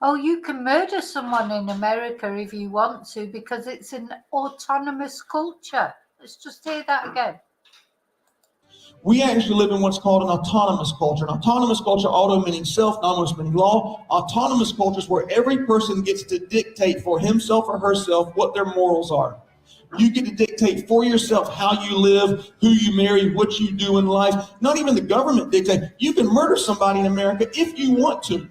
Oh, you can murder someone in America if you want to because it's an autonomous culture. Let's just hear that again. We actually live in what's called an autonomous culture. An autonomous culture, auto meaning self, nomos meaning law. Autonomous cultures where every person gets to dictate for himself or herself what their morals are. You get to dictate for yourself how you live, who you marry, what you do in life. Not even the government dictates. You can murder somebody in America if you want to.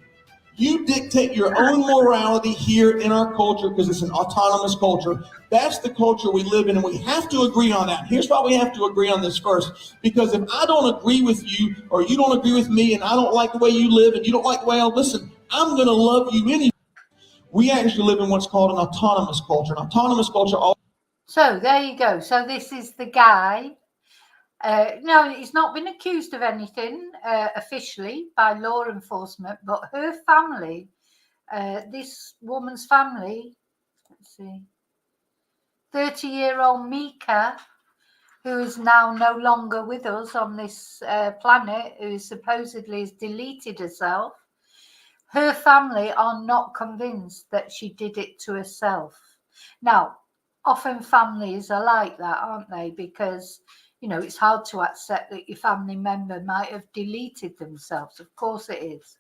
You dictate your own morality here in our culture because it's an autonomous culture. That's the culture we live in, and we have to agree on that. Here's why we have to agree on this first. Because if I don't agree with you, or you don't agree with me, and I don't like the way you live, and you don't like the way I listen, I'm going to love you anyway. We actually live in what's called an autonomous culture. An autonomous culture. So there you go. So this is the guy. No, he's not been accused of anything officially by law enforcement, but her family, this woman's family, let's see, 30-year-old Mica, who is now no longer with us on this planet, who supposedly has deleted herself, her family are not convinced that she did it to herself. Now, often families are like that, aren't they? Because you know, it's hard to accept that your family member might have deleted themselves. Of course it is.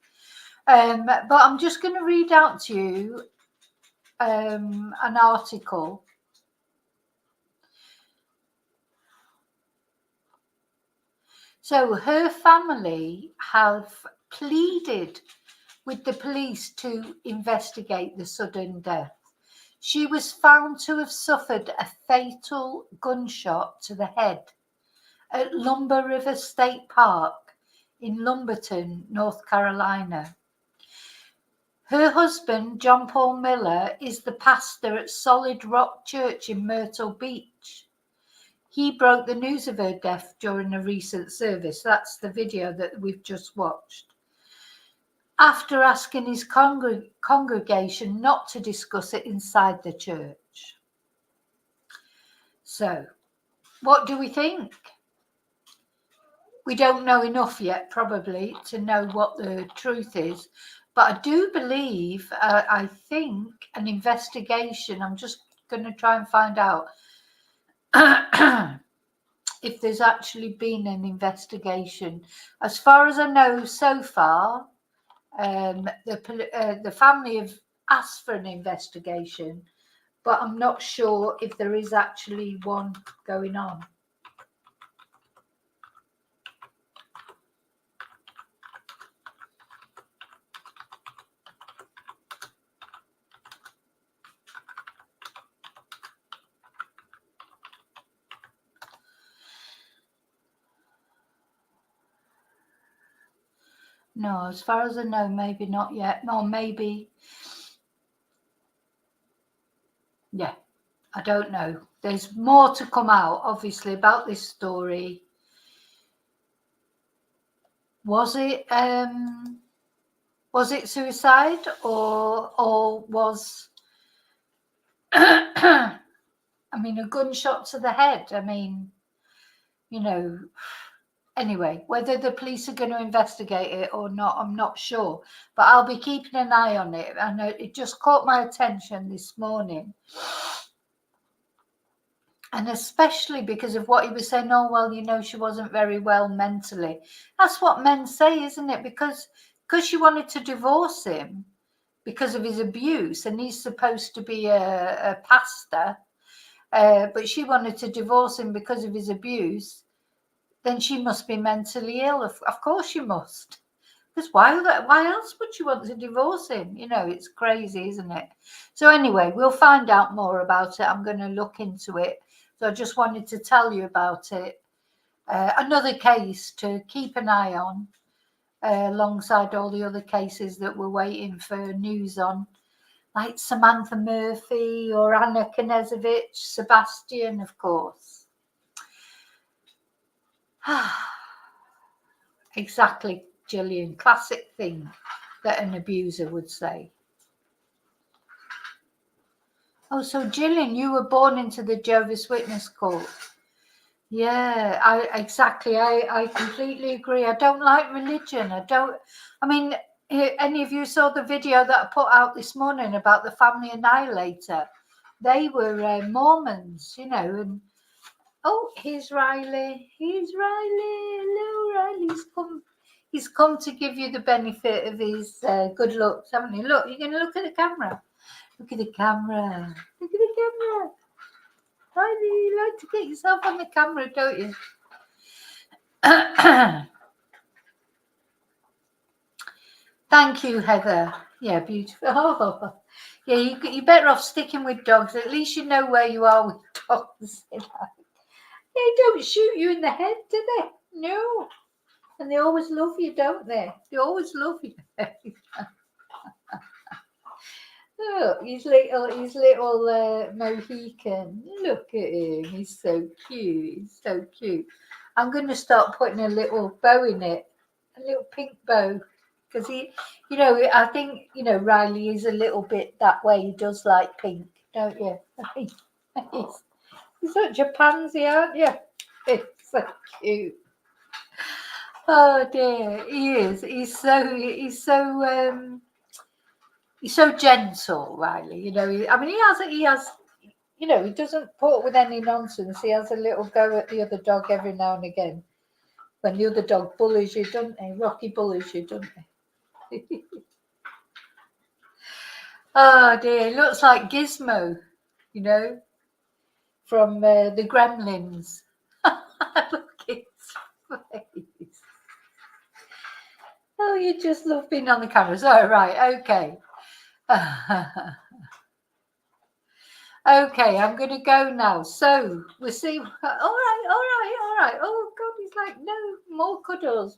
But I'm just going to read out to you an article. So her family have pleaded with the police to investigate the sudden death. She was found to have suffered a fatal gunshot to the head at Lumber River State Park in Lumberton, North Carolina. Her husband, John Paul Miller, is the pastor at Solid Rock Church in Myrtle Beach. He broke the news of her death during a recent service. That's the video that we've just watched. After asking his congregation not to discuss it inside the church. So, what do we think? We don't know enough yet, probably, to know what the truth is. But I do believe, I think, an investigation, I'm just going to try and find out if there's actually been an investigation. As far as I know so far, the family have asked for an investigation, but I'm not sure if there is actually one going on. No, as far as I know, maybe not yet. Or maybe, yeah, I don't know. There's more to come out, obviously, about this story. Was it suicide or was I mean, a gunshot to the head? I mean, you know. Anyway, whether the police are going to investigate it or not, I'm not sure. But I'll be keeping an eye on it. And it just caught my attention this morning. And especially because of what he was saying, oh, well, you know, she wasn't very well mentally. That's what men say, isn't it? Because she wanted to divorce him because of his abuse. And he's supposed to be a pastor. But she wanted to divorce him because of his abuse. Then she must be mentally ill. Of course she must. Because why else would you want to divorce him? You know, it's crazy, isn't it? So anyway, we'll find out more about it. I'm going to look into it. So I just wanted to tell you about it. Another case to keep an eye on, alongside all the other cases that we're waiting for news on. like Samantha Murphy or Anna Knezovich, Sebastian, of course. Exactly, Gillian. Classic thing that an abuser would say. Oh, so Gillian, you were born into the Jehovah's Witness cult. Yeah, I completely agree. I don't like religion. I mean, any of you saw the video that I put out this morning about the family annihilator? They were Mormons, you know, and oh, here's Riley. Here's Riley. Hello, Riley. He's come to give you the benefit of his good looks, haven't you? Look, you're going to look at the camera. Look at the camera. Look at the camera. Riley, you like to get yourself on the camera, don't you? Thank you, Heather. Yeah, beautiful. Oh, yeah, you're better off sticking with dogs. At least you know where you are with dogs. You know? They don't shoot you in the head, do they? No. And they always love you, don't they? They always love you. Look, his little Mohican. Look at him. He's so cute. He's so cute. I'm going to start putting a little bow in it, a little pink bow, because he, you know, I think, you know, Riley is a little bit that way. He does like pink, don't you? He's such a pansy, aren't you? It's so cute. Oh dear, he is. He's so gentle, Riley. You know, I mean, he has, you know, he doesn't put up with any nonsense. He has a little go at the other dog every now and again. When the other dog bullies you, doesn't he? Rocky bullies you, doesn't he? Oh dear, it looks like Gizmo, you know, from the Gremlins. Look at his face. Oh, you just love being on the cameras. Oh, right, okay. Okay, I'm going to go now. So we'll see. All right. Oh, God, he's like, no, more cuddles.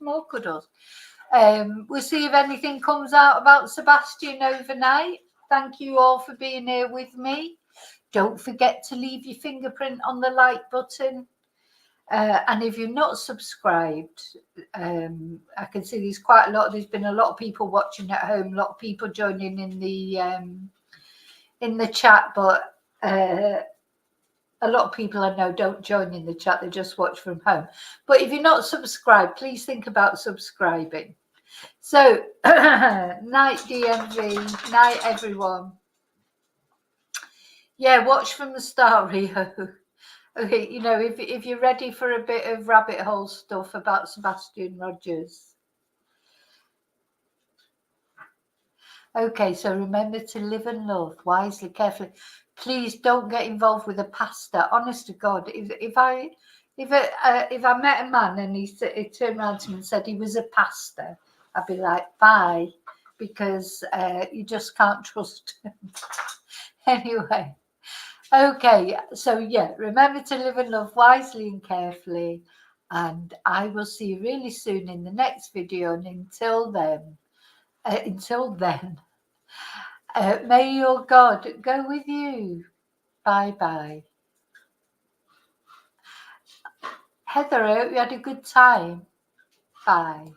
We'll see if anything comes out about Sebastian overnight. Thank you all for being here with me. Don't forget to leave your fingerprint on the like button. And if you're not subscribed, I can see there's been a lot of people watching at home, a lot of people joining in the chat, but a lot of people I know don't join in the chat, they just watch from home. But if you're not subscribed, please think about subscribing. So, night DMV, night everyone. Yeah, watch from the start, Rio. Okay, you know, if you're ready for a bit of rabbit hole stuff about Sebastian Rogers. Okay, so remember to live and love wisely, carefully. Please don't get involved with a pastor. Honest to God, if I met a man and he turned around to me and said he was a pastor, I'd be like, bye, because you just can't trust him. Anyway. Okay, so yeah, remember to live and love wisely and carefully, and I will see you really soon in the next video. And until then, may your God go with you. Bye bye. Heather, I hope you had a good time. Bye.